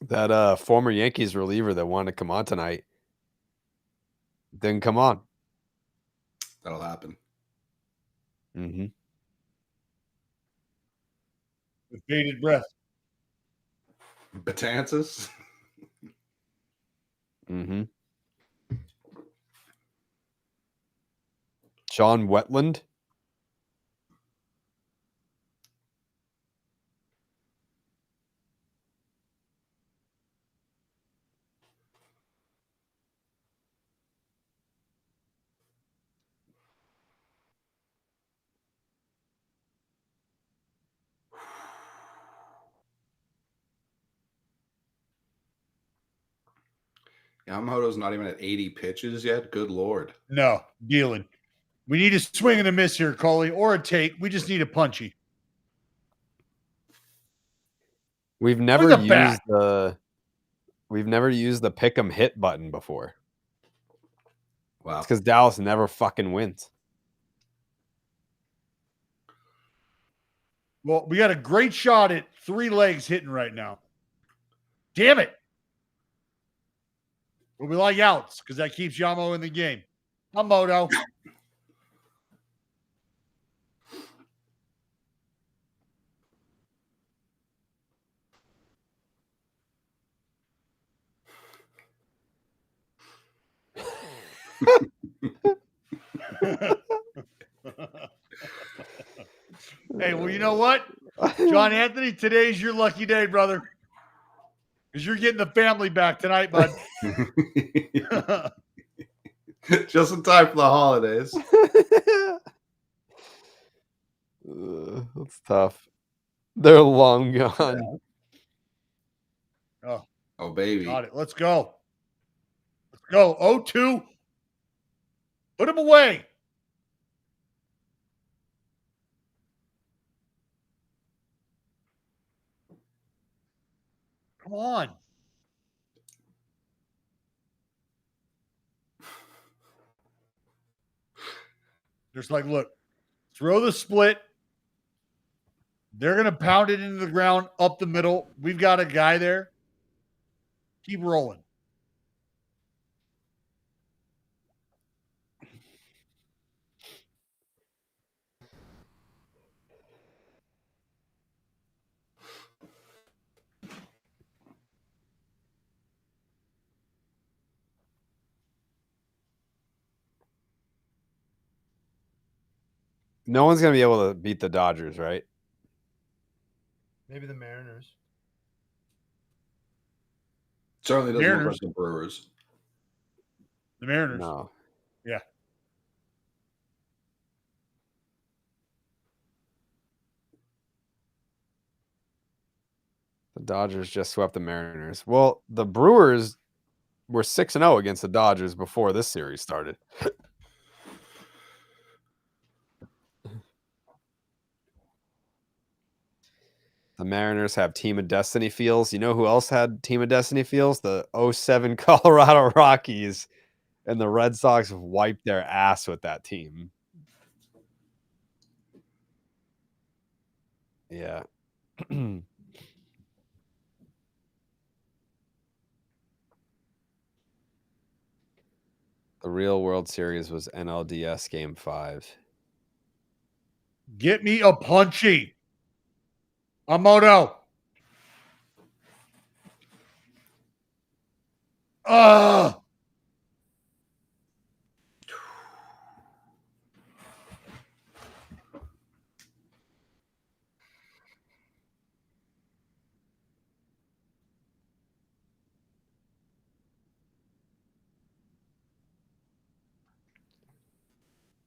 S4: That former Yankees reliever that wanted to come on tonight didn't come on.
S1: That'll happen.
S4: Mm-hmm.
S3: With bated breath.
S1: Betances?
S4: Mm-hmm. John Wetland.
S1: Yamamoto's not even at 80 pitches yet. Good Lord.
S3: No, dealing. We need a swing and a miss here, Coley, or a take. We just need a punchy.
S4: We've never
S3: Look at
S4: used
S3: that.
S4: the pick 'em hit button before.
S1: Wow.
S4: It's because Dallas never fucking wins.
S3: Well, we got a great shot at 3 legs hitting right now. Damn it. But we like outs because that keeps Yamo in the game. Yamoto. Hey, well, you know what? John Anthony, today's your lucky day, brother. Because you're getting the family back tonight, bud.
S1: Just in time for the holidays.
S4: That's tough. They're long gone.
S1: Oh, baby.
S3: Got it. Let's go. Let's go. 0-2. Put him away. Come on. Just like, look, throw the split. They're going to pound it into the ground up the middle. We've got a guy there. Keep rolling.
S4: No one's gonna be able to beat the Dodgers, right?
S2: Maybe the Mariners.
S1: Certainly doesn't look
S3: Mariners.
S1: like the Brewers.
S3: The Mariners.
S4: No.
S3: Yeah.
S4: The Dodgers just swept the Mariners. Well, the Brewers were 6-0 against the Dodgers before this series started. The Mariners have Team of Destiny feels. You know who else had Team of Destiny feels? The 07 Colorado Rockies. And the Red Sox wiped their ass with that team. Yeah. The real World Series was NLDS Game 5.
S3: Get me a punchy. Yamoto.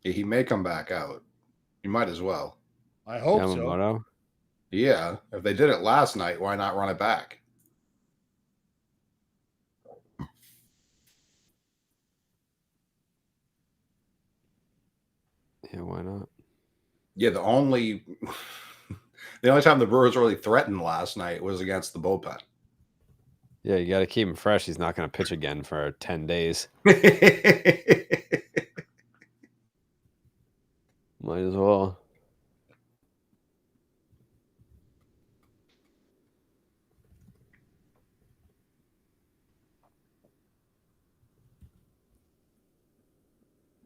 S1: Yeah, he may come back out. He might as well.
S3: I hope so.
S4: Yamamoto.
S1: Yeah. If they did it last night, why not run it back?
S4: Yeah, why not?
S1: Yeah, the only time the Brewers really threatened last night was against the bullpen.
S4: Yeah, you got to keep him fresh. He's not going to pitch again for 10 days. Might as well.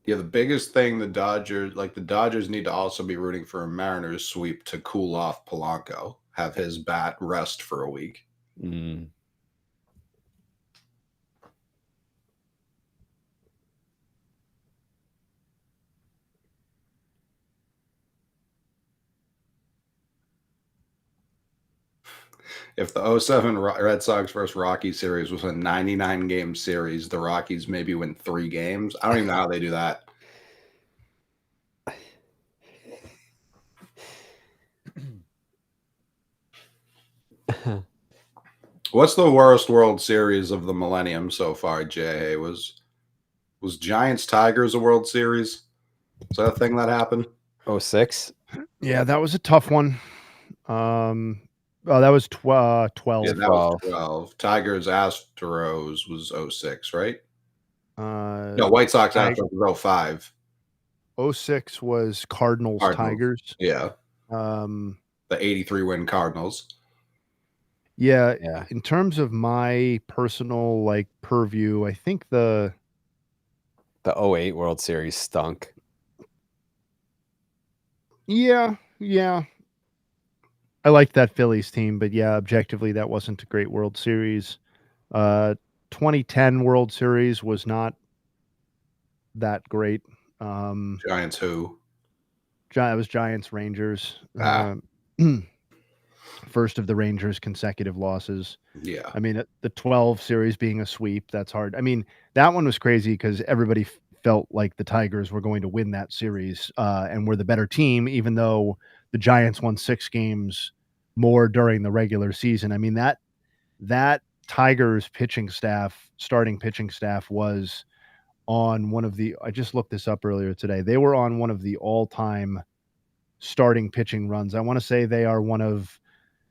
S1: Yeah, the biggest thing the Dodgers need to also be rooting for a Mariners sweep to cool off Polanco, have his bat rest for a week.
S4: Mm.
S1: If the 07 Red Sox versus Rockies series was a 99-game series, the Rockies maybe win 3 games. I don't even know how they do that. What's the worst World Series of the millennium so far, Jay? Was Giants Tigers a World Series? Is that a thing that happened?
S4: 06?
S2: Yeah, that was a tough one. That was 12.
S1: Yeah, that was 12. Tigers Astros was 06, right? No, White Sox Astros was 05.
S2: 06 was Cardinals. Tigers.
S1: Yeah.
S2: The
S1: 83 win Cardinals.
S2: Yeah,
S4: Yeah.
S2: in terms of my personal purview, I think the
S4: 08 World Series stunk.
S2: Yeah. I liked that Phillies team, but yeah, objectively that wasn't a great World Series. 2010 World Series was not that great.
S1: Giants who?
S2: It was Giants Rangers.
S1: Ah.
S2: First of the Rangers' consecutive losses.
S1: Yeah.
S2: I mean, the 12 series being a sweep, that's hard. I mean, that one was crazy because everybody felt like the Tigers were going to win that series and were the better team, even though the Giants won 6 games more during the regular season. I mean, that Tigers starting pitching staff was on one of the, I just looked this up earlier today. They were on one of the all-time starting pitching runs. I want to say they are one of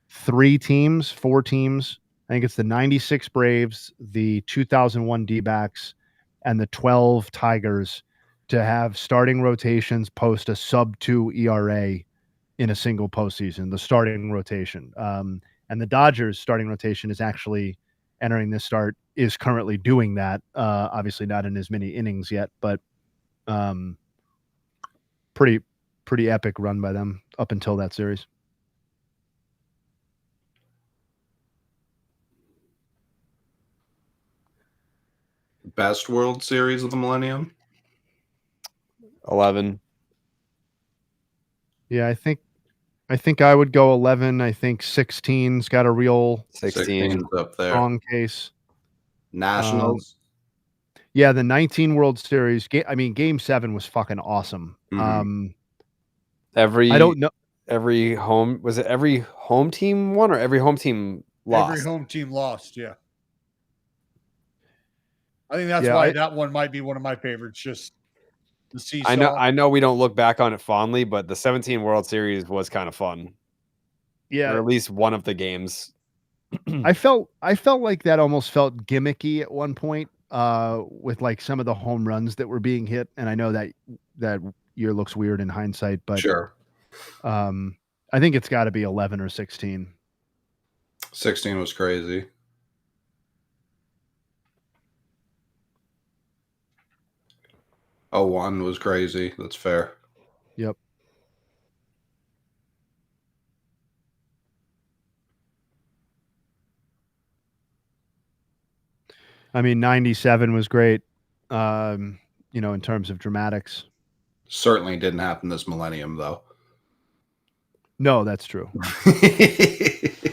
S2: 4 teams. I think it's the 96 Braves, the 2001 D-backs, and the 12 Tigers to have starting rotations post a sub-2 ERA in a single postseason, the starting rotation. And the Dodgers starting rotation is actually entering this start, is currently doing that. Obviously not in as many innings yet, but pretty epic run by them up until that series.
S1: Best World Series of the millennium?
S4: 11.
S2: Yeah, I think I would go 11. I think 16's got a real
S4: 16
S1: up there.
S2: strong case.
S1: Nationals.
S2: Yeah, the 19 World Series. Game 7 was fucking awesome.
S1: Mhm.
S4: Every
S2: I don't know.
S4: Every home team won or every home team lost?
S3: Every home team lost, yeah. I think that's why that one might be one of my favorites. Just the seesaw.
S4: I know we don't look back on it fondly, but the 17 World Series was kind of fun.
S2: Yeah,
S4: or at least one of the games.
S2: I felt like that almost felt gimmicky at one point with like some of the home runs that were being hit, and I know that year looks weird in hindsight, but
S1: Sure.
S2: I think it's got to be 11 or 16.
S1: 16 was crazy. Oh, 01 was crazy. That's fair.
S2: Yep. I mean, 97 was great, in terms of dramatics.
S1: Certainly didn't happen this millennium, though.
S2: No, that's true.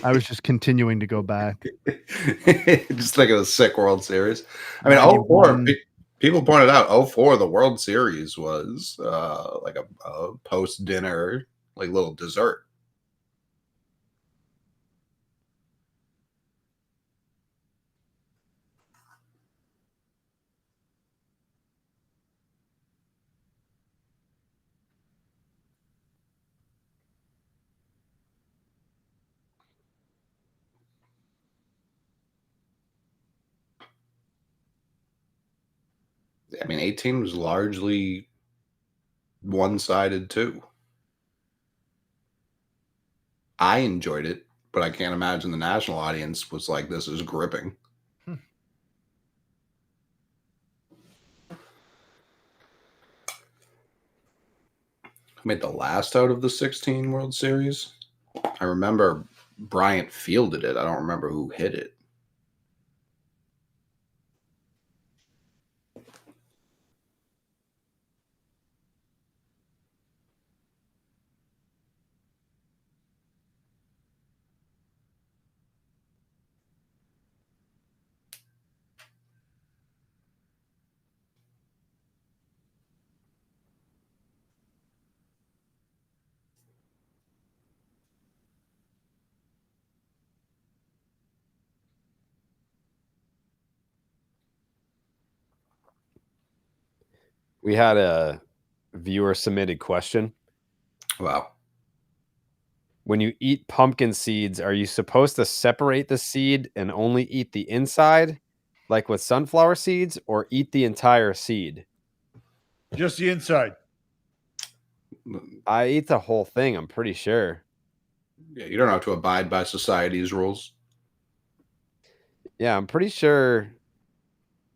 S2: I was just continuing to go back.
S1: Just think of the sick World Series. I mean, 04, people pointed out 04, the World Series was like a post-dinner, like little dessert. I mean, 18 was largely one-sided too. I enjoyed it, but I can't imagine the national audience was like, this is gripping. made the last out of the 16 World Series. I remember Bryant fielded it. I don't remember who hit it.
S4: We had a viewer submitted question.
S1: Wow.
S4: When you eat pumpkin seeds, are you supposed to separate the seed and only eat the inside, like with sunflower seeds, or eat the entire seed?
S3: Just the inside.
S4: I eat the whole thing, I'm pretty sure.
S1: Yeah, you don't have to abide by society's rules.
S4: Yeah, I'm pretty sure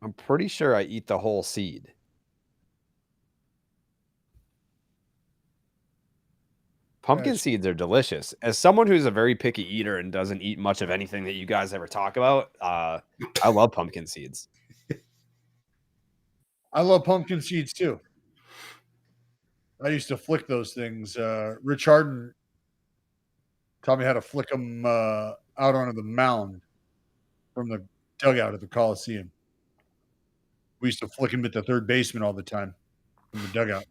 S4: I eat the whole seed. Pumpkin seeds are delicious. As someone who's a very picky eater and doesn't eat much of anything that you guys ever talk about, I love pumpkin seeds.
S3: I love pumpkin seeds too. I used to flick those things. Rich Harden taught me how to flick them out onto the mound from the dugout at the Coliseum. We used to flick him at the third baseman all the time from the dugout.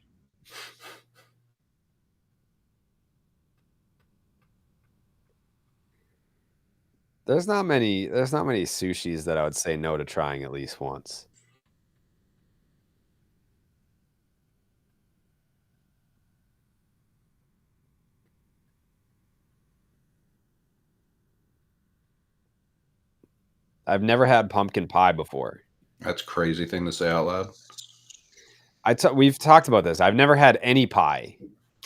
S4: There's not many sushis that I would say no to trying at least once. I've never had pumpkin pie before.
S1: That's a crazy thing to say out loud.
S4: We've talked about this. I've never had any pie.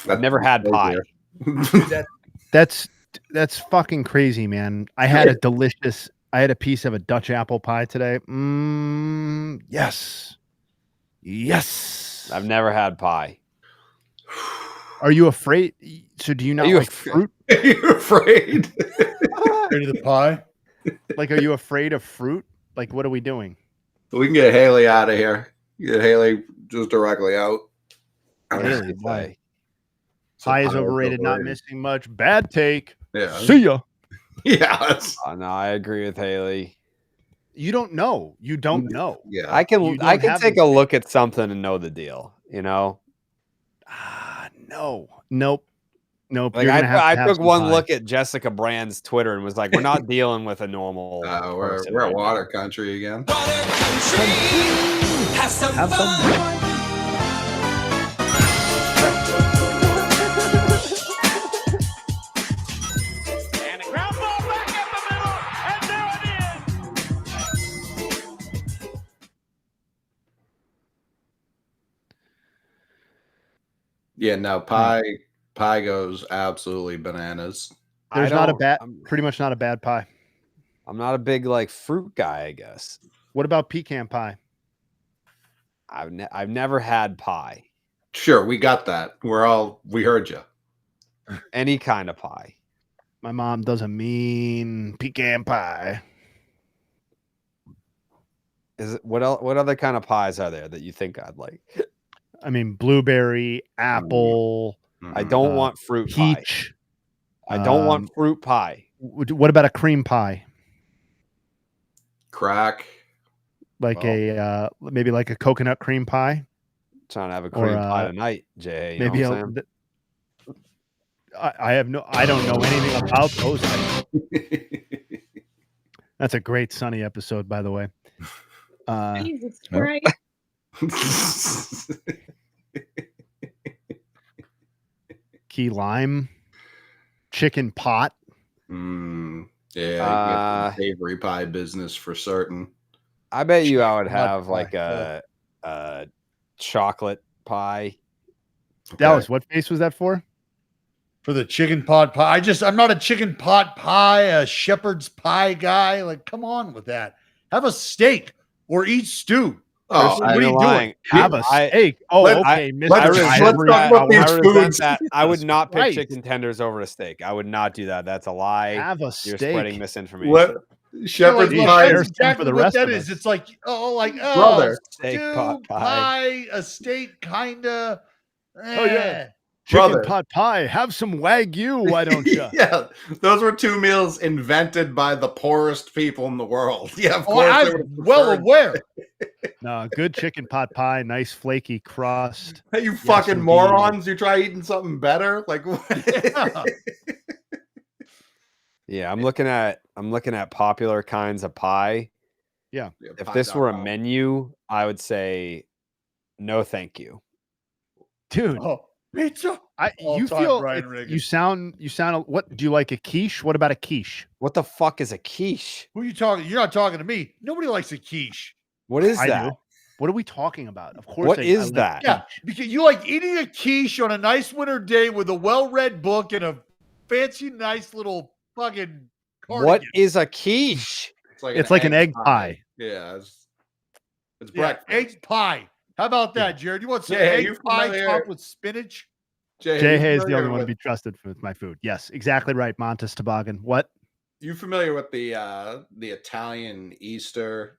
S4: I've never had pie.
S2: That's fucking crazy, man. I had a piece of a Dutch apple pie today. Yes.
S4: I've never had pie.
S2: Are you afraid? So do you not like fruit?
S1: Are you afraid?
S3: Afraid of the pie?
S2: Like, are you afraid of fruit? Like, what are we doing?
S1: We can get Haley out of here. Get Haley just directly out.
S2: Haley,
S4: Pie.
S2: Pie is overrated, not missing much. Bad take.
S1: Yeah.
S2: See ya.
S1: Yeah.
S4: No, I agree with Haley.
S2: You don't know. You don't know.
S1: Yeah.
S4: I can take a look at something and know the deal, you know?
S2: No. Nope.
S4: Like I took one look at Jessica Brand's Twitter and was like, we're not dealing with a normal
S1: we're at water country again.
S5: Water country. Have some fun. And a ground ball back up the middle. And there it is.
S1: Yeah, no, pie goes absolutely bananas.
S2: There's pretty much not a bad pie.
S4: I'm not a big like fruit guy, I guess.
S2: What about pecan pie?
S4: I've never had pie.
S1: Sure, we got that. We heard you.
S4: Any kind of pie.
S2: My mom does a mean pecan pie.
S4: What other kind of pies are there that you think I'd like?
S2: I mean, blueberry, apple.
S4: I don't want fruit
S2: peach.
S4: Pie. I don't want fruit pie.
S2: What about a cream pie?
S1: Crack.
S2: Like maybe like a coconut cream pie.
S4: Trying to have a cream pie tonight, Jay.
S2: Maybe I don't know anything about those. That's a great Sunny episode, by the way.
S8: Jesus Christ.
S2: Key lime, chicken pot.
S1: Yeah, savory pie business for certain.
S4: I bet you I would have like a chocolate pie.
S2: Dallas, what face was that for?
S3: For the chicken pot pie. I'm not a chicken pot pie, a shepherd's pie guy. Like, come on with that. Have a steak or eat stew.
S1: Oh,
S2: What are you
S4: lying.
S2: doing? Have a steak. Oh,
S1: let's-
S2: okay,
S4: I
S2: Mr.
S1: let's
S4: resent
S1: talk
S4: that.
S1: about these
S4: I resent
S1: foods.
S4: that. I would not pick
S2: Christ.
S4: chicken tenders over a steak. I would not do that. That's a lie.
S2: Have a
S4: You're
S2: steak.
S4: spreading misinformation.
S1: What
S3: Yeah,
S1: shepherd's
S2: look,
S1: pie?
S2: share
S3: that's
S2: some
S3: exactly
S2: for the
S3: what
S2: rest
S3: that
S2: of
S3: is.
S2: us.
S3: It's like,
S1: Brother.
S4: Steak
S3: stew,
S4: pot pie.
S3: pie, a steak, kinda.
S2: Oh, yeah.
S1: Brother.
S2: Chicken pot pie. Have some Wagyu, why don't you?
S1: Yeah, those were two meals invented by the poorest people in the world. Yeah, of
S3: Oh,
S1: course. they
S3: I'm
S1: would've
S3: well
S1: preferred-
S3: aware.
S2: No, good chicken pot pie, nice flaky crust.
S1: Hey, you
S2: Yes,
S1: fucking
S2: indeed.
S1: morons! You try eating something better? Like, what?
S4: Yeah, I'm looking at popular kinds of pie.
S2: Yeah.
S4: If this were a menu, I would say no, thank you.
S2: Dude,
S3: Oh, pizza.
S2: you
S3: All-time
S2: feel
S3: Brian
S2: it-
S3: Regan.
S2: you sound what do you like a quiche? What about a quiche?
S4: What the fuck is a quiche?
S3: Who are you talking? You're not talking to me. Nobody likes a quiche.
S4: What is
S2: I
S4: that?
S2: do. What are we talking about? Of course.
S4: What
S2: I
S4: is
S2: like
S4: that?
S3: Yeah,
S2: quiche.
S3: because you like eating a quiche on a nice winter day with a well-read book and a fancy, nice little fucking cardigan.
S4: What is a quiche?
S2: It's like an egg pie.
S1: Yeah, it's
S3: Yeah,
S1: breakfast.
S3: egg pie. How about that, Jared? You want some
S1: Yeah, you
S3: egg pie
S1: familiar-
S3: topped with spinach?
S1: Jay,
S2: Jay
S1: you
S2: Hay is the
S1: familiar
S2: only one to
S1: with-
S2: be trusted with my food. Yes, exactly right. Montes Toboggan. What?
S1: You familiar with the Italian Easter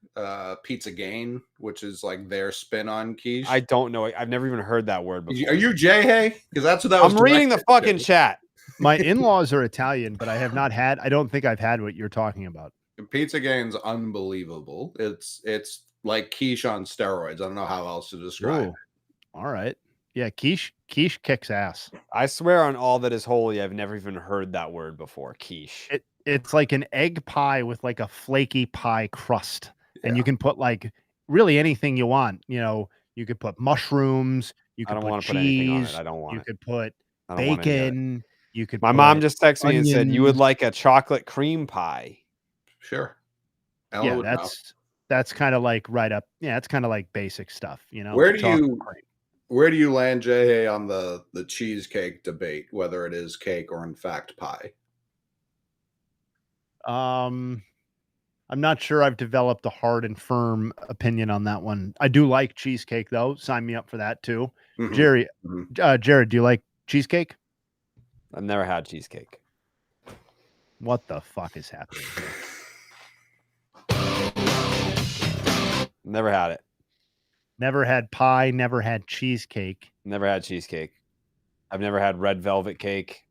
S1: pizza gain, which is like their spin on quiche?
S4: I don't know. I've never even heard that word before.
S1: Are you Jay Hay? Because that's what that was.
S4: I'm reading the
S1: directed
S4: fucking
S1: to.
S4: chat.
S2: My in-laws are Italian, but I have not had. I don't think I've had what you're talking about.
S1: Pizza gain's unbelievable. It's like quiche on steroids. I don't know how else to describe
S2: Ooh. All right. Yeah, quiche kicks ass.
S4: I swear on all that is holy, I've never even heard that word before. Quiche.
S2: It's like an egg pie with like a flaky pie crust, and
S1: Yeah.
S2: you can put like really anything you want. You know, you could put mushrooms. You
S4: I
S2: could
S4: don't
S2: put
S4: want to put anything on
S2: cheese.
S4: it. I don't want
S2: You
S4: it.
S2: could put
S4: I don't want any of it.
S2: bacon. You could.
S4: My
S2: put
S4: mom just texted me and said, "You would
S2: onions.
S4: like a chocolate cream pie."
S1: Sure. Ella
S2: Yeah,
S1: would know.
S2: that's kind of like right up. Yeah, it's kind of like basic stuff. You know,
S1: Where do
S2: chocolate
S1: you-
S2: cream.
S1: Where do you land, Jay, on the cheesecake debate, whether it is cake or in fact pie?
S2: I'm not sure I've developed a hard and firm opinion on that one. I do like cheesecake though. Sign me up for that too.
S1: Mhm.
S2: Jared, do you like cheesecake?
S4: I've never had cheesecake.
S2: What the fuck is happening here?
S4: Never had it.
S2: Never had pie, never had cheesecake.
S4: Never had cheesecake. I've never had red velvet cake.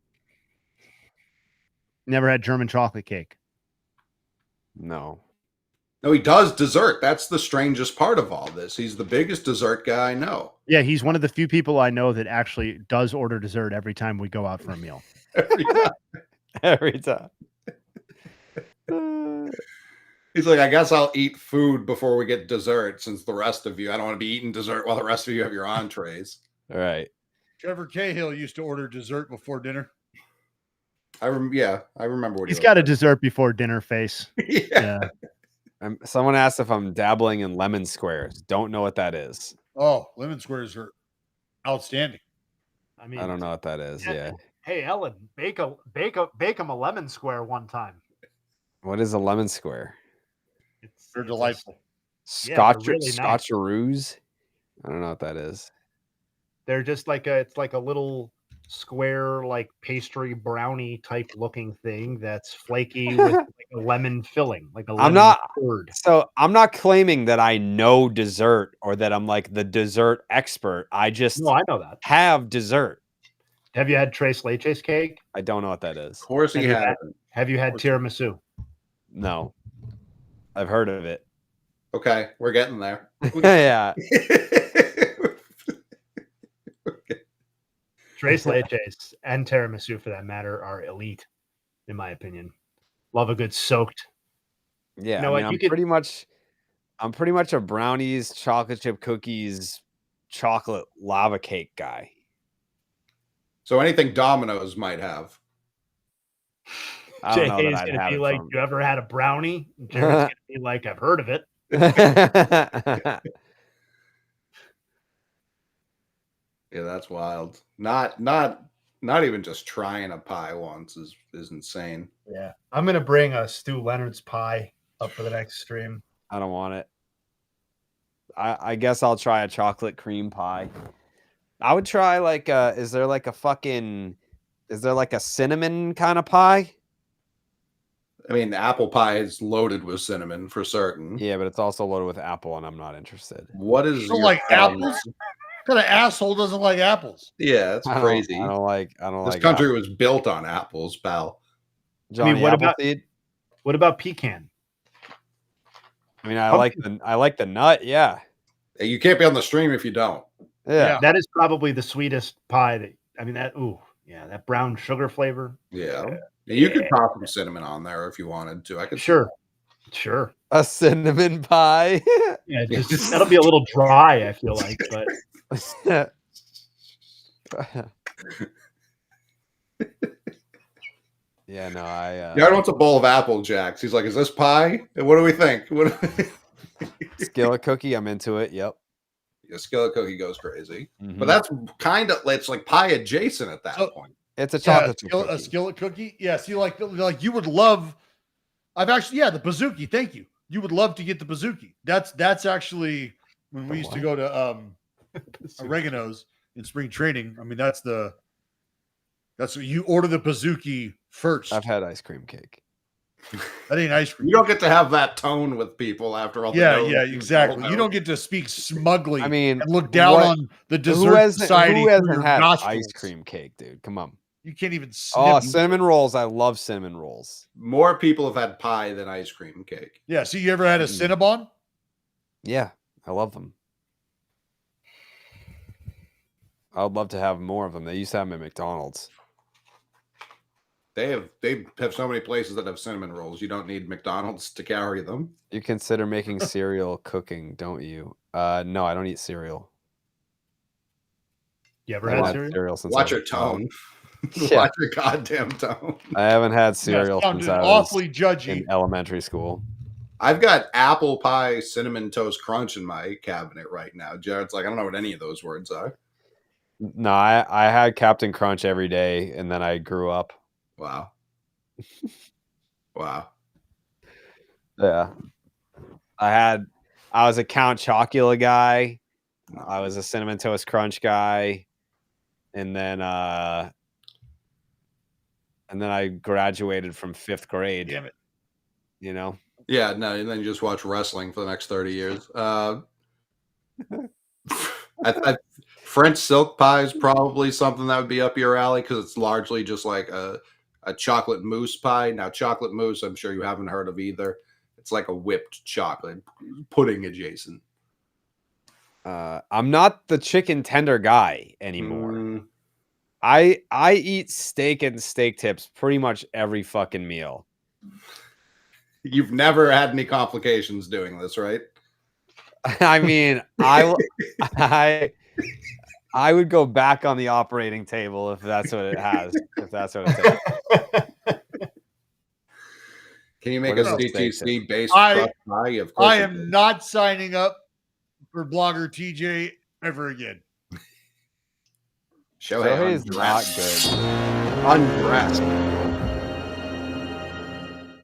S2: Never had German chocolate cake.
S4: No.
S1: No, he does dessert. That's the strangest part of all this. He's the biggest dessert guy I know.
S2: Yeah, he's one of the few people I know that actually does order dessert every time we go out for a meal.
S4: Every time.
S1: He's like, I guess I'll eat food before we get dessert, since the rest of you, I don't want to be eating dessert while the rest of you have your entrees.
S4: All right.
S3: Trevor Cahill used to order dessert before dinner.
S1: I remember what
S2: He's got a dessert before dinner face.
S1: yeah.
S2: Yeah.
S4: Someone asked if I'm dabbling in lemon squares. Don't know what that is.
S3: Oh, lemon squares are outstanding.
S2: I mean,
S4: I don't know what that is. Yeah.
S2: Hey, Ellen, bake him a lemon square one time.
S4: What is a lemon square?
S3: They're delightful.
S2: Yeah, they're really nice.
S4: Scotcheroos? I don't know what that is.
S2: They're just like it's like a little square, like pastry brownie type looking thing that's flaky with like a lemon filling, like a lemon curd.
S4: So I'm not claiming that I know dessert or that I'm like the dessert expert. I just
S2: No, I know that.
S4: have dessert.
S2: Have you had tres leches cake?
S4: I don't know what that is.
S1: Of course he
S2: Have you
S1: had.
S2: Have you had tiramisu?
S4: No. I've heard of it.
S1: Okay, we're getting there.
S4: Yeah.
S2: Tres leches and tiramisu, for that matter, are elite, in my opinion. Love a good soaked.
S4: Yeah.
S2: No,
S4: I mean,
S2: you could-
S4: I'm pretty much a brownies, chocolate chip cookies, chocolate lava cake guy.
S1: So anything Domino's might have.
S4: I don't know
S2: Jay
S4: that
S2: is
S4: I'd
S2: going to
S4: have
S2: be
S4: it
S2: like,
S4: from-
S2: you ever had a brownie? Jared's going to be like, I've heard of it.
S1: Yeah, that's wild. Not even just trying a pie once is insane.
S2: Yeah. I'm going to bring a Stu Leonard's pie up for the next stream.
S4: I don't want it. I guess I'll try a chocolate cream pie. I would try like is there like a cinnamon kind of pie?
S1: I mean, apple pie is loaded with cinnamon for certain.
S4: Yeah, but it's also loaded with apple, and I'm not interested.
S1: What is
S3: You don't
S1: your
S3: like
S1: problem?
S3: apples? What kind of asshole doesn't like apples?
S1: Yeah, that's crazy.
S4: I don't like.
S1: This country was built on apples, pal.
S4: Johnny
S2: what about
S4: Appleseed?
S2: what about pecan?
S4: I mean, I like the nut. Yeah,
S1: You can't be on the stream if you don't.
S4: yeah.
S2: That is probably the sweetest pie that that brown sugar flavor.
S1: Yeah. You could toss some cinnamon on there if you wanted to. I could
S2: Sure.
S4: A cinnamon pie.
S2: Yeah, that'll be a little dry, I feel like, but
S4: yeah, no,
S1: Jared wants a bowl of Apple Jacks. He's like, "Is this pie? What do we think?"
S4: skillet cookie. I'm into it. Yep.
S1: A skillet cookie goes crazy,
S4: Mhm.
S1: but that's kind of it's like pie adjacent at that point.
S4: It's a chocolate
S3: a skillet cookie. Yeah, see, like you would love. I've actually, the Bazooki. Thank you. You would love to get the Bazooki. That's actually when we used to go to Oregano's in spring training. I mean, that's what you order the Bazooki first.
S4: I've had ice cream cake.
S3: That ain't ice cream.
S1: You don't get to have that tone with people after all.
S3: Yeah, exactly. You don't get to speak smugly.
S4: I mean,
S3: and look down on the dessert society.
S4: Who hasn't had
S3: nostrils.
S4: ice cream cake, dude? Come on.
S3: You can't even sniff.
S4: Oh, cinnamon rolls. I love cinnamon rolls.
S1: More people have had pie than ice cream cake.
S3: Yeah. So you ever had a Cinnabon?
S4: Yeah, I love them. I would love to have more of them. They used to have them at McDonald's.
S1: They have so many places that have cinnamon rolls. You don't need McDonald's to carry them.
S4: You consider making cereal cooking, don't you? No, I don't eat cereal.
S2: You ever
S4: I
S2: had
S4: haven't
S2: cereal?
S4: cereal since
S1: Watch
S4: I
S1: your
S4: was 12.
S1: tone.
S4: Yeah.
S1: Watch your goddamn tone.
S4: I haven't had cereal
S3: sounded
S4: since I was
S3: awfully judgy.
S4: in elementary school.
S1: I've got apple pie cinnamon toast crunch in my cabinet right now. Jared's like, I don't know what any of those words are.
S4: No, I had Captain Crunch every day, and then I grew up.
S1: Wow. Wow.
S4: Yeah. I was a Count Chocula guy. I was a Cinnamon Toast Crunch guy. And then I graduated from 5th grade.
S3: Damn it.
S4: You know?
S1: Yeah, no, and then you just watch wrestling for the next 30 years. French silk pie is probably something that would be up your alley because it's largely just like a chocolate mousse pie. Now, chocolate mousse, I'm sure you haven't heard of either. It's like a whipped chocolate pudding adjacent.
S4: I'm not the chicken tender guy anymore. I eat steak and steak tips pretty much every fucking meal.
S1: You've never had any complications doing this, right?
S4: I mean, I would go back on the operating table if that's what it has. If that's what it takes.
S1: Can you make
S4: What
S1: a
S4: else
S1: CTC based
S3: I-
S1: pie? Of course
S3: I
S1: you
S3: am
S1: can.
S3: not signing up for blogger TJ ever again.
S1: Shohei
S4: is not
S1: undressed.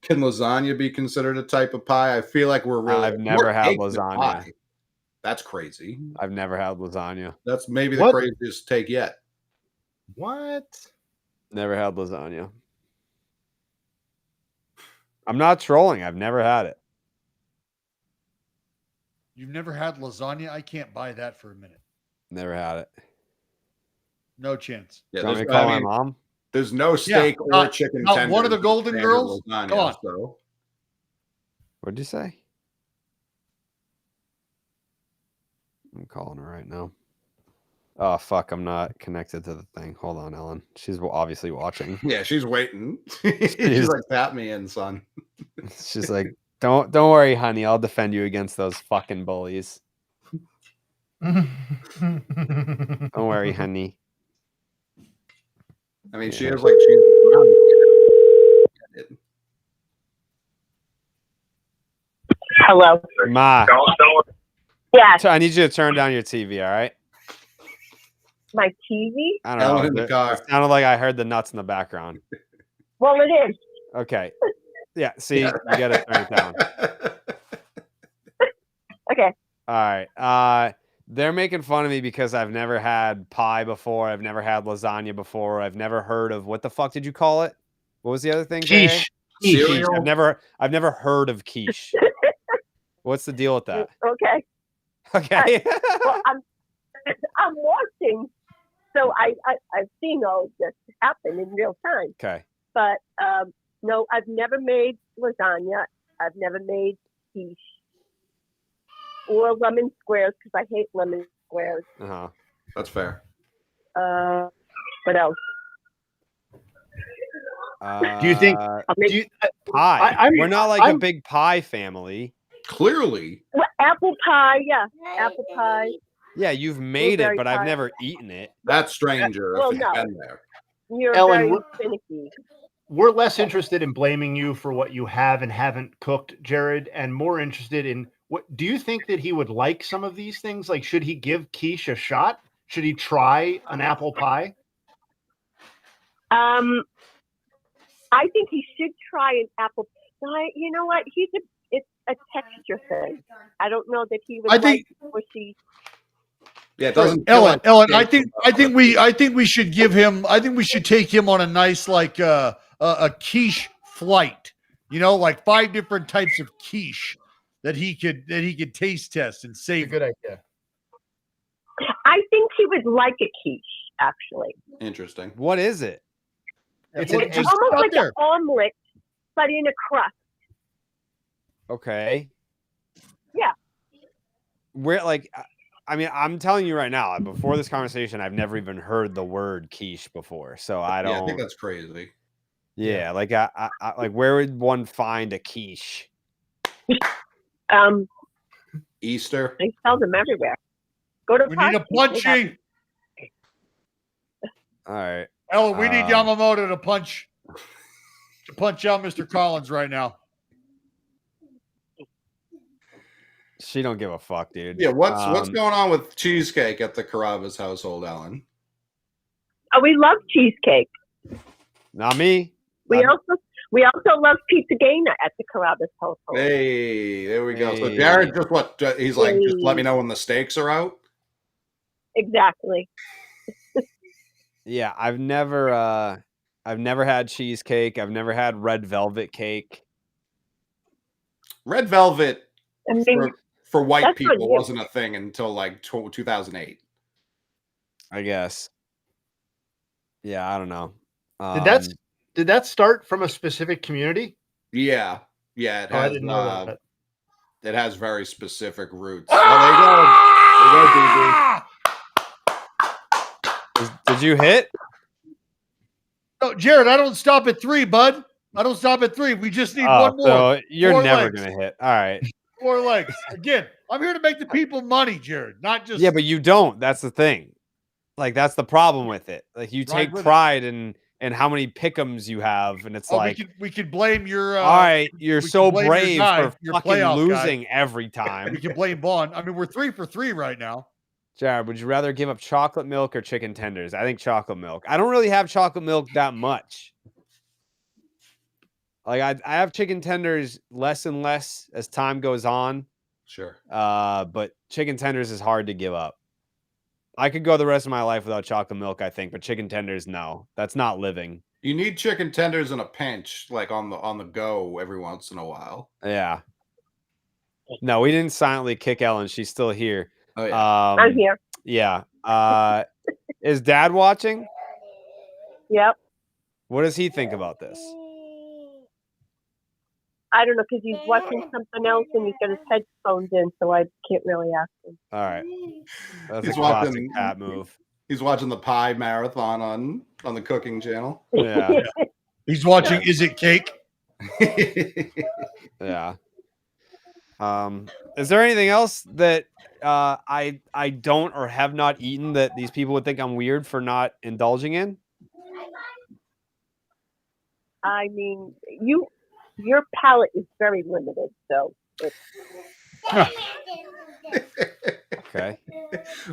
S1: Can lasagna be considered a type of pie? I feel like we're really.
S4: I've never
S1: more
S4: had
S1: cake than
S4: lasagna.
S1: pie. That's crazy.
S4: I've never had lasagna.
S1: That's maybe the
S2: What?
S1: craziest take yet.
S2: What?
S4: Never had lasagna. I'm not trolling. I've never had it.
S3: You've never had lasagna? I can't buy that for a minute.
S4: Never had it.
S3: No chance.
S1: Yeah,
S4: Do you want me
S1: there's,
S4: to call
S1: I
S4: my
S1: mean,
S4: mom?
S1: there's no steak or
S3: not-
S1: chicken
S3: not
S1: tenders
S3: one of the
S1: in
S3: Golden
S1: standard
S3: Girls?
S1: lasagna,
S3: Come on.
S1: So.
S4: What'd you say? I'm calling her right now. Oh, fuck. I'm not connected to the thing. Hold on, Ellen. She's obviously watching.
S1: Yeah, she's waiting. She's like, tap me in, son.
S4: She's like, don't worry, honey. I'll defend you against those fucking bullies. Don't worry, honey.
S1: I mean, she
S4: Yeah.
S1: is like she's
S9: Hello.
S4: Ma,
S9: Yes,
S4: I need you to turn down your TV, all right?
S9: my TV.
S4: I don't
S1: Ellen
S4: know.
S1: in the
S4: It
S1: car.
S4: sounded like I heard the nuts in the background.
S9: Well, it is.
S4: Okay. Yeah, see, you got to turn it down.
S9: Okay.
S4: All right. They're making fun of me because I've never had pie before. I've never had lasagna before. I've never heard of what the fuck did you call it? What was the other thing? Jay?
S2: Quiche.
S4: Quiche.
S1: Cereal?
S4: I've never heard of quiche. What's the deal with that?
S9: Okay.
S4: Okay.
S9: Well, I'm watching, so I've seen all this happen in real time.
S4: Okay.
S9: But no, I've never made lasagna. I've never made quiche or lemon squares because I hate lemon squares.
S4: Uh-huh.
S1: That's fair.
S9: What else?
S2: Do you think?
S9: Maybe,
S2: Do you,
S4: pie? We're not like a
S2: I'm-
S4: big pie family.
S1: Clearly.
S9: well, apple pie, yeah, apple pie.
S4: Yeah, you've made it,
S9: Blueberry
S4: but I've
S9: pie.
S4: never eaten it.
S1: That's stranger
S9: Well,
S1: if it's
S9: no.
S1: been there.
S9: You're
S2: Ellen,
S9: very
S2: we're-
S9: finicky.
S2: we're less interested in blaming you for what you have and haven't cooked, Jared, and more interested in what do you think that he would like some of these things? Like, should he give quiche a shot? Should he try an apple pie?
S9: I think he should try an apple pie. You know what? It's a texture thing. I don't know that he would
S3: I think-
S9: like squishy.
S1: Yeah, it doesn't. kill
S3: Ellen,
S1: it.
S3: I think we should give him. I think we should take him on a nice a quiche flight. You know, like 5 different types of quiche that he could taste test and savor.
S2: Good idea.
S9: I think he would like a quiche, actually.
S1: Interesting.
S4: What is it?
S2: It's
S3: Well,
S2: an
S3: just
S9: Almost
S3: out
S9: like
S3: there.
S9: an omelet, but in a crust.
S4: Okay.
S9: Yeah.
S4: Where I mean, I'm telling you right now, before this conversation, I've never even heard the word quiche before. So I don't
S1: Yeah, I think that's crazy.
S4: Yeah, like I like where would one find a quiche?
S1: Easter.
S9: They sell them everywhere. Go to
S3: We need a
S9: Postseason, they have-
S3: punching.
S4: All right.
S3: Ellen, we need Yamamoto to punch out Mr. Collins right now.
S4: She don't give a fuck, dude.
S1: Yeah, what's going on with cheesecake at the Carrabba's household, Ellen?
S9: Oh, we love cheesecake.
S4: Not me.
S9: We also love pizzagana at the Carrabba's household.
S1: Hey, there we go. So
S4: Hey.
S1: Jared he's like, just let me know when the steaks are out.
S9: Exactly.
S4: Yeah, I've never had cheesecake. I've never had red velvet cake.
S1: Red velvet
S9: I mean,
S1: for white
S9: that's
S1: people
S9: not new.
S1: wasn't a thing until like 2008.
S4: I guess. Yeah, I don't know.
S2: Did that start from a specific community?
S1: Yeah, it
S2: Oh, I
S1: has.
S2: didn't know that.
S1: It has very specific roots. Oh,
S4: Did you hit?
S3: No, Jared, I don't stop at 3, bud. I don't stop at 3. We just need one more.
S4: So you're
S3: 4
S4: never
S3: legs.
S4: gonna hit. All right.
S3: 4 legs. Again, I'm here to make the people money, Jared, not just.
S4: Yeah, but you don't. That's the thing. Like that's the problem with it. Like you
S3: Right
S4: take
S3: with it.
S4: pride in how many pick'ems you have, and it's like,
S3: we could blame your.
S4: all right, you're
S3: we
S4: so
S3: can blame your
S4: brave
S3: guy,
S4: for
S3: your
S4: fucking
S3: playoff guy.
S4: losing every time.
S3: We can blame Bond. I mean, we're 3 for 3 right now.
S4: Jared, would you rather give up chocolate milk or chicken tenders? I think chocolate milk. I don't really have chocolate milk that much. Like I have chicken tenders less and less as time goes on.
S1: Sure.
S4: But chicken tenders is hard to give up. I could go the rest of my life without chocolate milk, I think, but chicken tenders, no. That's not living.
S1: You need chicken tenders in a pinch, like on the go every once in a while.
S4: Yeah. No, we didn't silently kick Ellen. She's still here.
S1: Oh yeah.
S9: I'm here.
S4: Yeah. Is Dad watching?
S9: Yep.
S4: What does he think about this?
S9: I don't know because he's watching something else and he's got his headphones in, so I can't really ask him.
S4: All right. That's
S1: He's
S4: a classic
S1: watching-
S4: Pat move.
S1: He's watching the pie marathon on the cooking channel.
S4: Yeah.
S3: He's watching Is It Cake?
S4: Yeah. Is there anything else that I don't or have not eaten that these people would think I'm weird for not indulging in?
S9: I mean, your palate is very limited, so it's,
S4: Okay.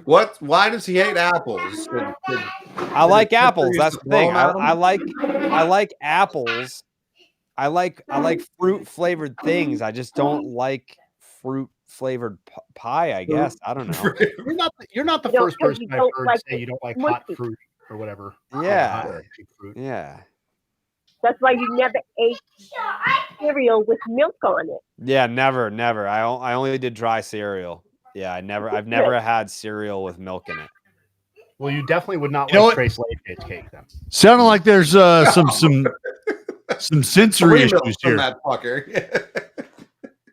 S1: Why does he hate apples?
S4: I like apples. That's the thing.
S1: Blown
S4: I like apples. I like fruit flavored things. I just don't like fruit flavored pie, I guess. I don't know.
S2: You're not the
S9: No,
S2: first
S9: 'cause
S2: person
S9: you
S2: I've
S9: don't
S2: heard
S9: like
S2: say you don't like
S9: mushy.
S2: hot fruit or whatever.
S4: Yeah.
S2: Hot fruit.
S4: Yeah.
S9: That's why you never ate cereal with milk on it.
S4: Yeah, never. I only did dry cereal. Yeah, I've never had cereal with milk in it.
S2: Well, you definitely would not
S3: You know
S2: like
S3: what?
S2: Trace Lady's cake then.
S3: Sounding like there's some sensory
S1: Free milk
S3: issues
S1: from
S3: here.
S1: that fucker.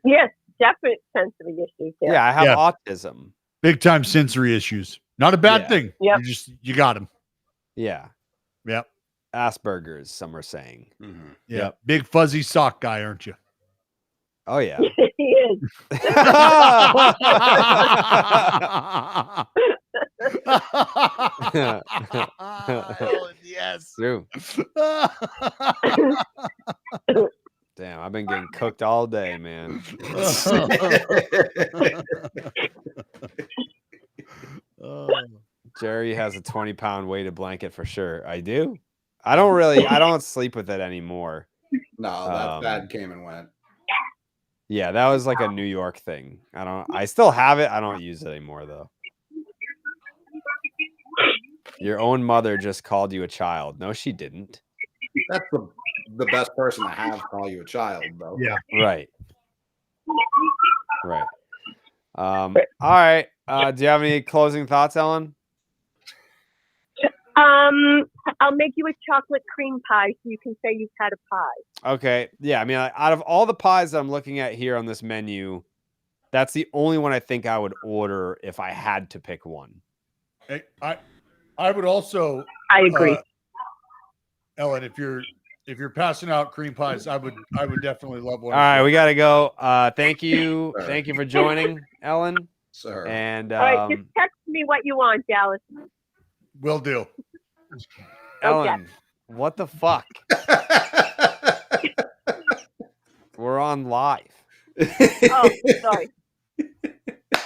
S9: Yes, definite sensory issues.
S4: Yeah, I have
S3: Yeah.
S4: autism.
S3: Big time sensory issues. Not a bad
S4: Yeah.
S3: thing.
S9: Yep.
S3: You got them.
S4: Yeah.
S3: Yep.
S4: Asperger's, some are saying.
S1: Mm-hmm.
S3: Yeah. Big fuzzy sock guy, aren't you?
S4: Oh yeah.
S9: He is.
S3: Yes.
S4: True. Damn, I've been getting cooked all day, man. Jerry has a 20-pound weighted blanket for sure. I do. I don't sleep with it anymore.
S1: No, that came and went.
S4: Yeah, that was like a New York thing. I still have it. I don't use it anymore though. Your own mother just called you a child. No, she didn't.
S1: That's the best person to have call you a child, though.
S2: Yeah.
S4: Right. All right. Do you have any closing thoughts, Ellen?
S9: I'll make you a chocolate cream pie so you can say you've had a pie.
S4: Okay. Yeah. I mean, out of all the pies that I'm looking at here on this menu, that's the only one I think I would order if I had to pick one.
S3: Hey, I would also.
S9: I agree.
S3: Ellen, if you're passing out cream pies, I would definitely love one.
S4: All right, we got to go. Thank you.
S1: Sure.
S4: Thank you for joining, Ellen.
S1: Sir.
S4: And
S9: All right, just text me what you want, Dallas.
S3: Will do.
S4: Ellen, what the fuck? We're on live.
S9: Oh, sorry.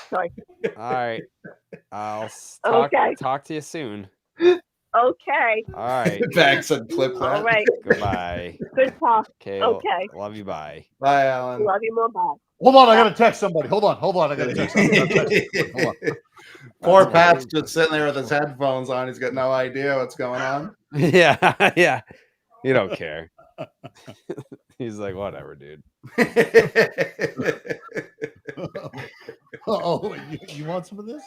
S9: Sorry.
S4: All right. I'll talk to you soon.
S9: Okay.
S4: All right.
S1: Back said clip that.
S9: All right.
S4: Goodbye.
S9: Good talk.
S4: Okay.
S9: Okay.
S4: Love you. Bye.
S1: Bye, Alan.
S9: Love you more. Bye.
S3: Hold on, I gotta text somebody. Hold on. I gotta text somebody. Hold on.
S1: Poor Pat's just sitting there with his headphones on. He's got no idea what's going on.
S4: Yeah. Yeah. You don't care. He's like, whatever, dude.
S3: Oh, you want some of this?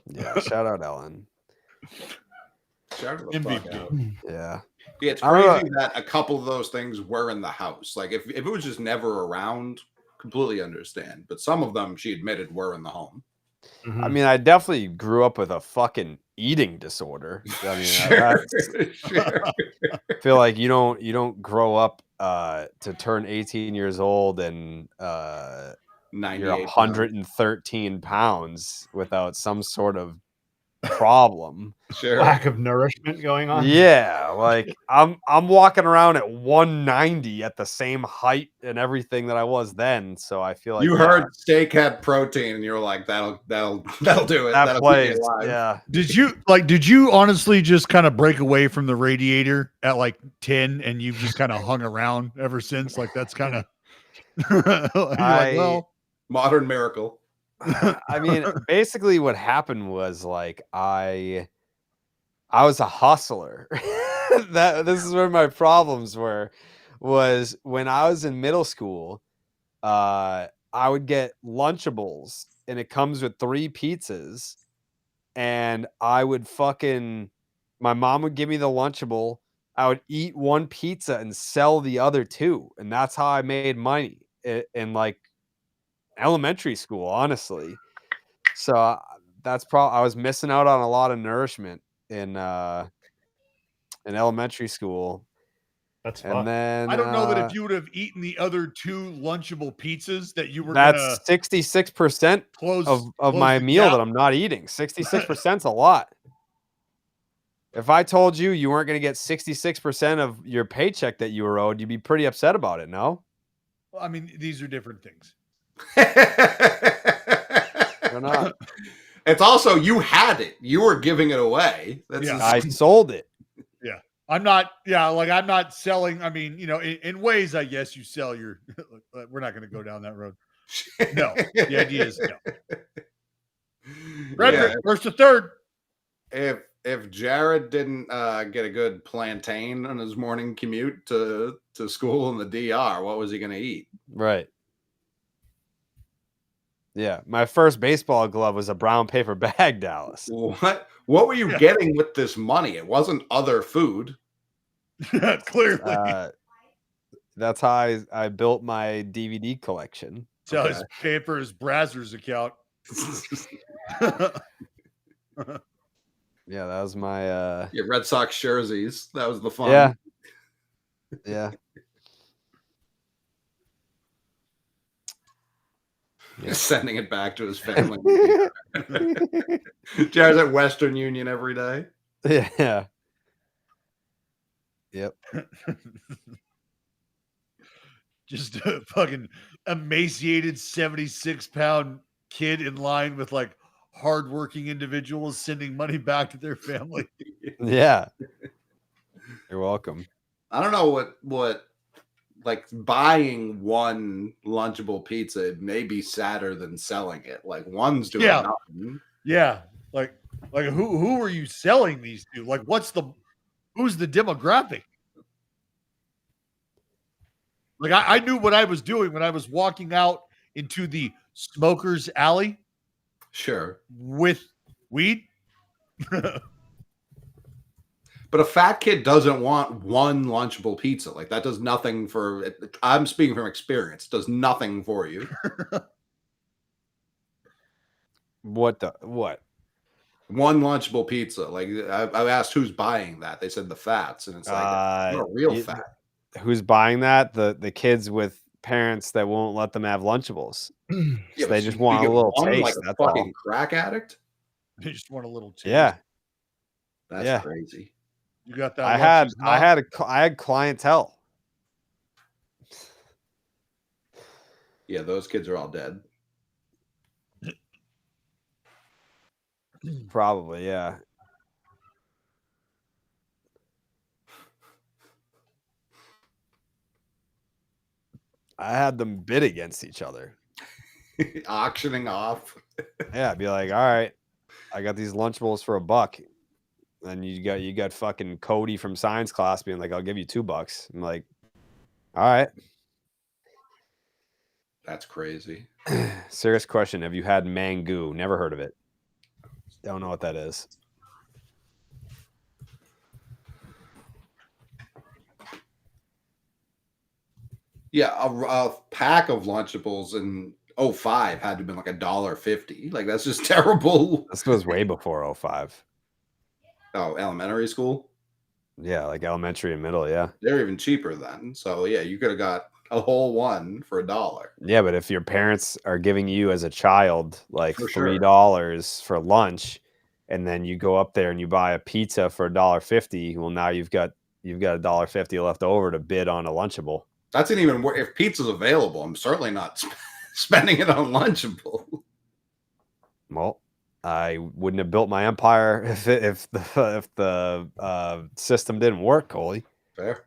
S4: Yeah. Shout out, Ellen.
S1: Shout the fuck
S3: MVP.
S1: out.
S4: Yeah.
S1: Yeah, it's
S4: I don't
S1: crazy that a couple of those things were in the house. Like if it was just never around, completely understand. But some of them, she admitted, were in the home.
S4: I mean, I definitely grew up with a fucking eating disorder. I mean,
S1: Sure.
S4: I feel like you don't grow up to turn 18 years old and you're 113 pounds without some sort of problem.
S1: Sure.
S2: Lack of nourishment going on.
S4: Yeah, like I'm walking around at 190 at the same height and everything that I was then. So I feel like
S1: You heard steak had protein, and you were like, "That'll do it."
S4: that
S1: That'll keep
S4: plays.
S1: you alive.
S4: Yeah.
S3: Did you honestly just kind of break away from the radiator at like 10 and you've just kind of hung around ever since? Like that's kind of like, well,
S1: Modern miracle.
S4: I mean, basically what happened was like I was a hustler. This is where my problems was when I was in middle school, I would get Lunchables and it comes with 3 pizzas and I would my mom would give me the Lunchable. I would eat 1 pizza and sell the other 2. And that's how I made money in like elementary school, honestly. So I was missing out on a lot of nourishment in elementary school.
S2: That's fun.
S4: And then
S3: I don't know that if you would have eaten the other 2 Lunchable pizzas that you were
S4: that's
S3: gonna
S4: 66%
S3: close
S4: of my
S3: the
S4: meal
S3: gap.
S4: that I'm not eating. 66% is a lot. If I told you weren't going to get 66% of your paycheck that you were owed, you'd be pretty upset about it, no?
S3: Well, I mean, these are different things.
S4: Or not?
S1: It's also you had it. You were giving it away. That's
S3: Yeah.
S4: I sold it.
S3: I'm not selling. I mean, in ways, I guess you sell your. We're not going to go down that road. No, the idea is no. Frederick, first to third.
S1: If Jared didn't get a good plantain on his morning commute to school in the DR, what was he going to eat?
S4: Right. Yeah, my first baseball glove was a brown paper bag, Dallas.
S1: What were you getting with this money? It wasn't other food.
S3: Clearly.
S4: That's how I built my DVD collection.
S3: So his pay for his Brazzers account.
S4: Yeah, that was my
S1: Red Sox jerseys. That was the fun.
S4: Yeah.
S1: Sending it back to his family. Jared's at Western Union every day.
S4: Yeah. Yep.
S3: Just a fucking emaciated 76-pound kid in line with like hardworking individuals sending money back to their family.
S4: Yeah. You're welcome.
S1: I don't know what like buying one Lunchable pizza may be sadder than selling it. Like one's doing nothing.
S3: Yeah. Like who are you selling these to? Like who's the demographic? Like I knew what I was doing when I was walking out into the smoker's alley.
S1: Sure.
S3: With weed.
S1: But a fat kid doesn't want one Lunchable pizza. Like that does nothing for it. I'm speaking from experience. It does nothing for you.
S4: What?
S1: One Lunchable pizza. Like I asked who's buying that. They said the fats, and it's like not a real fat.
S4: Who's buying that? The kids with parents that won't let them have Lunchables. So they just want a little taste.
S1: Like a fucking crack addict.
S3: They just want a little taste.
S4: Yeah,
S1: that's crazy.
S3: You got that?
S4: I had clientele.
S1: Yeah, those kids are all dead.
S4: Probably, yeah. I had them bid against each other.
S1: Auctioning off.
S4: Yeah, I'd be like, all right, I got these Lunchables for $1. And you got fucking Cody from science class being like, I'll give you $2. I'm like, all right.
S1: That's crazy.
S4: Serious question. Have you had Mangoo? Never heard of it. Don't know what that is.
S1: Yeah, a pack of Lunchables in 2005 had to have been like $1.50. Like that's just terrible.
S4: This was way before 2005.
S1: Oh, elementary school?
S4: Yeah, like elementary and middle, yeah.
S1: They're even cheaper then. So yeah, you could have got a whole one for $1.
S4: Yeah, but if your parents are giving you as a child like $3 for lunch, and then you go up there and you buy a pizza for $1.50, well, now you've got $1.50 left over to bid on a Lunchable.
S1: That's an even worse. If pizza's available, I'm certainly not spending it on Lunchable.
S4: Well, I wouldn't have built my empire if the system didn't work, Coley.
S1: Fair.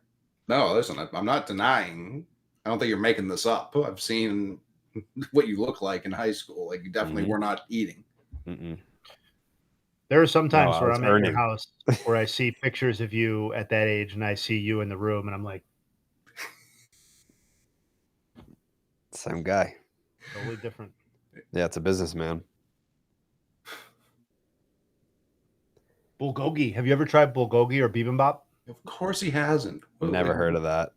S1: No, listen, I'm not denying. I don't think you're making this up. I've seen what you look like in high school. Like you definitely were not eating.
S4: Mm-mm.
S2: There are some times where I'm at your house where I see pictures of you at that age, and I see you in the room, and I'm like,
S4: same guy.
S2: totally different.
S4: Yeah, it's a businessman.
S2: Bulgogi. Have you ever tried Bulgogi or bibimbap?
S1: Of course he hasn't.
S4: Never heard of that.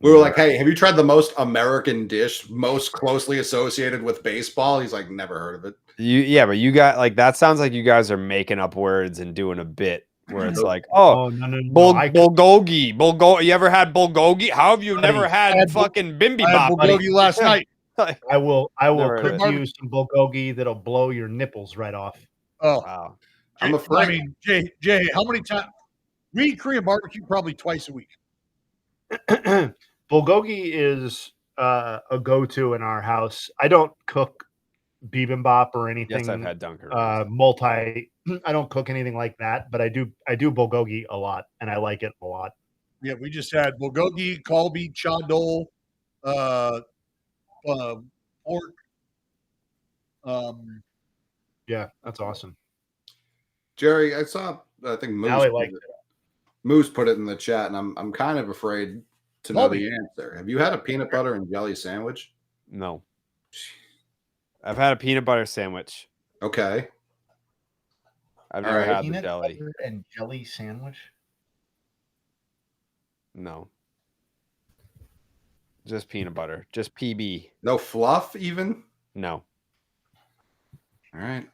S1: We were like, hey, have you tried the most American dish, most closely associated with baseball? He's like, never heard of it.
S4: But you got like that sounds like you guys are making up words and doing a bit where it's like, Bulgogi. You ever had Bulgogi? How have you never had fucking bibimbap?
S3: I had Bulgogi last night.
S2: I will cook you some Bulgogi that'll blow your nipples right off.
S3: Oh,
S4: wow.
S1: I'm afraid.
S3: I mean, Jay, how many times? We eat Korean barbecue probably twice a week.
S2: Bulgogi is a go-to in our house. I don't cook bibimbap or anything.
S4: Yes, I've had Dunker.
S2: I don't cook anything like that, but I do bulgogi a lot, and I like it a lot.
S3: Yeah, we just had bulgogi, kalbi, chadol, pork.
S2: Yeah, that's awesome.
S1: Jerry, I think
S2: Now I like it.
S1: Moose put it in the chat, and I'm kind of afraid to know the answer. Have you had a peanut butter and jelly sandwich?
S4: No. I've had a peanut butter sandwich.
S1: Okay.
S4: I've never had the
S2: Peanut
S4: jelly.
S2: butter and jelly sandwich?
S4: No. Just peanut butter. Just PB.
S1: No fluff, even?
S4: No.
S1: All right.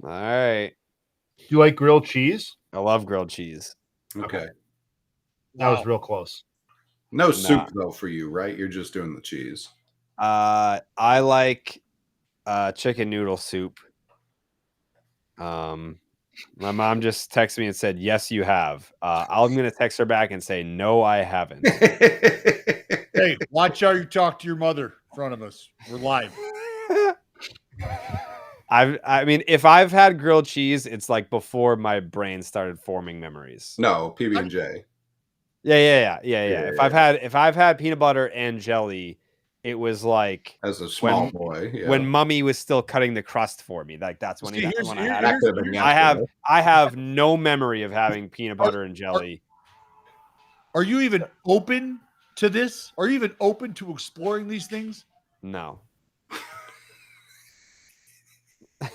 S4: All right.
S2: Do you like grilled cheese?
S4: I love grilled cheese.
S1: Okay.
S2: That was real close.
S1: No soup, though, for you, right? You're just doing the cheese.
S4: I like chicken noodle soup. My mom just texted me and said, "Yes, you have." I'm gonna text her back and say, "No, I haven't."
S3: Hey, watch how you talk to your mother in front of us. We're live.
S4: I mean, if I've had grilled cheese, it's like before my brain started forming memories.
S1: No, PB&J.
S4: Yeah. If I've had peanut butter and jelly, it was like
S1: as a small boy. Yeah.
S4: When Mummy was still cutting the crust for me. Like that's when, when I had
S1: it.
S4: I have no memory of having peanut butter and jelly.
S3: Are you even open to this? Are you even open to exploring these things?
S4: No.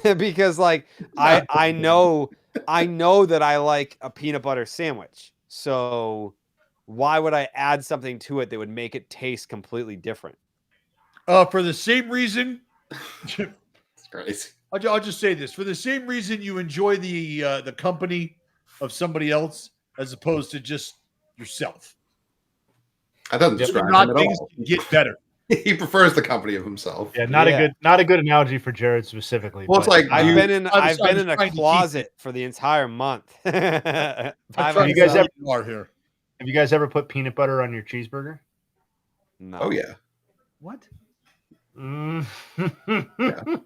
S4: Because like I know that I like a peanut butter sandwich. So why would I add something to it that would make it taste completely different?
S3: For the same reason.
S1: It's crazy.
S3: I'll just say this: for the same reason you enjoy the company of somebody else as opposed to just yourself.
S1: That doesn't describe him at all.
S3: Get better.
S1: He prefers the company of himself.
S2: Yeah, not a good analogy for Jared specifically.
S1: Well, it's like
S4: I've been in a closet for the entire month.
S2: Have you guys ever put peanut butter on your cheeseburger?
S4: No.
S1: Oh yeah.
S3: What?
S4: Yeah.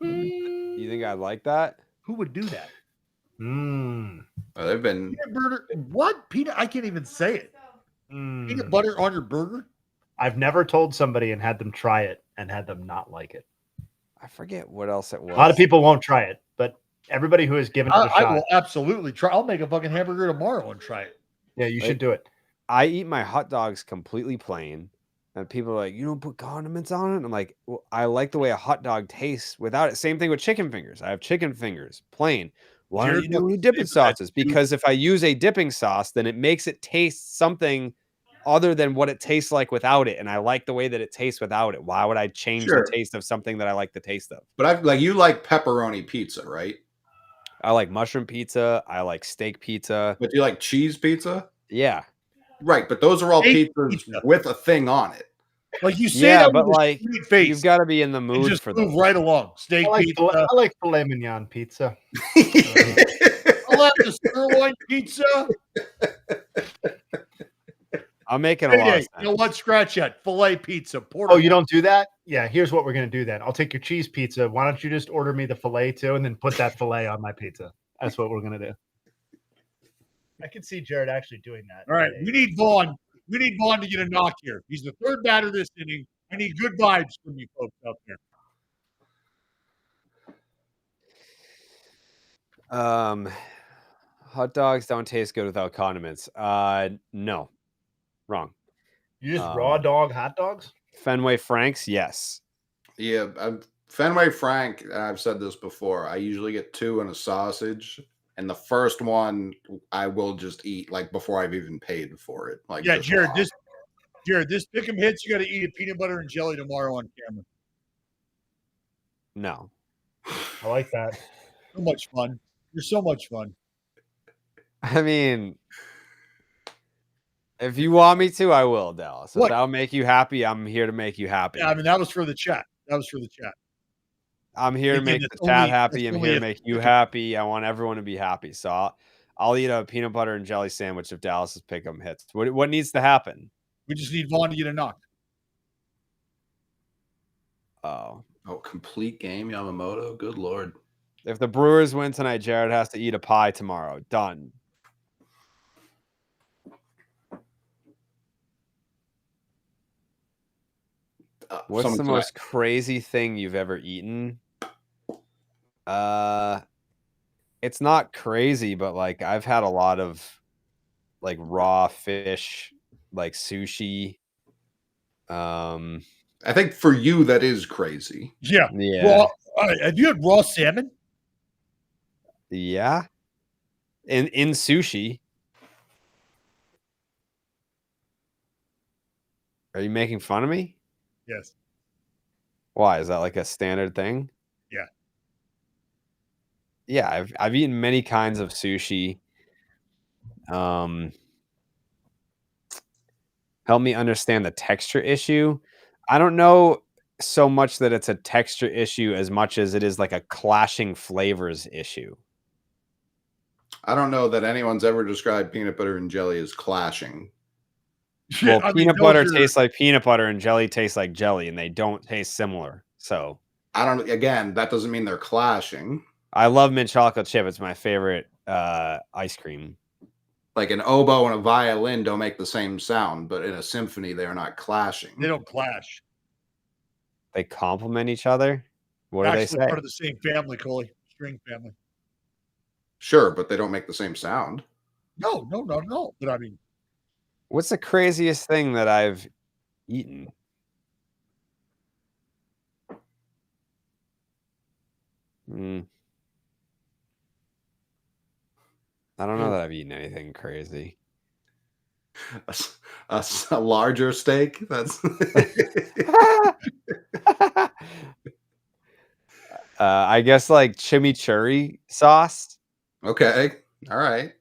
S4: You think I like that?
S3: Who would do that?
S1: They've been
S3: peanut butter. What peanut? I can't even say it. Peanut butter on your burger?
S2: I've never told somebody and had them try it and had them not like it.
S4: I forget what else it was.
S2: A lot of people won't try it, but everybody who has given it a shot.
S3: I will absolutely try. I'll make a fucking hamburger tomorrow and try it.
S2: Yeah, you should do it.
S4: I eat my hot dogs completely plain, and people are like, "You don't put condiments on it?" I'm like, well, I like the way a hot dog tastes without it. Same thing with chicken fingers. I have chicken fingers plain. Why don't you do any dipping sauces? Because if I use a dipping sauce, then it makes it taste something other than what it tastes like without it, and I like the way that it tastes without it. Why would I change the taste of something that I like the taste of?
S1: But you like pepperoni pizza, right?
S4: I like mushroom pizza. I like steak pizza.
S1: But do you like cheese pizza?
S4: Yeah.
S1: Right, but those are all pizzas with a thing on it.
S3: Like you say that
S4: but
S3: with
S4: like
S3: face.
S4: You've got to be in the mood
S3: just
S4: for
S3: move
S4: those.
S3: right along. Steak pizza.
S2: I like filet mignon pizza.
S3: I'll have the sirloin pizza.
S4: I'm making a lot of sense.
S3: You know what? Scratch that. Filet pizza.
S2: Oh, you don't do that? Yeah, here's what we're going to do then. I'll take your cheese pizza. Why don't you just order me the filet too and then put that filet on my pizza? That's what we're going to do. I can see Jared actually doing that.
S3: All right. We need Vaughn. We need Vaughn to get a knock here. He's the third batter this inning. I need good vibes from you folks out there.
S4: Hot dogs don't taste good without condiments. No. Wrong.
S2: You just raw dog hot dogs?
S4: Fenway Franks, yes.
S1: Yeah, Fenway Frank, I've said this before, I usually get 2 and a sausage, and the first one I will just eat like before I've even paid for it. Like,
S3: yeah, Jared, this pick'em hits, you got to eat a peanut butter and jelly tomorrow on camera.
S4: No.
S2: I like that.
S3: So much fun. You're so much fun.
S4: I mean, if you want me to, I will, Dallas. If that'll make you happy, I'm here to make you happy.
S3: Yeah, I mean, that was for the chat.
S4: I'm here to make the chat happy. I'm here to make you happy. I want everyone to be happy. So I'll eat a peanut butter and jelly sandwich if Dallas's pick'em hits. What needs to happen?
S3: We just need Vaughn to get a knock.
S4: Oh,
S1: Oh, complete game, Yamamoto. Good Lord.
S4: If the Brewers win tonight, Jared has to eat a pie tomorrow. Done. What's the
S1: Someone
S4: most crazy thing you've ever eaten? It's not crazy, but like I've had a lot of like raw fish, like sushi.
S1: I think for you that is crazy.
S3: Yeah.
S4: Yeah.
S3: Raw, have you had raw salmon?
S4: Yeah. In sushi. Are you making fun of me?
S3: Yes.
S4: Why? Is that like a standard thing?
S3: Yeah.
S4: Yeah, I've eaten many kinds of sushi. Help me understand the texture issue. I don't know so much that it's a texture issue as much as it is like a clashing flavors issue.
S1: I don't know that anyone's ever described peanut butter and jelly as clashing.
S4: Well,
S3: I mean,
S4: peanut
S3: those
S4: butter
S3: are-
S4: tastes like peanut butter and jelly tastes like jelly, and they don't taste similar. So
S1: Again, that doesn't mean they're clashing.
S4: I love mint chocolate chip. It's my favorite ice cream.
S1: Like an oboe and a violin don't make the same sound, but in a symphony, they are not clashing.
S3: They don't clash.
S4: They complement each other. What do they
S3: Actually,
S4: say?
S3: part of the same family, Coley. String family.
S1: Sure, but they don't make the same sound.
S3: No. But I mean,
S4: What's the craziest thing that I've eaten? I don't know that I've eaten anything crazy.
S1: A larger steak? That's
S4: I guess like chimichurri sauce,
S1: okay. All right.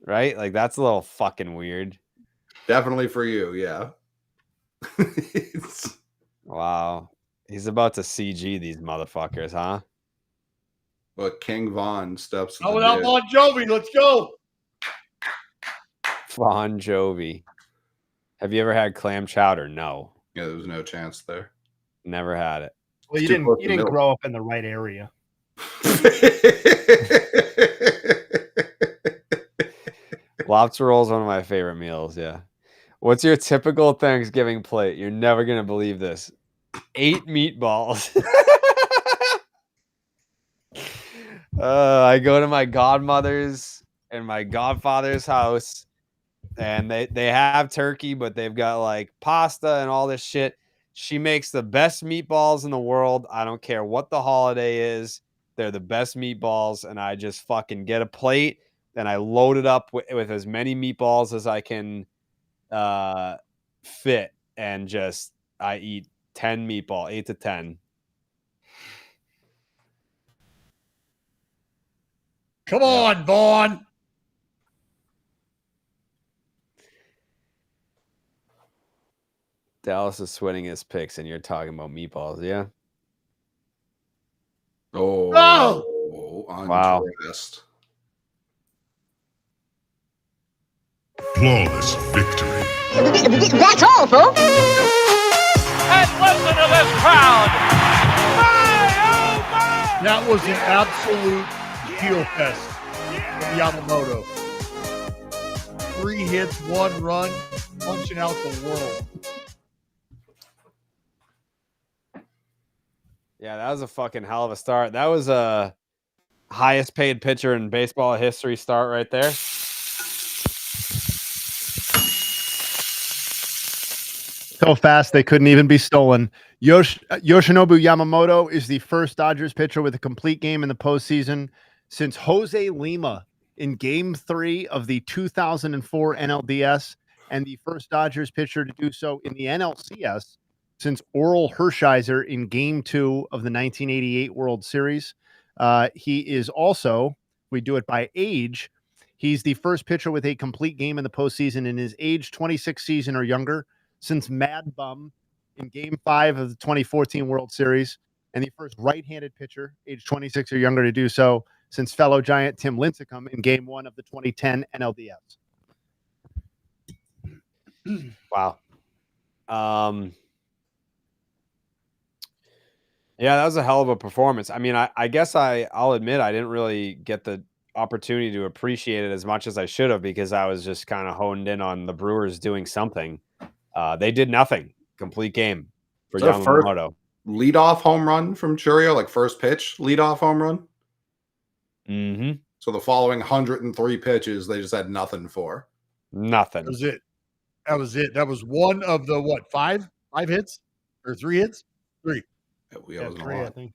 S4: right? Like that's a little fucking weird.
S1: Definitely for you, yeah.
S4: Wow. He's about to CG these motherfuckers, huh?
S1: But King Von steps.
S3: not without Bon Jovi. Let's go.
S4: Bon Jovi. Have you ever had clam chowder? No.
S1: Yeah, there was no chance there.
S4: Never had it.
S2: Well, you
S1: Too
S2: didn't
S1: close to
S2: you didn't
S1: milk.
S2: grow up in the right area.
S4: Lobster roll is one of my favorite meals, yeah. What's your typical Thanksgiving plate? You're never going to believe this. 8 meatballs. I go to my godmother's and my godfather's house, and they have turkey, but they've got like pasta and all this shit. She makes the best meatballs in the world. I don't care what the holiday is. They're the best meatballs, and I just fucking get a plate, and I load it up with as many meatballs as I can fit, and just I eat 10 meatball, 8 to 10.
S3: Come on, Vaughn.
S4: Dallas is sweating his picks, and you're talking about meatballs, yeah?
S1: Oh,
S3: No!
S4: Wow.
S1: undressed.
S10: Flawless victory.
S9: That's all, folks.
S5: And listen to this crowd. My, oh my!
S3: That was an absolute heel fest from Yamamoto. 3 hits, 1 run, punching out the world.
S4: Yeah, that was a fucking hell of a start. That was a highest paid pitcher in baseball history start right there.
S2: So fast they couldn't even be stolen. Yoshinobu Yamamoto is the first Dodgers pitcher with a complete game in the postseason since Jose Lima in Game 3 of the 2004 NLDS, and the first Dodgers pitcher to do so in the NLCS since Oral Hershiser in Game 2 of the 1988 World Series. He is also, we do it by age, he's the first pitcher with a complete game in the postseason in his age 26 season or younger since Mad Bum in Game 5 of the 2014 World Series, and the first right-handed pitcher, age 26 or younger, to do so since fellow Giant Tim Lincecum in Game 1 of the 2010 NLDS.
S4: Wow. Yeah, that was a hell of a performance. I mean, I guess I'll admit I didn't really get the opportunity to appreciate it as much as I should have because I was just kind of honed in on the Brewers doing something. They did nothing. Complete game for
S1: Is that a first
S4: Yamamoto.
S1: leadoff home run from Churio, like first pitch leadoff home run?
S4: Mm-hmm.
S1: So the following 103 pitches, they just had nothing for.
S4: Nothing.
S3: That was it. That was it. That was one of the what? Five hits or 3 hits? 3.
S1: It
S2: Yeah,
S1: wasn't a
S2: 3, I
S1: lot.
S2: think.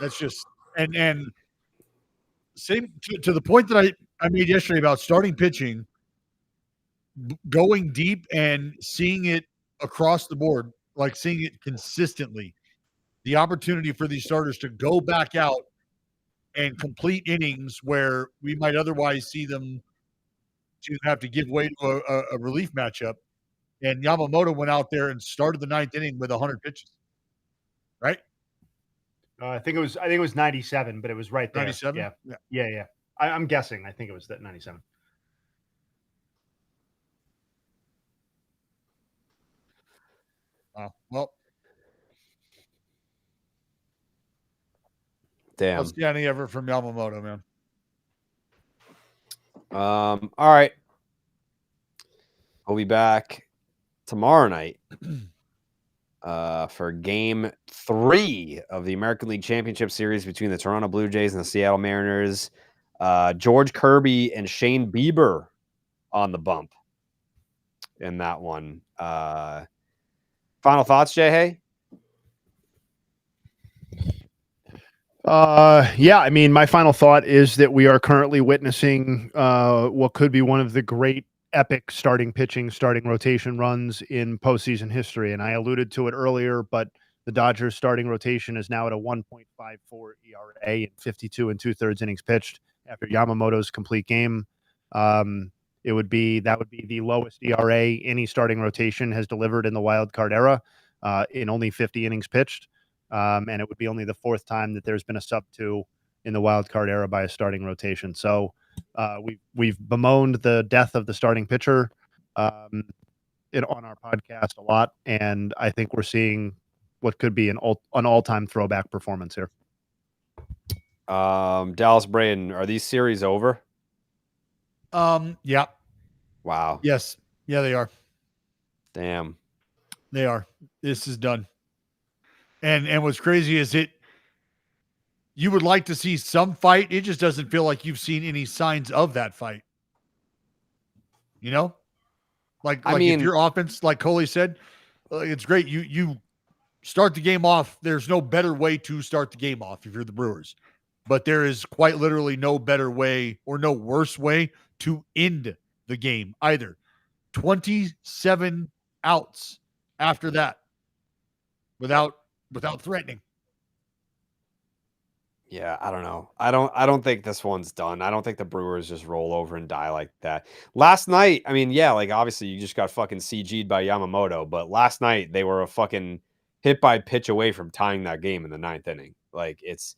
S3: That's just and same to the point that I made yesterday about starting pitching, going deep and seeing it across the board, like seeing it consistently. The opportunity for these starters to go back out and complete innings where we might otherwise see them to have to give way to a relief matchup. And Yamamoto went out there and started the 9th inning with 100 pitches. Right?
S2: I think it was 97, but it was right there.
S3: 97?
S2: Yeah. I'm guessing. I think it was that 97.
S3: Well,
S4: Damn.
S3: let's get any ever from Yamamoto, man.
S4: All right. We'll be back tomorrow night for Game 3 of the American League Championship Series between the Toronto Blue Jays and the Seattle Mariners. George Kirby and Shane Bieber on the bump in that one. Final thoughts, Jay Hay?
S2: Yeah, I mean, my final thought is that we are currently witnessing what could be one of the great epic starting rotation runs in postseason history. And I alluded to it earlier, but the Dodgers starting rotation is now at a 1.54 ERA in 52 2/3 innings pitched after Yamamoto's complete game. That would be the lowest ERA any starting rotation has delivered in the wild card era in only 50 innings pitched. And it would be only the 4th time that there's been a sub-2 in the wild card era by a starting rotation. So we've bemoaned the death of the starting pitcher on our podcast a lot, and I think we're seeing what could be an all-time throwback performance here.
S4: Dallas Braden, are these series over?
S3: Yeah.
S4: Wow.
S3: Yes. Yeah, they are.
S4: Damn.
S3: They are. This is done. And what's crazy is you would like to see some fight. It just doesn't feel like you've seen any signs of that fight. You know? Like if your offense, like Coley said, it's great. You start the game off. There's no better way to start the game off if you're the Brewers. But there is quite literally no better way or no worse way to end the game either. 27 outs after that without threatening.
S4: Yeah, I don't know. I don't think this one's done. I don't think the Brewers just roll over and die like that. Last night, I mean, yeah, like obviously you just got fucking CG'd by Yamamoto, but last night they were a fucking hit by pitch away from tying that game in the 9th inning. Like it's,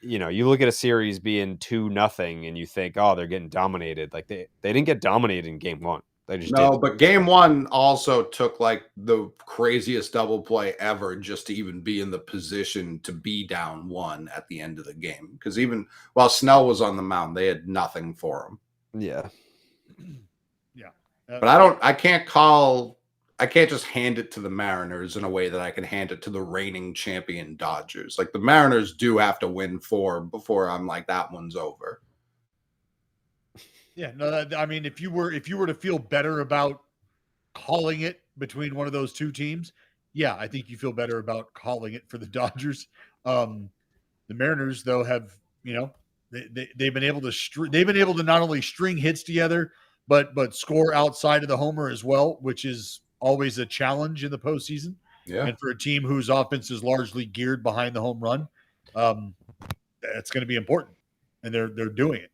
S4: you know, you look at a series being 2-0 and you think, oh, they're getting dominated. Like they didn't get dominated in game 1. They just didn't.
S1: But game 1 also took like the craziest double play ever just to even be in the position to be down 1 at the end of the game. Because even while Snell was on the mound, they had nothing for him.
S4: Yeah.
S3: Yeah.
S1: But I can't just hand it to the Mariners in a way that I can hand it to the reigning champion Dodgers. Like the Mariners do have to win 4 before I'm like, that one's over.
S3: Yeah, no, I mean, if you were to feel better about calling it between one of those two teams, yeah, I think you feel better about calling it for the Dodgers. The Mariners, though, have they've been able to not only string hits together, but score outside of the homer as well, which is always a challenge in the postseason.
S1: Yeah,
S3: and for a team whose offense is largely geared behind the home run, that's going to be important, and they're doing it.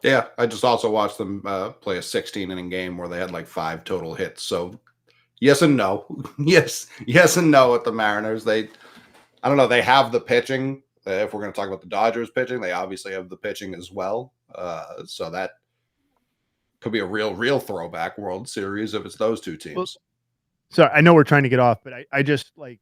S1: Yeah, I just also watched them play a 16-inning game where they had like 5 total hits. So yes and no. yes and no at the Mariners. I don't know. They have the pitching. If we're going to talk about the Dodgers pitching, they obviously have the pitching as well. So that Could be a real throwback World Series if it's those two teams.
S2: Well, so I know we're trying to get off, but I just like,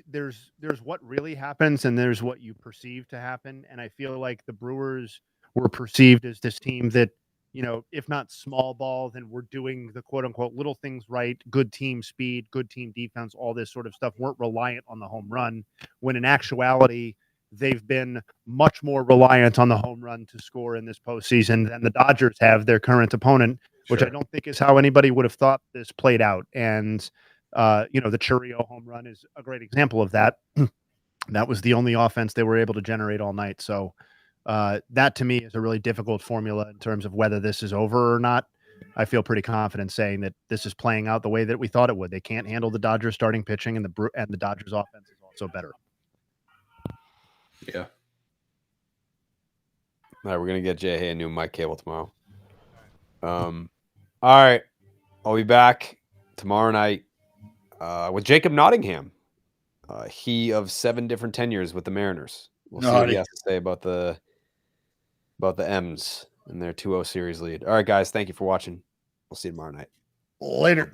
S2: there's what really happens and there's what you perceive to happen. And I feel like the Brewers were perceived as this team that, if not small ball, then we're doing the quote unquote little things right, good team speed, good team defense, all this sort of stuff, weren't reliant on the home run, when in actuality, they've been much more reliant on the home run to score in this postseason than the Dodgers have, their current opponent, which I don't think is how anybody would have thought this played out. And, the Churio home run is a great example of that. That was the only offense they were able to generate all night. So that to me is a really difficult formula in terms of whether this is over or not. I feel pretty confident saying that this is playing out the way that we thought it would. They can't handle the Dodgers starting pitching, and the Dodgers offense is also better.
S1: Yeah.
S4: All right, we're gonna get Jay a new mic cable tomorrow. All right, I'll be back tomorrow night with Jacob Nottingham. He of 7 different tenures with the Mariners. We'll see what he has to say about the M's and their 2-0 series lead. All right, guys, thank you for watching. We'll see you tomorrow night.
S3: Later.